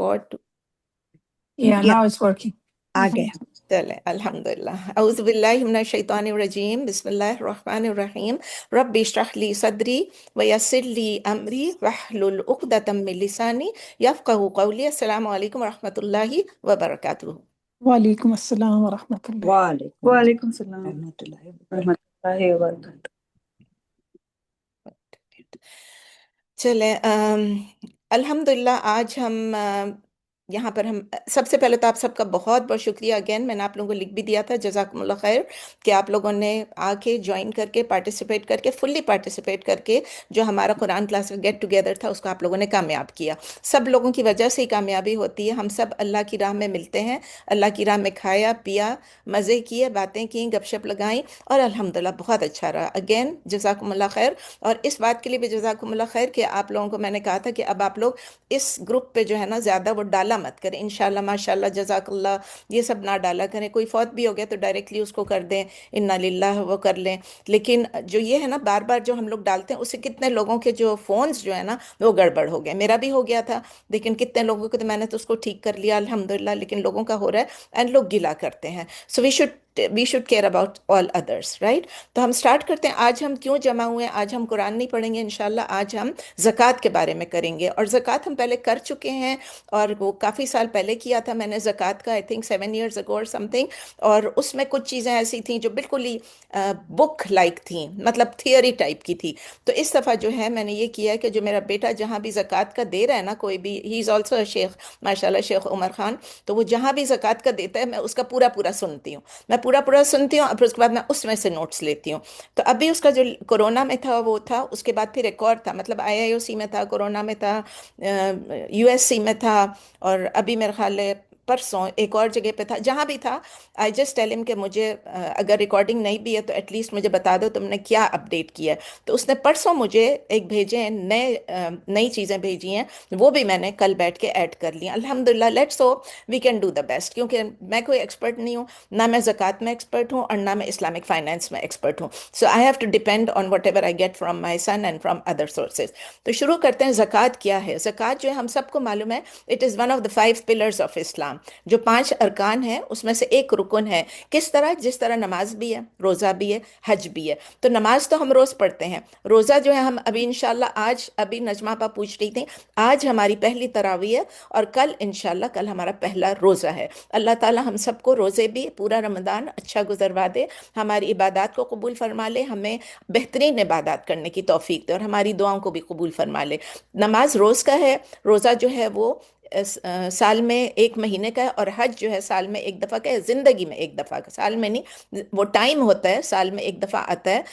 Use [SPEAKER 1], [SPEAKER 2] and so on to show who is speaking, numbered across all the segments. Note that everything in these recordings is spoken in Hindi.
[SPEAKER 1] record.
[SPEAKER 2] Yeah,
[SPEAKER 1] Yeah,
[SPEAKER 2] now it's working.
[SPEAKER 1] आ गया। चले अल्हम्दुलिल्लाह। औज़ु बिल्लाहि मिनश शैतानिर रजीम। बिस्मिल्लाहिर रहमानिर रहीम। रब्बि इश्रह ली सदरी व यस्सिर ली अमरी वहलुल उक़दतम मिन लिसानी यफ़क़हू क़ौली। अस्सलामु अलैकुम व रहमतुल्लाहि व बरकातुहू।
[SPEAKER 2] वालेकुम अस्सलाम व रहमतुल्लाह।
[SPEAKER 3] वालेकुम सलाम रहमतुल्लाहि व बरकातुहू।
[SPEAKER 1] चले अल्हम्दुलिल्लाह आज हम यहाँ पर हम सबसे पहले तो आप सबका बहुत बहुत शुक्रिया अगेन। मैंने आप लोगों को लिख भी दिया था जज़ाकुमुल्लाह खैर कि आप लोगों ने आके ज्वाइन करके पार्टिसिपेट करके फुल्ली पार्टिसिपेट करके जो हमारा कुरान क्लास का गेट टुगेदर था उसको आप लोगों ने कामयाब किया। सब लोगों की वजह से ही कामयाबी होती है। हम सब अल्लाह की राह में मिलते हैं, अल्लाह की राह में खाया पिया, मज़े किए, बातें की, गपशप लगाई और अल्हम्दुलिल्लाह बहुत अच्छा रहा। अगेन जज़ाकुमुल्लाह खैर। और इस बात के लिए भी जज़ाकुमुल्लाह खैर कि आप लोगों को मैंने कहा था कि अब आप लोग इस ग्रुप पे जो है ना ज़्यादा वो डाला मत करें। इंशाल्लाह माशाल्लाह जज़ाकल्लाह ये सब ना डाला करें। कोई फौत भी हो गया तो डायरेक्टली उसको कर दें, इन्ना लिल्लाह वो कर लें। लेकिन जो ये है ना बार बार जो हम लोग डालते हैं उससे कितने लोगों के जो फ़ोन्स जो है ना वो गड़बड़ हो गए। मेरा भी हो गया था, लेकिन कितने लोगों को तो मैंने तो उसको ठीक कर लिया अल्हम्दुलिल्लाह, लेकिन लोगों का हो रहा है एंड लोग गिला करते हैं। So we should care about all others, right. तो हम स्टार्ट करते हैं। आज हम क्यों जमा हुए हैं? आज हम कुरान नहीं पढ़ेंगे इंशाल्लाह, आज हम ज़कात के बारे में करेंगे। और ज़कात हम पहले कर चुके हैं और वो काफ़ी साल पहले किया था मैंने ज़कात का, आई थिंक 7 years ago और समथिंग। और उसमें कुछ चीज़ें ऐसी थी जो बिल्कुल ही बुक लाइक थी, मतलब थियोरी टाइप की थी। तो इस दफ़ा जो है मैंने ये किया है कि जो मेरा बेटा जहाँ भी ज़कात का दे रहा है ना, कोई भी, he is also a Sheikh माशाल्लाह, शेख उमर खान, तो वो जहाँ भी ज़कात का देता है मैं उसका पूरा पूरा सुनती हूँ, मैं पूरा पूरा सुनती हूँ और फिर उसके बाद मैं उसमें से नोट्स लेती हूँ। तो अभी उसका जो कोरोना में था वो था, उसके बाद फिर एक और था, मतलब आईआईओसी में था, कोरोना में था, यूएससी में था, और अभी मेरे ख्याल है परसों एक और जगह पे था। जहाँ भी था आई जस्ट टेल हिम कि मुझे अगर रिकॉर्डिंग नहीं भी है तो एटलीस्ट मुझे बता दो तुमने क्या अपडेट किया है। तो उसने परसों मुझे एक भेजे हैं नई चीज़ें भेजी हैं, वो भी मैंने कल बैठ के ऐड कर ली अल्हम्दुलिल्लाह। Let's hope we can do the best, क्योंकि मैं कोई एक्सपर्ट नहीं हूँ, ना मैं ज़कात में एक्सपर्ट हूँ और ना मैं इस्लामिक फाइनेंस में एक्सपर्ट हूँ। So I have to depend on whatever I get from my son and from other sources. तो शुरू करते हैं। ज़कात क्या है? ज़कात जो है हम सबको मालूम है, it is one of the 5 pillars of Islam. जो 5 अरकान है उसमें से एक रुकन है। किस तरह? जिस तरह नमाज भी है, रोज़ा भी है, हज भी है। तो नमाज तो हम रोज़ पढ़ते हैं, रोज़ा जो है हम अभी इंशाल्लाह आज, अभी नजमा पा पूछ रही थी, आज हमारी पहली तरावी है और कल इंशाल्लाह कल हमारा पहला रोज़ा है। अल्लाह ताला हम सबको रोज़े भी पूरा रमज़ान अच्छा गुजरवा दे, हमारी इबादत को कबूल फरमा ले, हमें बेहतरीन इबादत करने की तौफीक दे और हमारी दुआओं को भी कबूल फरमा ले। नमाज रोज़ का है, रोज़ा जो है वो साल में एक महीने का है, और हज जो है साल में एक दफ़ा का है, ज़िंदगी में एक दफ़ा का, साल में नहीं, वो टाइम होता है साल में एक दफ़ा आता है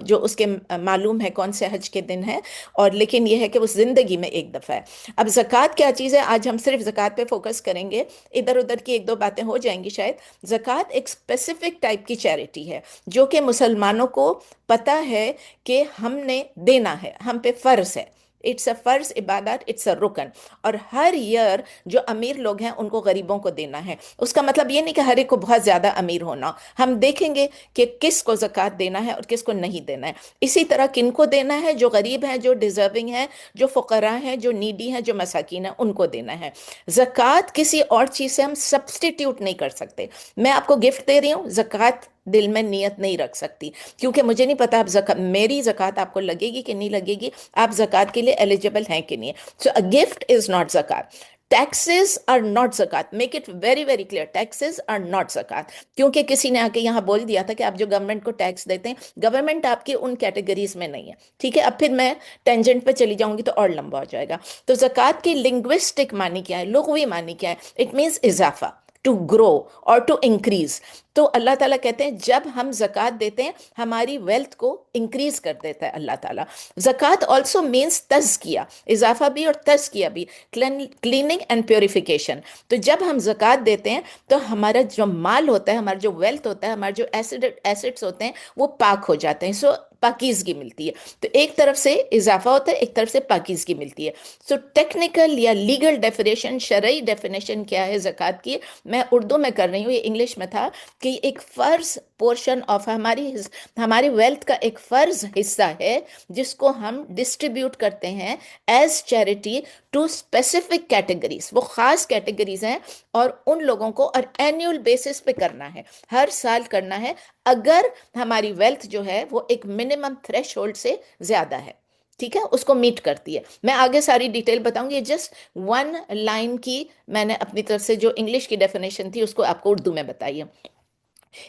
[SPEAKER 1] जो उसके मालूम है कौन से हज के दिन है, और लेकिन ये है कि वो ज़िंदगी में एक दफ़ा है। अब ज़कात क्या चीज़ है? आज हम सिर्फ ज़कात पे फोकस करेंगे, इधर उधर की एक दो बातें हो जाएंगी शायद। ज़कात एक स्पेसिफिक टाइप की चैरिटी है जो कि मुसलमानों को पता है कि हमने देना है, हम पे फ़र्ज है। इट्स अ फ़र्ज इबादत, इट्स अ रुकन। और हर ईयर जो अमीर लोग हैं उनको गरीबों को देना है। उसका मतलब ये नहीं कि हर एक को बहुत ज़्यादा अमीर होना, हम देखेंगे कि किसको ज़कात देना है और किसको नहीं देना है। इसी तरह किनको देना है? जो गरीब हैं, जो डिज़र्विंग हैं, जो फ़ुक़रा हैं, जो नीडी हैं, जो मसाकीन हैं, उनको देना है। ज़कात किसी और चीज़ से हम सब्सटीट्यूट नहीं कर सकते। मैं आपको गिफ्ट दे रही हूँ, ज़कात दिल में नियत नहीं रख सकती, क्योंकि मुझे नहीं पता आप ज़कात, मेरी ज़कात आपको लगेगी कि नहीं लगेगी, आप ज़कात के लिए एलिजिबल हैं कि नहीं। So a gift is not ज़कात। टैक्सेस आर नॉट ज़कात, make it very very clear, taxes are not ज़कात। क्योंकि किसी ने आके यहाँ बोल दिया था कि आप जो गवर्नमेंट को टैक्स देते हैं, गवर्नमेंट आपकी उन कैटेगरीज में नहीं है, ठीक है। अब फिर मैं टेंजेंट पे चली जाऊंगी तो और लंबा हो जाएगा। तो ज़कात की लिंग्विस्टिक मानी क्या है, लुग़वी मानी क्या है? इट मीन्स इजाफा, टू ग्रो और टू इंक्रीज। तो अल्लाह ताला कहते हैं जब हम ज़कात देते हैं हमारी वेल्थ को इंक्रीज कर देता है अल्लाह ताला। ज़कात ऑल्सो मीन्स तज़किया, इजाफा भी और तज़किया भी, क्लीनिंग एंड प्योरिफिकेशन। तो जब हम ज़कात देते हैं तो हमारा जो माल होता है, हमारा जो वेल्थ होता है, हमारे जो एसेट्स होते हैं वो पाक हो जाते हैं। सो पाकीज़गी मिलती है। तो एक तरफ से इजाफा होता है, एक तरफ से पाकीज़गी मिलती है। सो टेक्निकल या लीगल डेफिनेशन, शरई डेफिनेशन क्या है ज़कात की, मैं उर्दू में कर रही हूँ, ये इंग्लिश में था कि एक फ़र्ज पोर्शन ऑफ हमारी वेल्थ का एक फ़र्ज हिस्सा है जिसको हम डिस्ट्रीब्यूट करते हैं as charity to specific categories. वो ख़ास कैटेगरीज हैं और उन लोगों को और एनुअल बेसिस पे करना है, हर साल करना है, अगर हमारी वेल्थ जो है वो एक मिनिमम थ्रेशोल्ड से ज़्यादा है, ठीक है, उसको मीट करती है। मैं आगे सारी डिटेल बताऊंगी, जस्ट वन लाइन की मैंने अपनी तरफ से जो इंग्लिश की डेफिनेशन थी उसको आपको उर्दू में बताई है।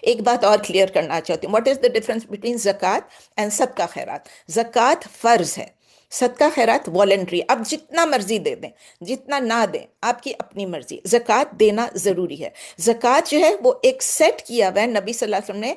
[SPEAKER 1] एक बात और क्लियर करना चाहती हूँ, what is the difference between ज़कात एंड सदका खैरात। ज़कात फर्ज है, सदका खैरात वॉलेंट्री। आप जितना मर्जी दे दें, जितना ना दें, आपकी अपनी मर्जी। ज़कात देना ज़रूरी है। ज़कात जो है वो एक सेट किया हुआ है नबी सल्लल्लाहु अलैहि वसल्लम ने,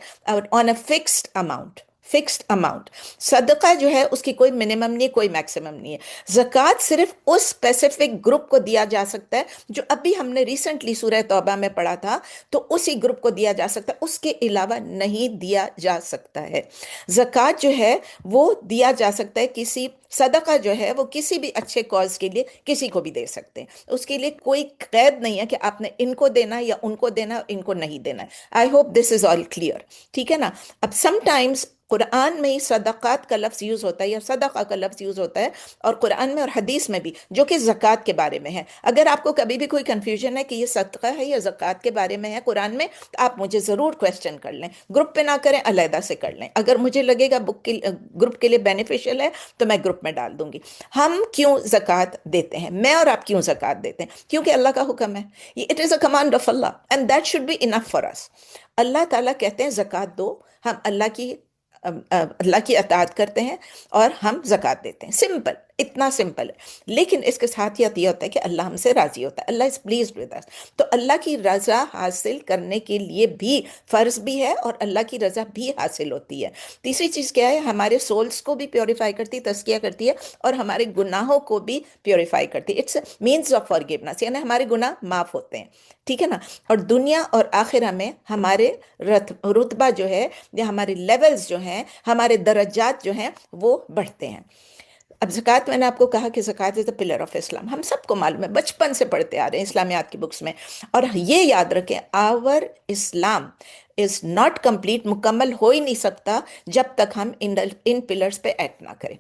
[SPEAKER 1] ऑन अ फिक्स्ड अमाउंट। सदका जो है उसकी कोई मिनिमम नहीं, कोई मैक्सिमम नहीं है। ज़कात सिर्फ उस स्पेसिफिक ग्रुप को दिया जा सकता है जो अभी हमने रिसेंटली सूरह तौबा में पढ़ा था, तो उसी ग्रुप को दिया जा सकता है, उसके अलावा नहीं दिया जा सकता है। ज़कात जो है वो दिया जा सकता है किसी, सदका जो है वो किसी भी अच्छे कॉज के लिए किसी को भी दे सकते हैं, उसके लिए कोई कैद नहीं है कि आपने इनको देना है या उनको देना है, इनको नहीं देना है। I hope this is all clear, ठीक है ना। अब समटाइम्स कुरान में ही सदक़ात का लफ्ज़ यूज़ होता है या सदका का लफ्ज़ यूज़ होता है, और कुरान में और हदीस में भी, जो कि ज़कात के बारे में है। अगर आपको कभी भी कोई कंफ्यूजन है कि ये सदका है या ज़कात के बारे में है कुरान में, तो आप मुझे ज़रूर क्वेश्चन कर लें, ग्रुप पे ना करें, अलहदा से कर लें। अगर मुझे लगेगा बुक के ग्रुप के लिए बेनिफिशियल है तो मैं ग्रुप में डाल दूंगी। हम क्यों ज़कात देते हैं, मैं और आप क्यों ज़कात देते हैं? क्योंकि अल्लाह का हुक्म है, it is a command of Allah and that should be enough for us. Allah ताला कहते हैं ज़कात दो, हम अल्लाह की अताअत करते हैं और हम ज़कात देते हैं। सिंपल, इतना सिंपल है। लेकिन इसके साथ ही ये होता है कि अल्लाह हमसे राज़ी होता है, अल्लाह इज़ प्लीज्ड विद अस। तो अल्लाह की रज़ा हासिल करने के लिए भी फ़र्ज़ भी है और अल्लाह की रज़ा भी हासिल होती है। तीसरी चीज़ क्या है, हमारे सोल्स को भी प्योरीफाई करती है, तज़किया करती है, और हमारे गुनाहों को भी प्योरीफाई करती है। इट्स मीन्स ऑफ फॉरगिवनेस, यानी हमारे गुनाह माफ़ होते हैं, ठीक है ना। और दुनिया और आखिरा में हमारे रुतबा जो है या हमारे लेवल्स जो हैं, हमारे दर्जात जो हैं, वो बढ़ते हैं। अब ज़कात, मैंने आपको कहा कि ज़कात is the pillar of Islam, हम सबको मालूम है, बचपन से पढ़ते आ रहे हैं इस्लामियात की बुक्स में। और ये याद रखें, our Islam is not complete, मुकम्मल हो ही नहीं सकता जब तक हम इन पिलर्स पे एक्ट ना करें।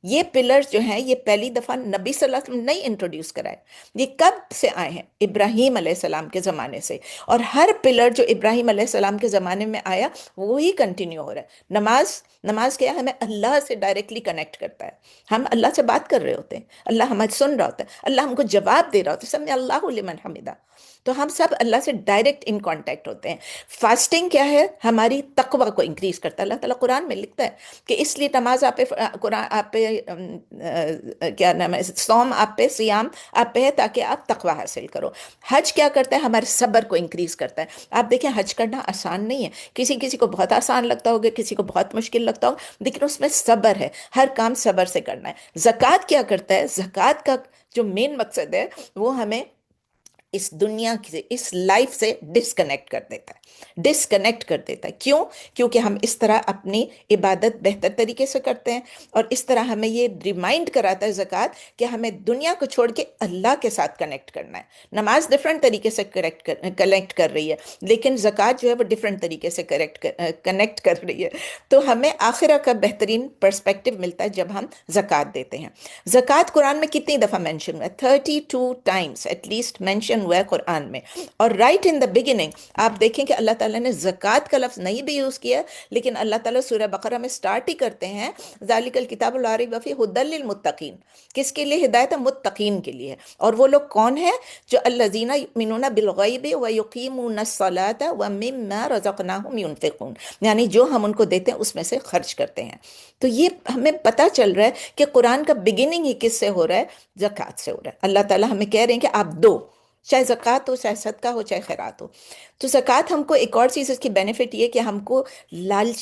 [SPEAKER 1] ये पिलर्स जो हैं, ये पहली दफ़ा नबी सल्लल्लाहु अलैहि वसल्लम नहीं इंट्रोड्यूस कराए, ये कब से आए हैं? इब्राहीम अलैहिस्सलाम के ज़माने से। और हर पिलर जो इब्राहीम अलैहिस्सलाम के ज़माने में आया वो ही कंटिन्यू हो रहा है। नमाज, नमाज क्या है? हमें अल्लाह से डायरेक्टली कनेक्ट करता है। हम अल्लाह से बात कर रहे होते हैं, अल्लाह हमें सुन रहा होता है, अल्लाह हमको जवाब दे रहा होता है, सब में अल्लाहु लिमन हमिदा। तो हम सब अल्लाह से डायरेक्ट इन कांटेक्ट होते हैं। फास्टिंग क्या है? हमारी तकवा को इंक्रीज करता है। अल्लाह ताला कुरान में लिखता है कि इसलिए नमाज आप पे, कुरान आप पे, क्या नाम है, सौम आप पे, सियाम आप पे है ताकि आप तकवा हासिल करो। हज क्या करता है? हमारे सब्र को इंक्रीज करता है। आप देखें, हज करना आसान नहीं है, किसी किसी को बहुत आसान लगता होगा, किसी को बहुत मुश्किल लगता हो, लेकिन उसमें सब्र है, हर काम सब्र से करना है। ज़कात क्या करता है? ज़कात का जो मेन मकसद है वो हमें इस दुनिया से, इस लाइफ से डिस्कनेक्ट कर देता है, डिस्कनेक्ट कर देता है। क्यों? क्योंकि हम इस तरह अपनी इबादत बेहतर तरीके से करते हैं, और इस तरह हमें ये रिमाइंड कराता है ज़कात कि हमें दुनिया को छोड़ के अल्लाह के साथ कनेक्ट करना है। नमाज डिफरेंट तरीके से कनेक्ट कर रही है, लेकिन ज़कात जो है वो डिफरेंट तरीके से कनेक्ट कर रही है। तो हमें आखिरा का बेहतरीन पर्सपेक्टिव मिलता है जब हम ज़कात देते हैं। ज़कात कुरान में कितनी दफ़ा मेंशन हुआ है? 32 टाइम्स एटलीस्ट मेंशन हुआ है कुरान में। और राइट इन द बिगिनिंग आप देखें कि अल्लाह ताला ने ज़कात का लफ्ज़ नहीं भी यूज़ किया, लेकिन अल्लाह ताला सूरह बकरा में स्टार्ट ही करते हैं, ज़ालिकल किताबुल ला रैब फीह हुदल लिल मुत्तकीन। किसके लिए हिदायत है? मुत्तकीन के लिए। और वो लोग कौन है? जो अल्लज़ीना युमिनूना बिल गैबि व युकीमूनस सलाता व मिम्मा रज़क़नाहुम युनफ़िक़ून, यानी जो हम उनको देते हैं उसमें से खर्च करते हैं। तो ये हमें पता चल रहा है कि कुरान का बिगिनिंग ही किससे हो रहा है? ज़कात से हो रहा है। अल्लाह ताला हमें कह रहे हैं कि आप दो, चाहे ज़कात हो, चाहे सदका हो, चाहे खैरात हो। तो ज़कात हमको एक और चीज़, इसकी बेनिफिट ये कि हमको लालच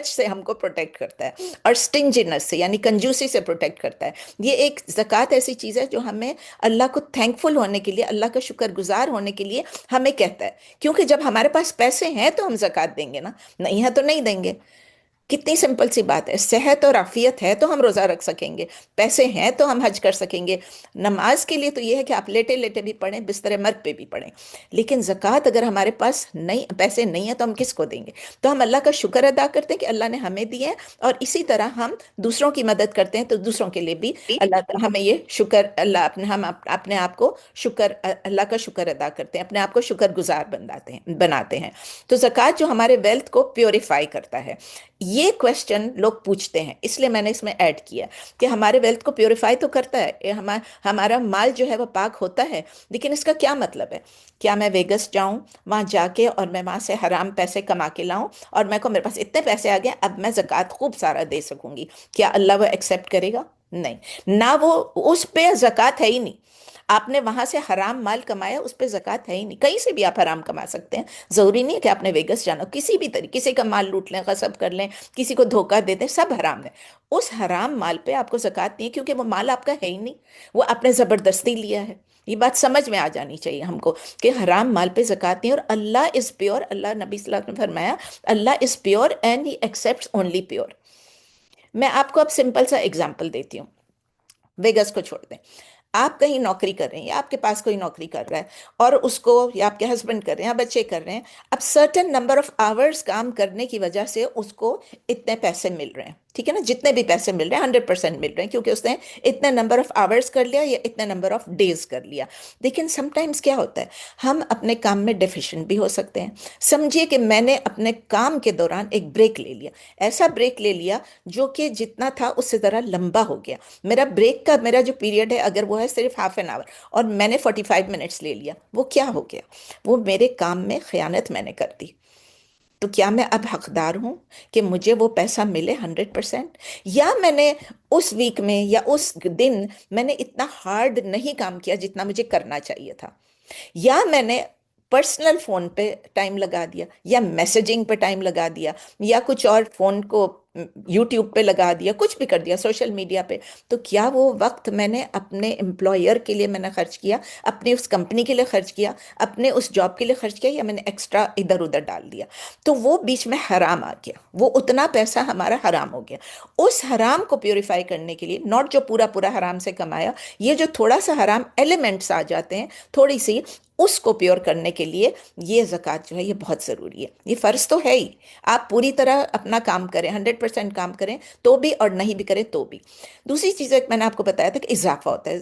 [SPEAKER 1] से हमको प्रोटेक्ट करता है, और स्टिंजीनेस से यानी कंजूसी से प्रोटेक्ट करता है। ये एक ज़कात ऐसी चीज़ है जो हमें अल्लाह को थैंकफुल होने के लिए, अल्लाह का शुक्रगुजार होने के लिए हमें कहता है। क्योंकि जब हमारे पास पैसे हैं तो हम ज़कात देंगे ना, नहीं है तो नहीं देंगे। कितनी सिंपल सी बात है। सेहत और आफियत है तो हम रोज़ा रख सकेंगे, पैसे हैं तो हम हज कर सकेंगे। नमाज के लिए तो ये है कि आप लेटे लेटे भी पढ़ें, बिस्तर मर्ग पे भी पढ़ें। लेकिन ज़कात अगर हमारे पास नहीं, पैसे नहीं है, तो हम किसको देंगे? तो हम अल्लाह का शुक्र अदा करते हैं कि अल्लाह ने हमें दिए हैं, और इसी तरह हम दूसरों की मदद करते हैं, तो दूसरों के लिए भी अल्लाह हमें ये शुक्र, अल्लाह अपने, हम अपने आप को शुक्र, अल्लाह का शुक्र अदा करते हैं, अपने आप को शुक्रगुजार बनाते हैं। तो ज़कात जो हमारे वेल्थ को प्योरीफाई करता है, ये क्वेश्चन लोग पूछते हैं, इसलिए मैंने इसमें ऐड किया कि हमारे वेल्थ को प्योरीफाई तो करता है, हमारा माल जो है वो पाक होता है, लेकिन इसका क्या मतलब है? क्या मैं वेगस जाऊं, वहां जाके और मैं वहां से हराम पैसे कमा के लाऊं, और मेरे पास इतने पैसे आ गए, अब मैं ज़कात खूब सारा दे सकूंगी? क्या अल्लाह वो एक्सेप्ट करेगा? नहीं ना, वो, उस पे ज़कात है ही नहीं। आपने वहां से हराम माल कमाया, उस पर ज़कात है ही नहीं। कहीं से भी आप हराम कमा सकते हैं, जरूरी नहीं है कि आपने वेगस जाना, किसी भी तरीके, किसी का माल लूट लें, गसब कर लें, किसी को धोखा दे दें, सब हराम है। उस हराम माल पे आपको ज़कात नहीं है, क्योंकि वो माल आपका है ही नहीं, वो आपने जबरदस्ती लिया है। ये बात समझ में आ जानी चाहिए हमको कि हराम माल पे ज़कात नहीं है। और अल्लाह इज प्योर, अल्लाह, नबी सल्लल्लाहु अलैहि वसल्लम ने फरमाया, Allah is pure and he accepts only pure. मैं आपको अब सिंपल सा एग्जांपल देती हूँ। वेगस को छोड़ दें, आप कहीं नौकरी कर रहे हैं, या आपके पास कोई नौकरी कर रहा है, और उसको, या आपके हस्बैंड कर रहे हैं, या बच्चे कर रहे हैं, अब सर्टेन नंबर ऑफ आवर्स काम करने की वजह से उसको इतने पैसे मिल रहे हैं, ठीक है ना? जितने भी पैसे मिल रहे हैं 100% मिल रहे हैं, क्योंकि उसने इतने नंबर ऑफ आवर्स कर लिया, या इतने नंबर ऑफ डेज कर लिया। लेकिन समटाइम्स क्या होता है, हम अपने काम में डेफिशिएंट भी हो सकते हैं। समझिए कि मैंने अपने काम के दौरान एक ब्रेक ले लिया, ऐसा ब्रेक ले लिया जो कि जितना था उससे ज़रा लंबा हो गया। मेरा ब्रेक का, मेरा जो पीरियड है, अगर वो है सिर्फ हाफ एन आवर, और मैंने 45 मिनट्स ले लिया, वो क्या हो गया? वो मेरे काम में खयानत मैंने कर दी। तो क्या मैं अब हकदार हूं कि मुझे वो पैसा मिले 100%? या मैंने उस वीक में या उस दिन मैंने इतना हार्ड नहीं काम किया जितना मुझे करना चाहिए था? या मैंने पर्सनल फोन पे टाइम लगा दिया, या मैसेजिंग पे टाइम लगा दिया, या कुछ और, फोन को यूट्यूब पे लगा दिया, कुछ भी कर दिया, सोशल मीडिया पे? तो क्या वो वक्त मैंने अपने एम्प्लॉयर के लिए मैंने खर्च किया, अपनी उस कंपनी के लिए खर्च किया, अपने उस जॉब के लिए खर्च किया, या मैंने एक्स्ट्रा इधर उधर डाल दिया? तो वो बीच में हराम आ गया, वो उतना पैसा हमारा हराम हो गया। उस हराम को प्योरीफाई करने के लिए, नॉट जो पूरा पूरा हराम से कमाया, ये जो थोड़ा सा हराम एलिमेंट्स आ जाते हैं, थोड़ी सी, उसको प्योर करने के लिए ये ज़कात जो है ये बहुत ज़रूरी है। ये फ़र्ज़ तो है ही, आप पूरी तरह अपना काम करें, 100% काम करें तो भी, और नहीं भी करें तो भी। दूसरी चीज़ एक मैंने आपको बताया था कि इजाफा होता है।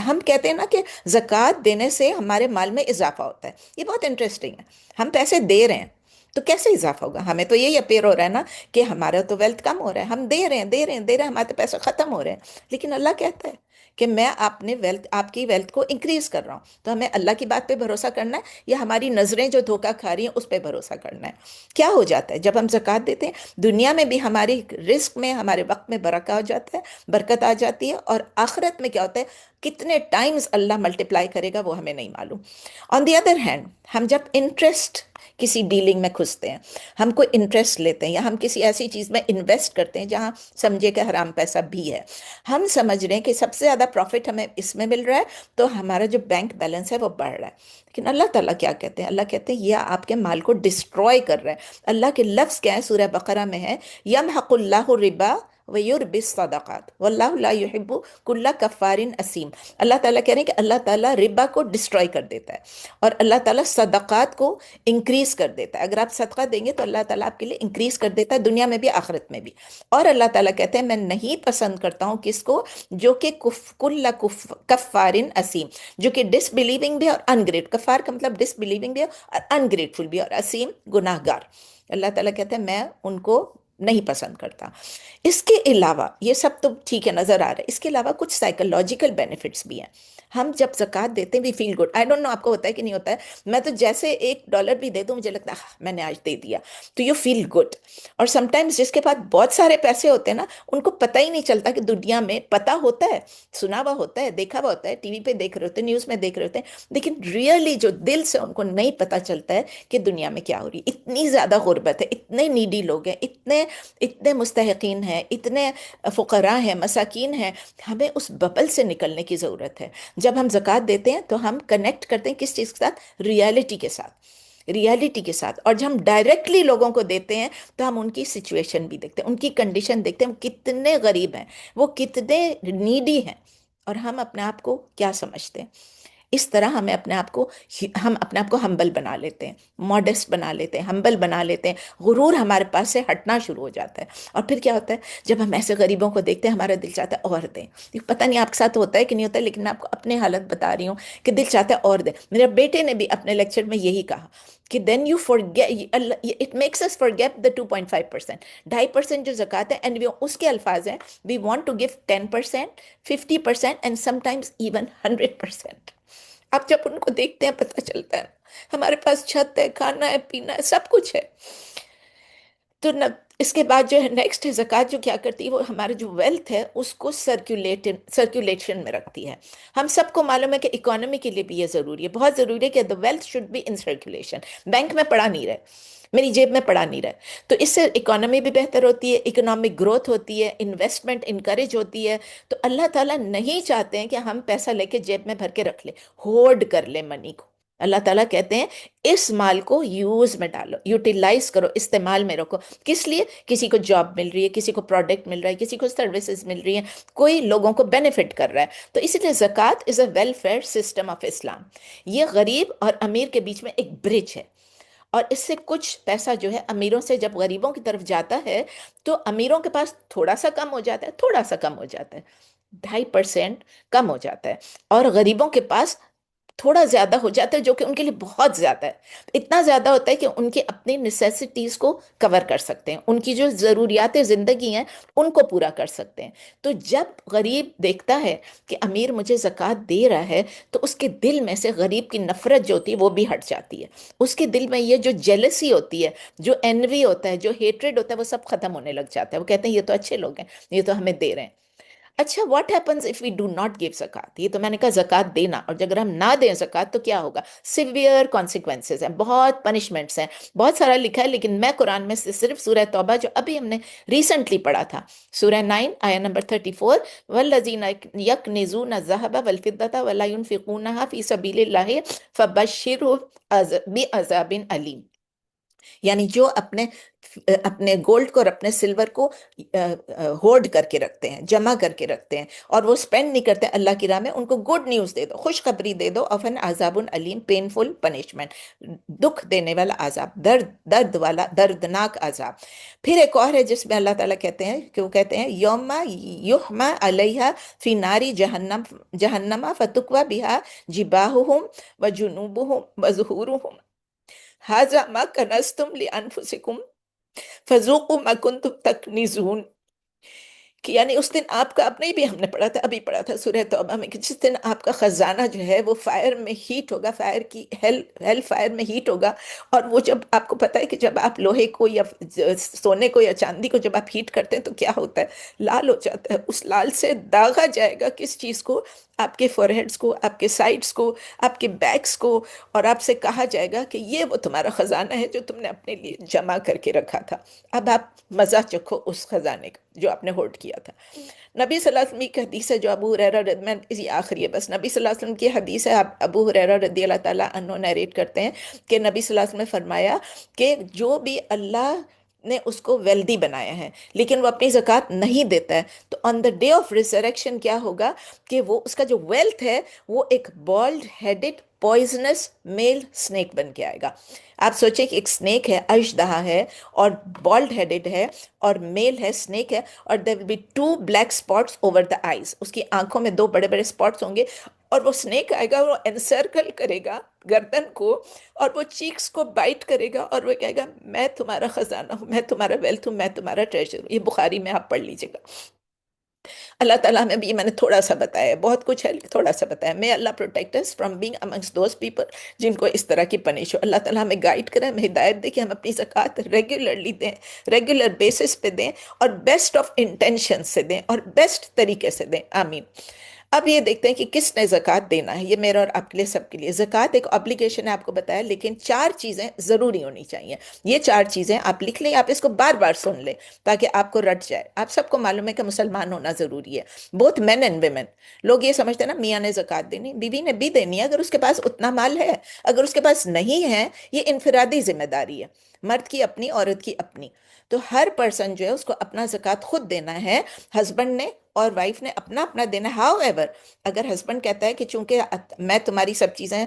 [SPEAKER 1] हम कहते हैं ना कि ज़कात देने से हमारे माल में इजाफा होता है। ये बहुत इंटरेस्टिंग है। हम पैसे दे रहे हैं, तो कैसे इजाफा होगा? हमें तो यही अपेयर हो रहा है ना कि हमारा तो वेल्थ कम हो रहा है, हम दे रहे हैं, दे रहे हैं, दे रहे हैं, हमारे तो पैसे खत्म हो रहे हैं। लेकिन अल्लाह कहता है कि मैं अपने वेल्थ, आपकी वेल्थ को इंक्रीज कर रहा हूँ। तो हमें अल्लाह की बात पे भरोसा करना है, या हमारी नजरें जो धोखा खा रही हैं उस पर भरोसा करना है? क्या हो जाता है जब हम ज़कात देते हैं? दुनिया में भी हमारी रिस्क में, हमारे वक्त में बरका हो जाता है, बरकत आ जाती है। और आखिरत में क्या होता है, कितने टाइम्स अल्लाह मल्टीप्लाई करेगा वो हमें नहीं मालूम। ऑन द अदर हैंड, हम जब इंटरेस्ट, किसी डीलिंग में घुसते हैं, हम कोई इंटरेस्ट लेते हैं, या हम किसी ऐसी चीज़ में इन्वेस्ट करते हैं जहां समझे कि हराम पैसा भी है, हम समझ रहे हैं कि सबसे ज़्यादा प्रॉफिट हमें इसमें मिल रहा है, तो हमारा जो बैंक बैलेंस है वो बढ़ रहा है। लेकिन अल्लाह ताला क्या कहते हैं? अल्लाह कहते हैं यह आपके माल को डिस्ट्रॉय कर रहा है। अल्लाह के लफ्ज़ क्या है? सूरह बकरा में है, यमहकुल्लाहु रिबा व युरबिस सदक़ात वल्लाहु ला युहिब्बु कुल्ला कफ़ारिन असीम। अल्लाह ताला कह रहे हैं कि अल्लाह ताला रिबा को डिस्ट्रॉय कर देता है, और अल्लाह ताला सदक़ात को इंक्रीज कर देता है। अगर आप सदका देंगे तो अल्लाह ताला आपके लिए इंक्रीज कर देता है, दुनिया में भी आखिरत में भी। और अल्लाह ताला कहते हैं मैं नहीं पसंद करता हूँ किसको? जो कि कफ़ारिन असीम, जो कि डिसबिलीविंग भी और अनग्रेट, कफ़ार का मतलब डिसबिलीविंग भी और अनग्रेटफुल भी, और असीम गुनाहगार। अल्लाह ताला कहते हैं मैं उनको नहीं पसंद करता। इसके अलावा ये सब तो ठीक है, नजर आ रहा है, इसके अलावा कुछ साइकोलॉजिकल बेनिफिट्स भी हैं। हम जब ज़कात देते हैं we feel good. I don't know आपको होता है कि नहीं होता है, मैं तो जैसे $1 भी दे दूं मुझे लगता है मैंने आज दे दिया, तो यू फील गुड। और समटाइम्स जिसके पास बहुत सारे पैसे होते हैं ना, उनको पता ही नहीं चलता कि दुनिया में, पता होता है, सुना हुआ होता है, देखा हुआ होता है, टीवी पे देख रहे होते हैं, न्यूज़ में देख रहे होते हैं, लेकिन रियली जो दिल से उनको नहीं पता चलता है कि दुनिया में क्या हो रही है। इतनी ज़्यादा गुर्बत है, इतने नीडी लोग हैं, इतने इतने मुस्तहिकीन हैं, इतने फ़ुक़रा हैं, मसाकीन हैं। हमें उस बबल से निकलने की ज़रूरत है। जब हम ज़कात देते हैं तो हम कनेक्ट करते हैं किस चीज़ के साथ? रियलिटी के साथ। रियलिटी के साथ। और जब हम डायरेक्टली लोगों को देते हैं तो हम उनकी सिचुएशन भी देखते हैं, उनकी कंडीशन देखते हैं, वो कितने गरीब हैं, वो कितने नीडी हैं, और हम अपने आप को क्या समझते हैं। इस तरह हम अपने आप को हम्बल बना लेते हैं, मॉडेस्ट बना लेते हैं, हम्बल बना लेते हैं, गुरूर हमारे पास से हटना शुरू हो जाता है। और फिर क्या होता है, जब हम ऐसे गरीबों को देखते हैं हमारा दिल चाहता है और दें। ये पता नहीं आपके साथ होता है कि नहीं होता है, लेकिन मैं आपको अपनी हालत बता रही हूँ कि दिल चाहता है और दें। मेरे बेटे ने भी अपने लेक्चर में यही कहा कि then you forget, it makes us forget the 2.5%, 2.5% जो ज़कात है, एंड उसके अल्फाज हैं, we want to give 10%, 50% and sometimes even 100%। आप जब उनको देखते हैं पता चलता है हमारे पास छत है, खाना है, पीना है, सब कुछ है। तो न इसके बाद जो है नेक्स्ट है ज़कात, जो क्या करती है, वो हमारे जो वेल्थ है उसको सर्कुलेशन में रखती है। हम सबको मालूम है कि इकोनॉमी के लिए भी ये ज़रूरी है, बहुत ज़रूरी है कि the wealth should be in circulation. Bank में पड़ा नहीं रहे, मेरी जेब में पड़ा नहीं रहे, तो इससे इकोनॉमी भी बेहतर होती है, इकोनॉमिक ग्रोथ होती है, इन्वेस्टमेंट इनकरेज होती है। तो अल्लाह ताला नहीं चाहते हैं कि हम पैसा लेके जेब में भर के रख ले, होर्ड कर ले मनी को। अल्लाह ताला कहते हैं इस माल को यूज में डालो, यूटिलाइज करो, इस्तेमाल में रखो। किस लिए? किसी को जॉब मिल रही है, किसी को प्रोडक्ट मिल रहा है, किसी को सर्विसेज मिल रही है, कोई लोगों को बेनिफिट कर रहा है। तो इसीलिए ज़कात is a welfare system of Islam. ये गरीब और अमीर के बीच में एक ब्रिज है। और इससे कुछ पैसा जो है अमीरों से जब गरीबों की तरफ जाता है तो अमीरों के पास थोड़ा सा कम हो जाता है, थोड़ा सा कम हो जाता है, 2.5% कम हो जाता है, और गरीबों के पास थोड़ा ज्यादा हो जाता है, जो कि उनके लिए बहुत ज्यादा है। इतना ज्यादा होता है कि उनकी अपनी नेसेसिटीज को कवर कर सकते हैं, उनकी जो जरूरियात जिंदगी हैं उनको पूरा कर सकते हैं। तो जब गरीब देखता है कि अमीर मुझे ज़कात दे रहा है, तो उसके दिल में से गरीब की नफरत जो होती है वो भी हट जाती है। उसके दिल में ये जो जेलसी होती है, जो एनवी होता है, जो हेट्रेड होता है, वो सब खत्म होने लग जाता है। वो कहते हैं ये तो अच्छे लोग हैं, ये तो हमें दे रहे हैं। अच्छा, what happens if we do not give ज़कात? ये तो मैंने कहा ज़कात देना, और अगर हम ना दें ज़कात तो क्या होगा? सिवियर कॉन्सिक्वेंसेस हैं, बहुत पनिशमेंट्स हैं, बहुत सारा लिखा है। लेकिन मैं कुरान में से सिर्फ सूरह तौबा जो अभी हमने रिसेंटली पढ़ा था, सूरह 9 आया नंबर 34, वल्लज़ीना यकनिज़ूना ज़हब वल फिद्दता वला युनफिकूनहा फी सबीलिल्लाहि फबश्शिरहुम बिअज़ाबिन अलीम। यानी जो अपने अपने गोल्ड को और अपने सिल्वर को होर्ड करके रखते हैं, जमा करके रखते हैं, और वो स्पेंड नहीं करते अल्लाह की राह में, उनको गुड न्यूज़ दे दो, खुशखबरी दे दो, ऑफ एन आजाबुन अलीम, पेनफुल पनिशमेंट, दुख देने वाला आजाब, दर्द वाला दर्दनाक आजाब। फिर एक और है जिसमें अल्लाह ताला कहते हैं कि वो कहते हैं यौमा युहमा अलैहा फी नारी जहन्नम जहन्नमा फतुक्वा बिहा जिबाहुहुम व जुनूबुहुम व ज़ुहूरुहुम हाजा मा कनस्तुम लि अनफुसिकुम फजूकु मा कुंतुम तकनिजून। कि यानी उस दिन आपका, अपने भी हमने पढ़ा था, अभी पढ़ा था सूरह तौबा में, कि जिस दिन आपका खजाना जो है वो फायर में हीट होगा, फायर की हेल फायर में हीट होगा। और वो जब आपको पता है कि जब आप लोहे को या सोने को या चांदी को जब आप हीट करते हैं तो क्या होता है, लाल हो जाता है। उस लाल से दागा जाएगा किस चीज़ को? आपके फोरहेड्स को, आपके साइड्स को, आपके बैक्स को। और आपसे कहा जाएगा कि ये वो तुम्हारा खजाना है जो तुमने अपने लिए जमा करके रखा था, अब आप मजा चखो उस खजाने का जो आपने होल्ड किया था। नबी सल्लल्लाहु अलैहि वसल्लम की हदीस है जो अबू हुरैरा, मैं इसी आखिरी है बस, नबी सल्लल्लाहु अलैहि वसल्लम की हदीस है, आप अबू हुरैरा रदी अल्लाह ताला अन्हु नरेट करते हैं कि नबी सल्लल्लाहु अलैहि वसल्लम ने फरमाया कि जो भी अल्लाह ने उसको वेल्दी बनाया है लेकिन वो अपनी ज़कात नहीं देता है, तो on the day of resurrection क्या होगा कि वो उसका जो वेल्थ है वो एक bald headed poisonous male snake बन के आएगा। आप सोचें कि एक स्नेक है, अजदहा है, और बॉल्ड हेडेड है, और मेल है, स्नेक है, और there will be 2 black spots over the eyes, उसकी आंखों में 2 बड़े बड़े स्पॉट्स होंगे। और वो स्नेक आएगा, वो एनसर्कल करेगा गर्दन को, और वो चीक्स को बाइट करेगा, और वो कहेगा मैं तुम्हारा खजाना हूँ, मैं तुम्हारा वेल्थ हूँ, मैं तुम्हारा ट्रेजर हूँ। ये बुखारी में आप पढ़ लीजिएगा। अल्लाह ताला में भी मैंने थोड़ा सा बताया है, बहुत कुछ है लेकिन थोड़ा सा बताया। May Allah protect us from being amongst those people जिनको इस तरह की पनिश हो। अल्लाह ताला हमें गाइड करें, हमें हिदायत दे कि हम अपनी ज़कात रेगुलरली दें, रेगुलर बेसिस पे दें, और बेस्ट ऑफ इंटेंशन से दें, और बेस्ट तरीके से दें। आमीन। अब ये देखते हैं कि किसने ज़कात देना है। ये मेरा और आपके लिए, सबके लिए ज़कात एक ऑब्लिगेशन है, आपको बताया, लेकिन चार चीज़ें ज़रूरी होनी चाहिए। ये चार चीज़ें आप लिख लें, आप इसको बार बार सुन लें ताकि आपको रट जाए। आप सबको मालूम है कि मुसलमान होना ज़रूरी है, बोथ मेन एंड वेमेन। लोग ये समझते हैं ना मियाँ ने ज़कात देनी, बीवी ने भी देनी है अगर उसके पास उतना माल है। अगर उसके पास नहीं है, ये इनफरादी जिम्मेदारी है, मर्द की अपनी, औरत की अपनी। तो हर पर्सन जो है उसको अपना ज़कात खुद देना है। हस्बैंड ने और वाइफ ने अपना अपना देना। हाउ एवर, अगर हस्बैंड कहता है कि चूंकि मैं तुम्हारी सब चीज़ें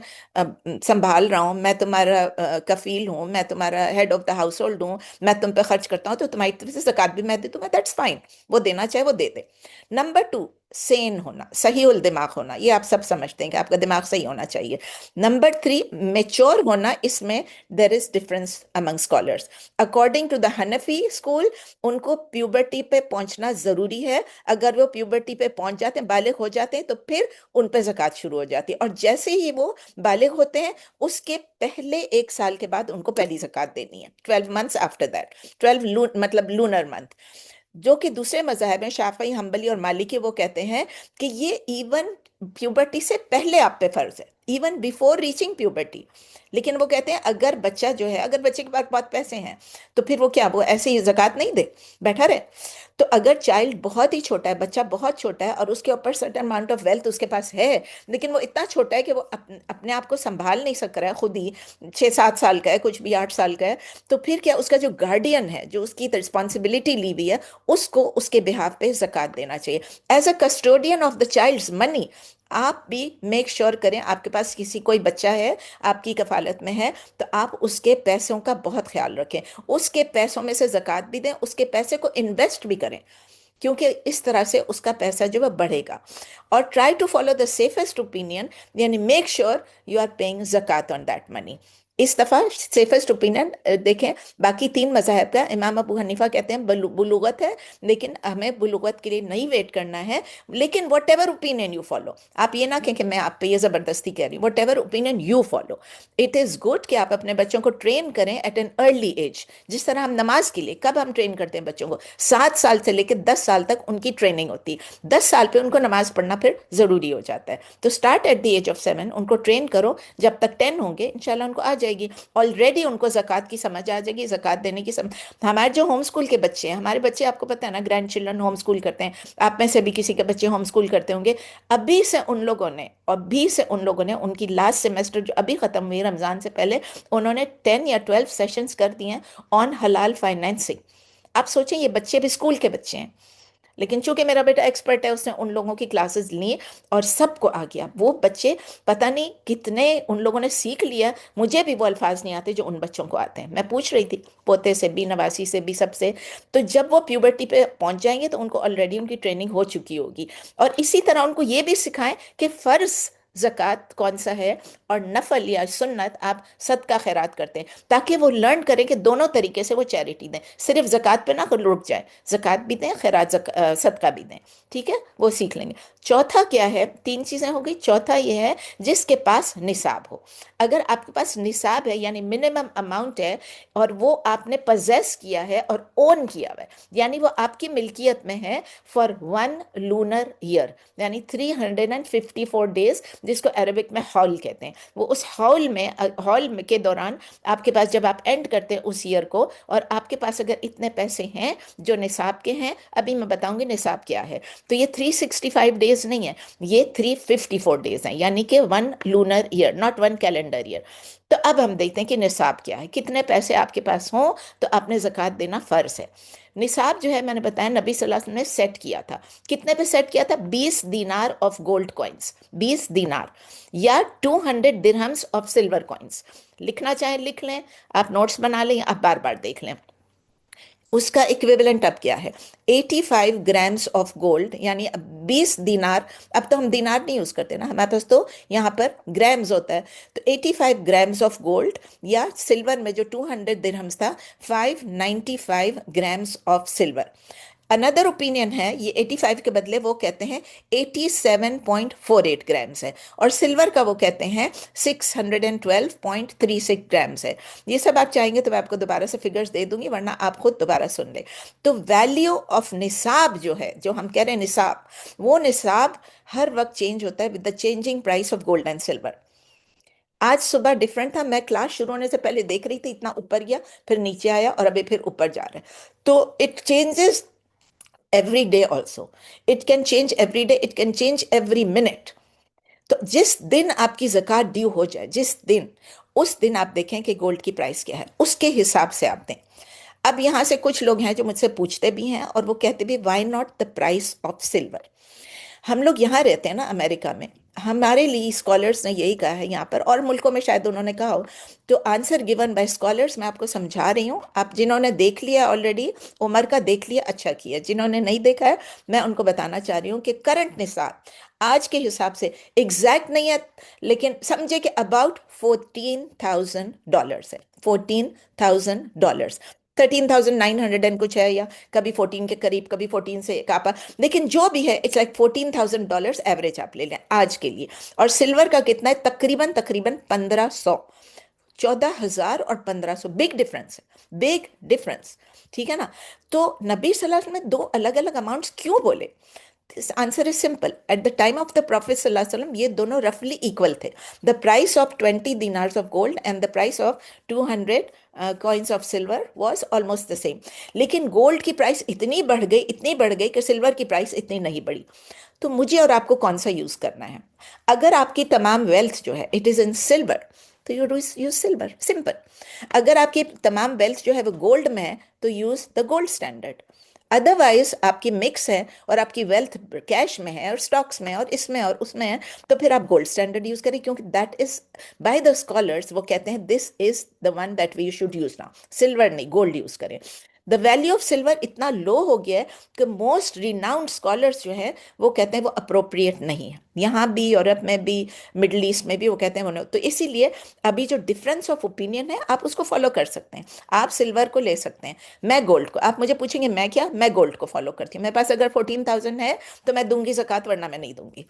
[SPEAKER 1] संभाल रहा हूँ, मैं तुम्हारा कफील हूँ, मैं तुम्हारा head of the house hold हूँ, मैं तुम पे खर्च करता हूँ, तो तुम्हारी तरफ से ज़कात भी मैं दे दूँ, दैट्स फाइन। वो देना चाहे वो दे दे। नंबर टू, सेन होना, सही उल दिमाग होना। ये आप सब समझते हैं कि आपका दिमाग सही होना चाहिए। नंबर थ्री, मेच्योर होना। इसमें there is difference among scholars. According to the Hanafi school, उनको प्यूबर्टी पे पहुंचना जरूरी है। अगर वो प्यूबर्टी पे पहुंच जाते हैं, बालिग हो जाते हैं, तो फिर उन पे ज़कात शुरू हो जाती है। और जैसे ही वो बालिग होते हैं, उसके पहले 1 साल के बाद उनको पहली ज़कात देनी है, 12 months आफ्टर दैट। 12 मतलब लूनर मंथ। जो कि दूसरे मज़ाहिब में शाफी, हम्बली और मालिकी, वो कहते हैं कि ये इवन प्यूबर्टी से पहले आप पे फर्ज है, इवन बिफोर रीचिंग प्यूबर्टी। लेकिन वो कहते हैं अगर बच्चा जो है, अगर बच्चे के पास बहुत पैसे हैं, तो फिर वो क्या, वो ऐसे ही ज़कात नहीं दे, बैठा रहे? तो अगर चाइल्ड बहुत ही छोटा है, बच्चा बहुत छोटा है, और उसके ऊपर सर्टेन अमाउंट ऑफ वेल्थ उसके पास है, लेकिन वो इतना छोटा है कि वो अपने आप को संभाल नहीं सक रहा है खुद ही, 6-7 साल का है, कुछ भी 8 साल का है, तो फिर क्या, उसका जो गार्डियन है, जो उसकी रिस्पॉन्सिबिलिटी ली हुई है, उसको उसके बिहाफ पे ज़कात देना चाहिए as a custodian of the child's money. आप भी मेक श्योर करें, आपके पास किसी कोई बच्चा है, आपकी कफालत में है, तो आप उसके पैसों का बहुत ख्याल रखें। उसके पैसों में से ज़कात भी दें, उसके पैसे को इन्वेस्ट भी करें, क्योंकि इस तरह से उसका पैसा जो है बढ़ेगा। और try to follow the safest opinion, यानी make sure you are paying ज़कात ऑन दैट मनी। इस दफ़ा सेफेस्ट ओपिनियन देखें। बाकी तीन मज़ाहब का, इमाम अबू हनीफा कहते हैं बुलूगत है, लेकिन हमें बुलूगत के लिए नहीं वेट करना है। लेकिन what ever opinion you follow, आप ये ना कहें कि मैं आप पे ये ज़बरदस्ती कह रही हूँ, what ever opinion you follow, it is good कि आप अपने बच्चों को ट्रेन करें एट एन अर्ली एज। जिस तरह हम नमाज के लिए कब हम ट्रेन करते हैं बच्चों को, 7 साल से लेकर 10 साल तक उनकी ट्रेनिंग होती है। 10 साल पे उनको नमाज पढ़ना फिर ज़रूरी हो जाता है। तो start at the age of 7, उनको ट्रेन करो, जब तक 10 होंगे इंशाल्लाह उनको आ जाएगी। ऑलरेडी उनको ज़कात की समझ आ जाएगी, ज़कात देने की समझ। हमारे जो होम स्कूल के बच्चे हैं, हमारे बच्चे, आपको पता है ना, ग्रैंड चिल्ड्रन होम स्कूल करते हैं, आप में से भी किसी के बच्चे होम स्कूल करते होंगे। अभी से उन लोगों ने उनकी लास्ट सेमेस्टर जो अभी ख़त्म हुई रमज़ान से पहले, उन्होंने 10 या 12 सेशंस कर दिए हैं ऑन हलाल फाइनेंसिंग। आप सोचें, ये बच्चे भी स्कूल के बच्चे हैं, लेकिन चूंकि मेरा बेटा एक्सपर्ट है, उसने उन लोगों की क्लासेस ली और सबको आ गया। वो बच्चे पता नहीं कितने उन लोगों ने सीख लिया। मुझे भी वो अल्फाज नहीं आते जो उन बच्चों को आते हैं। मैं पूछ रही थी पोते से भी, नवासी से भी, सबसे। तो जब वो प्यूबर्टी पे पहुंच जाएंगे तो उनको ऑलरेडी उनकी ट्रेनिंग हो चुकी होगी। और इसी तरह उनको ये भी सिखाएं कि फ़र्ज ज़कात कौन सा है, और नफल या सुन्नत आप सदका खैरात करते हैं, ताकि वो लर्न करें कि दोनों तरीके से वो चैरिटी दें, सिर्फ ज़कात पे ना रुक जाए, ज़कात भी दें, खैरात सदका भी दें। ठीक है, वो सीख लेंगे। चौथा क्या है, तीन चीज़ें हो गई। चौथा ये है जिसके पास निसाब हो। अगर आपके पास निसाब है, यानी मिनिमम अमाउंट है, और वो आपने पजेस किया है और ओन किया हुआ है, यानी वो आपकी मिल्कियत में है फॉर 1 लूनर ईयर, यानी 354 डेज, जिसको अरबिक में हॉल कहते हैं। वो उस हॉल के दौरान आपके पास, जब आप एंड करते हैं उस ईयर को, और आपके पास अगर इतने पैसे हैं जो निसाब के हैं, अभी मैं बताऊंगी निसाब क्या है, तो ये 365 डेज नहीं है, ये 354 डेज हैं, यानी कि 1 lunar year, not 1 calendar year. तो अब हम देखते हैं कि निसाब क्या है। कितने पैसे आपके पास हों तो आपने ज़कात देना फ़र्ज है। निसाब जो है, मैंने बताया, नबी सल्लल्लाहु अलैहि वसल्लम ने सेट किया था। कितने पे सेट किया था? 20 दीनार ऑफ गोल्ड कॉइन्स, 20 दीनार, या 200 दिरहम्स ऑफ सिल्वर कॉइन्स। लिखना चाहे लिख लें, आप नोट्स बना लें, आप बार बार देख लें। उसका इक्विवेलेंट अब क्या है? 85 ग्राम्स ऑफ गोल्ड, यानी 20 दीनार। अब तो हम दीनार नहीं यूज करते ना, हमारे पास तो यहाँ पर ग्राम्स होता है। तो 85 ग्राम्स ऑफ गोल्ड, या सिल्वर में जो 200 दिरहम्स था, 595 grams of silver. Another opinion है, ये 85 के बदले वो कहते हैं 87.48 ग्राम्स है, और सिल्वर का वो कहते हैं 612.36 ग्राम्स है। ये सब आप चाहेंगे तो मैं आपको दोबारा से फिगर्स दे दूंगी, वरना आप खुद दोबारा सुन ले। तो वैल्यू ऑफ निसाब जो है, जो हम कह रहे हैं निसाब, वो निसाब हर वक्त चेंज होता है with the changing price of gold and silver. आज सुबह डिफरेंट था, मैं क्लास शुरू होने से पहले देख रही थी, इतना ऊपर गया फिर नीचे आया और अभी फिर ऊपर जा रहा है। तो it changes every day also. It can change every day, it can change every minute. तो जिस दिन आपकी ज़कात ड्यू हो जाए, जिस दिन, उस दिन आप देखें कि गोल्ड की प्राइस क्या है, उसके हिसाब से आप दें। अब यहाँ से कुछ लोग हैं जो मुझसे पूछते भी हैं और वो कहते भी why not the price of silver. हम लोग यहाँ रहते हैं ना अमेरिका में, हमारे लिए स्कॉलर्स ने यही कहा है यहाँ पर, और मुल्कों में शायद उन्होंने कहा हो, तो आंसर गिवन बाय स्कॉलर्स मैं आपको समझा रही हूँ। आप जिन्होंने देख लिया ऑलरेडी, उमर का देख लिया, अच्छा किया। जिन्होंने नहीं देखा है, मैं उनको बताना चाह रही हूँ कि करंट निसाब आज के हिसाब से एग्जैक्ट नहीं है, लेकिन समझे कि अबाउट $14,000 है। $14,000, 13,900 एंड कुछ है, या कभी 14 के करीब, कभी 14 से कापा, लेकिन जो भी है इट्स लाइक $14,000 एवरेज आप ले लें आज के लिए। और सिल्वर का कितना है? तकरीबन तकरीबन 1500, 14,000 और 1500, बिग डिफरेंस है, बिग डिफरेंस। ठीक है ना? तो नबी सल्लल्लाहु अलैहि वसल्लम ने दो अलग अलग अमाउंट्स क्यों बोले? This answer is simple. At the time of the Prophet sallallahu alaihi wasallam, ये दोनों roughly equal थे. The price of 20 dinars of gold and the price of 200 coins of silver was almost the same. लेकिन गोल्ड की प्राइस इतनी बढ़ गई कि सिल्वर की प्राइस इतनी नहीं बढ़ी। तो मुझे और आपको कौन सा यूज करना है? अगर आपकी तमाम वेल्थ जो है इट इज इन सिल्वर, तो यूज सिल्वर, सिंपल। अगर आपकी तमाम वेल्थ जो है वो गोल्ड में है, तो use the gold standard. Otherwise आपकी मिक्स है और आपकी वेल्थ कैश में है और स्टॉक्स में और इसमें और उसमें है, तो फिर आप गोल्ड स्टैंडर्ड यूज करें, क्योंकि that is by the scholars, वो कहते हैं this is the one that we should use now. Silver नहीं, गोल्ड यूज करें। द वैल्यू ऑफ सिल्वर इतना लो हो गया है कि मोस्ट रिनाउंड स्कॉलर्स जो हैं वो कहते हैं वो अप्रोप्रिएट नहीं है। यहाँ भी, यूरोप में भी, मिडल ईस्ट में भी वो कहते हैं वो नहीं। तो इसीलिए अभी जो डिफरेंस ऑफ ओपिनियन है आप उसको फॉलो कर सकते हैं। आप सिल्वर को ले सकते हैं, मैं गोल्ड को। आप मुझे पूछेंगे मैं क्या, मैं गोल्ड को फॉलो करती हूँ। मेरे पास अगर 14,000 है तो मैं दूंगी ज़कात, वरना मैं नहीं दूंगी।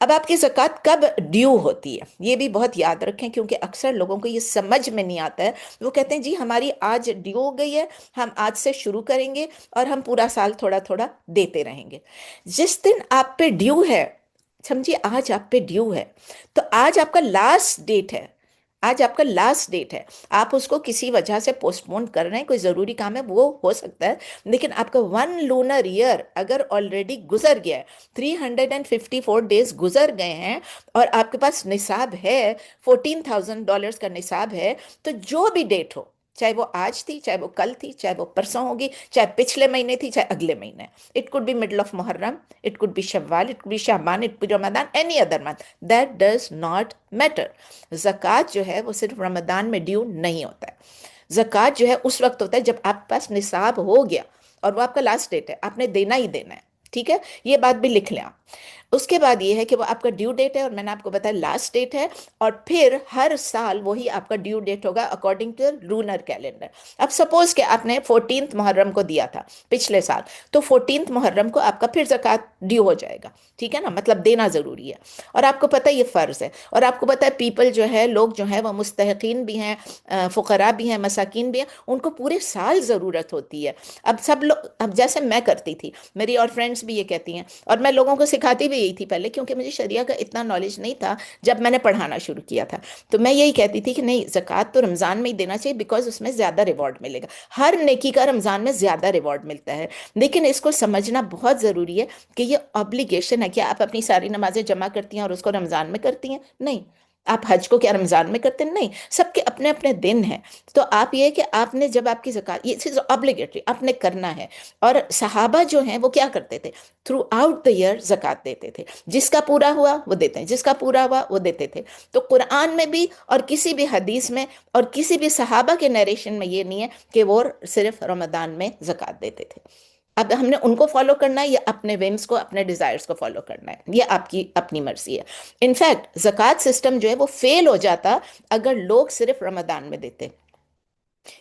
[SPEAKER 1] अब आपकी ज़कात कब ड्यू होती है ये भी बहुत याद रखें, क्योंकि अक्सर लोगों को ये समझ में नहीं आता है। वो कहते हैं जी हमारी आज ड्यू हो गई है, हम आज से शुरू करेंगे और हम पूरा साल थोड़ा थोड़ा देते रहेंगे। जिस दिन आप पे ड्यू है, समझिए आज आप पे ड्यू है, तो आज आपका लास्ट डेट है, आज आपका लास्ट डेट है। आप उसको किसी वजह से पोस्टपोन कर रहे हैं, कोई ज़रूरी काम है, वो हो सकता है, लेकिन आपका 1 लूनर ईयर अगर ऑलरेडी गुजर गया है, 354 डेज गुजर गए हैं, और आपके पास निसाब है, $14,000 का निसाब है, तो जो भी डेट हो, चाहे वो आज थी, चाहे वो कल थी, चाहे वो परसों होगी, चाहे पिछले महीने थी, चाहे अगले महीने, it could be middle of Muharram, it could be Shawwal, it could be Shaban, it could be Ramadan, any other month, that does not matter. ज़कात जो है वो सिर्फ रमदान में ड्यू नहीं होता है। ज़कात जो है उस वक्त होता है जब आपके पास निसाब हो गया और वो आपका लास्ट डेट है, आपने देना ही देना है। ठीक है, ये बात भी लिख लें आप। उसके बाद ये है कि वो आपका ड्यू डेट है, और मैंने आपको बताया लास्ट डेट है, और फिर हर साल वही आपका ड्यू डेट होगा अकॉर्डिंग टू लूनर कैलेंडर। अब सपोज कि आपने 14 मुहर्रम को दिया था पिछले साल, तो 14 मुहर्रम को आपका फिर ज़कात ड्यू हो जाएगा। ठीक है ना, मतलब देना ज़रूरी है, और आपको पता है ये फ़र्ज़ है। और आपको पता है पीपल जो है, लोग जो है वो मुस्तहिकीन भी हैं, फ़ुक़रा भी हैं, मसाकीन भी हैं, उनको पूरे साल ज़रूरत होती है। अब सब लोग, अब जैसे मैं करती थी, मेरी और फ्रेंड्स भी ये कहती हैं, और मैं लोगों को सिखाती भी यही थी पहले, क्योंकि मुझे शरिया का इतना नॉलेज नहीं था जब मैंने पढ़ाना शुरू किया था। तो मैं यही कहती थी कि नहीं, ज़कात तो रमज़ान में ही देना चाहिए, बिकॉज उसमें ज़्यादा रिवॉर्ड मिलेगा। हर नेकी का रमज़ान में ज़्यादा रिवॉर्ड मिलता है, लेकिन इसको समझना बहुत ज़रूरी है कि ये ऑब्लिगेशन है। क्या आप अपनी सारी नमाजें जमा करती हैं और उसको रमज़ान में करती हैं? नहीं। आप हज को क्या रमज़ान में करते हैं? नहीं। सबके अपने अपने दिन हैं। तो आप ये कि आपने जब आपकी ज़कात, ये चीज़ ऑब्लिगेटरी आपने करना है। और सहाबा जो हैं वो क्या करते थे? थ्रू आउट द ईयर ज़कात देते थे, जिसका पूरा हुआ वो देते हैं, जिसका पूरा हुआ वो देते थे। तो कुरान में भी और किसी भी हदीस में और किसी भी सहाबा के नरेशन में ये नहीं है कि वो सिर्फ रमज़ान में ज़कात देते थे। अब हमने उनको फॉलो करना है या अपने विम्स को, अपने डिजायर्स को फॉलो करना है, ये आपकी अपनी मर्जी है। इनफैक्ट ज़कात सिस्टम जो है वो फेल हो जाता अगर लोग सिर्फ रमज़ान में देते।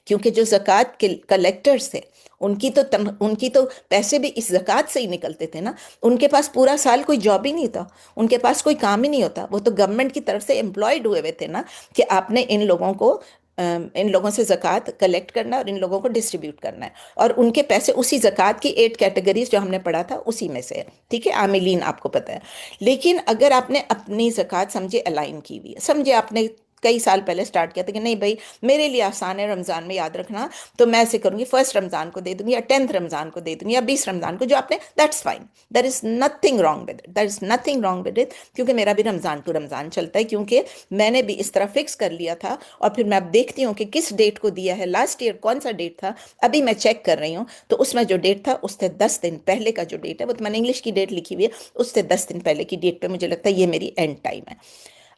[SPEAKER 1] क्योंकि जो ज़कात के कलेक्टर्स थे, उनकी तो पैसे भी इस ज़कात से ही निकलते थे ना। उनके पास पूरा साल कोई जॉब ही नहीं था, उनके पास कोई काम ही नहीं होता, वो तो गवर्नमेंट की तरफ से एम्प्लॉयड हुए हुए थे ना, कि आपने इन लोगों से ज़कात कलेक्ट करना है और इन लोगों को डिस्ट्रीब्यूट करना है। और उनके पैसे उसी ज़कात की 8 कैटेगरीज जो हमने पढ़ा था उसी में से है, ठीक है, आमिलीन आपको पता है। लेकिन अगर आपने अपनी ज़कात समझे अलाइन की हुई है, समझे आपने कई साल पहले स्टार्ट किया था कि नहीं भाई, मेरे लिए आसान है रमज़ान में याद रखना, तो मैं ऐसे करूंगी, फर्स्ट रमज़ान को दे दूंगी या 10th रमज़ान को दे दूंगी या 20 रमज़ान को, जो आपने, that's fine, there is nothing wrong with it, there is nothing wrong with it, क्योंकि मेरा भी रमज़ान टू रमज़ान चलता है, क्योंकि मैंने भी इस तरह फिक्स कर लिया था। और फिर मैं अब देखती हूँ कि किस डेट को दिया है, लास्ट ईयर कौन सा डेट था, अभी मैं चेक कर रही हूँ, तो उसमें जो डेट था उससे 10 दिन पहले का जो डेट है, वो तो मैंने इंग्लिश की डेट लिखी हुई है, उससे 10 दिन पहले की डेट पे मुझे लगता है ये मेरी एंड टाइम है।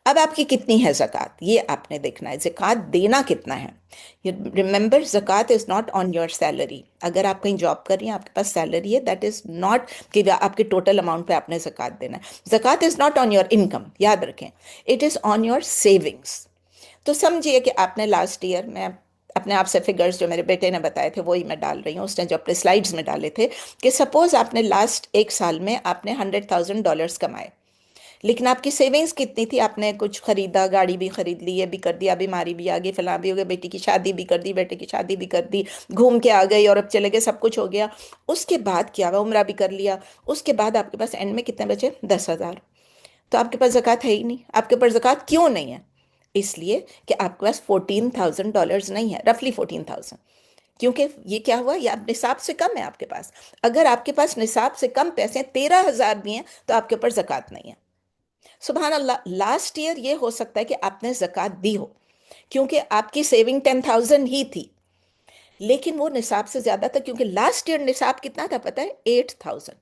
[SPEAKER 1] अब आपकी कितनी है ज़कात, ये आपने देखना है, ज़कात देना कितना है। Remember, zakat is not on your salary. अगर आप कहीं जॉब कर रही हैं, आपके पास सैलरी है, दैट इज़ नॉट कि आपके टोटल अमाउंट पे आपने ज़कात देना है। Zakat is not on your income, याद रखें, it is on your savings. तो समझिए कि आपने लास्ट ईयर, मैं अपने आप से फिगर्स जो मेरे बेटे ने बताए थे वही मैं डाल रही हूँ, उसने जो अपने स्लाइड्स में डाले थे, कि सपोज आपने लास्ट 1 साल में आपने $100,000 कमाए, लेकिन आपकी सेविंग्स कितनी थी, आपने कुछ खरीदा, गाड़ी भी खरीद ली, ये भी कर दिया, बीमारी भी आ गई, फलां भी हो गया, बेटी की शादी भी कर दी, बेटे की शादी भी कर दी, घूम के आ गए, यूरोप चले गए, सब कुछ हो गया। उसके बाद क्या हुआ, उम्रा भी कर लिया, उसके बाद आपके पास एंड में कितने बचे, 10,000। तो आपके पास ज़कात है ही नहीं। आपके पास ज़कात क्यों नहीं है? इसलिए कि आपके पास $14,000 नहीं है, रफली 14,000। क्योंकि ये क्या हुआ, ये आप निसाब से कम है आपके पास। अगर आपके पास निसाब से कम पैसे 13,000 भी हैं तो आपके ऊपर ज़कात नहीं है। सुबहान अल्लाह, लास्ट ईयर ये हो सकता है कि आपने ज़कात दी हो, क्योंकि आपकी सेविंग 10,000 ही थी, लेकिन वो निसाब से ज़्यादा था, क्योंकि लास्ट ईयर निसाब कितना था पता है, 8,000।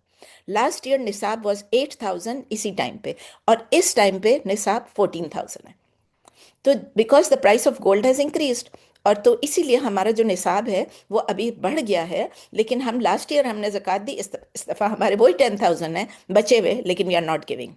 [SPEAKER 1] लास्ट ईयर निसाब वॉज 8,000 इसी टाइम पे, और इस टाइम पे निसाब 14,000 है। तो because the price of gold has increased, और तो इसीलिए हमारा जो निसाब है वो अभी बढ़ गया है। लेकिन हम लास्ट ईयर हमने ज़कात दी, इस दफ़ा हमारे वही 10,000 है बचे हुए, लेकिन वी आर नॉट गिविंग।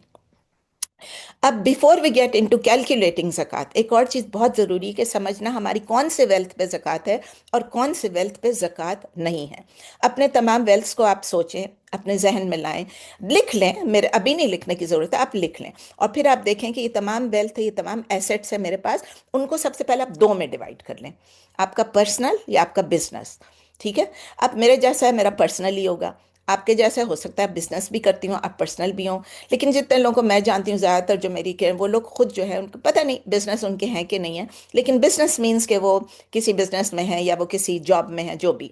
[SPEAKER 1] अब before we get into calculating zakat, एक और चीज़ बहुत ज़रूरी है कि समझना हमारी कौन से वेल्थ पे ज़कात है और कौन से वेल्थ पे ज़कात नहीं है। अपने तमाम वेल्थ्स को आप सोचें, अपने जहन में लाएं, लिख लें, मेरे अभी नहीं लिखने की ज़रूरत है, आप लिख लें, और फिर आप देखें कि ये तमाम वेल्थ है, ये तमाम एसेट्स है मेरे पास, उनको सबसे पहले आप दो में डिवाइड कर लें, आपका पर्सनल या आपका बिजनेस। ठीक है, अब मेरे जैसा है, मेरा पर्सनल ही होगा, आपके जैसा हो सकता है बिजनेस भी करती हूँ, आप पर्सनल भी हो। लेकिन जितने लोगों को मैं जानती हूँ, ज़्यादातर जो मेरी के वो लोग खुद जो है, उनको पता नहीं बिजनेस उनके हैं कि नहीं है, लेकिन बिजनेस मीन्स के वो किसी बिजनेस में है या वो किसी जॉब में है, जो भी।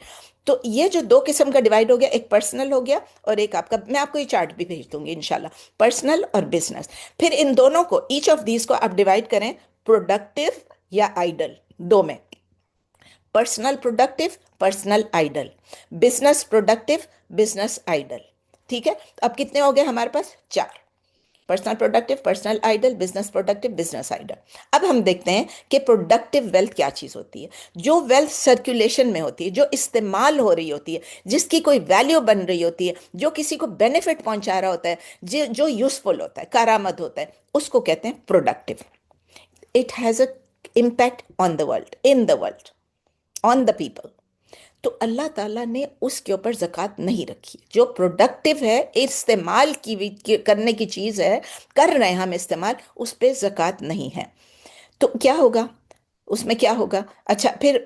[SPEAKER 1] तो ये जो दो किस्म का डिवाइड हो गया, एक पर्सनल हो गया और एक आपका, मैं आपको ये चार्ट भी भेज दूंगी इंशाल्लाह, पर्सनल और बिजनेस। फिर इन दोनों को, ईच ऑफ दीज को आप डिवाइड करें प्रोडक्टिव या आइडल, दो में, personal productive, personal idle, business productive, business idle. ठीक है, तो अब कितने हो गए हमारे पास, चार, personal productive, personal idle, business productive, business idle. अब हम देखते हैं कि प्रोडक्टिव वेल्थ क्या चीज होती है। जो वेल्थ सर्कुलेशन में होती है, जो इस्तेमाल हो रही होती है, जिसकी कोई वैल्यू बन रही होती है, जो किसी को बेनिफिट पहुंचा रहा होता है, जो यूजफुल होता है, कारामद होता है, उसको कहते हैं productive. It has a impact on the world, in the world, on the people. तो अल्लाह ताला ने उसके ऊपर ज़कात नहीं रखी। जो प्रोडक्टिव है, इस्तेमाल करने की चीज़ है, कर रहे हैं हम इस्तेमाल, उस पर ज़कात नहीं है। तो क्या होगा, उसमें क्या होगा, अच्छा फिर,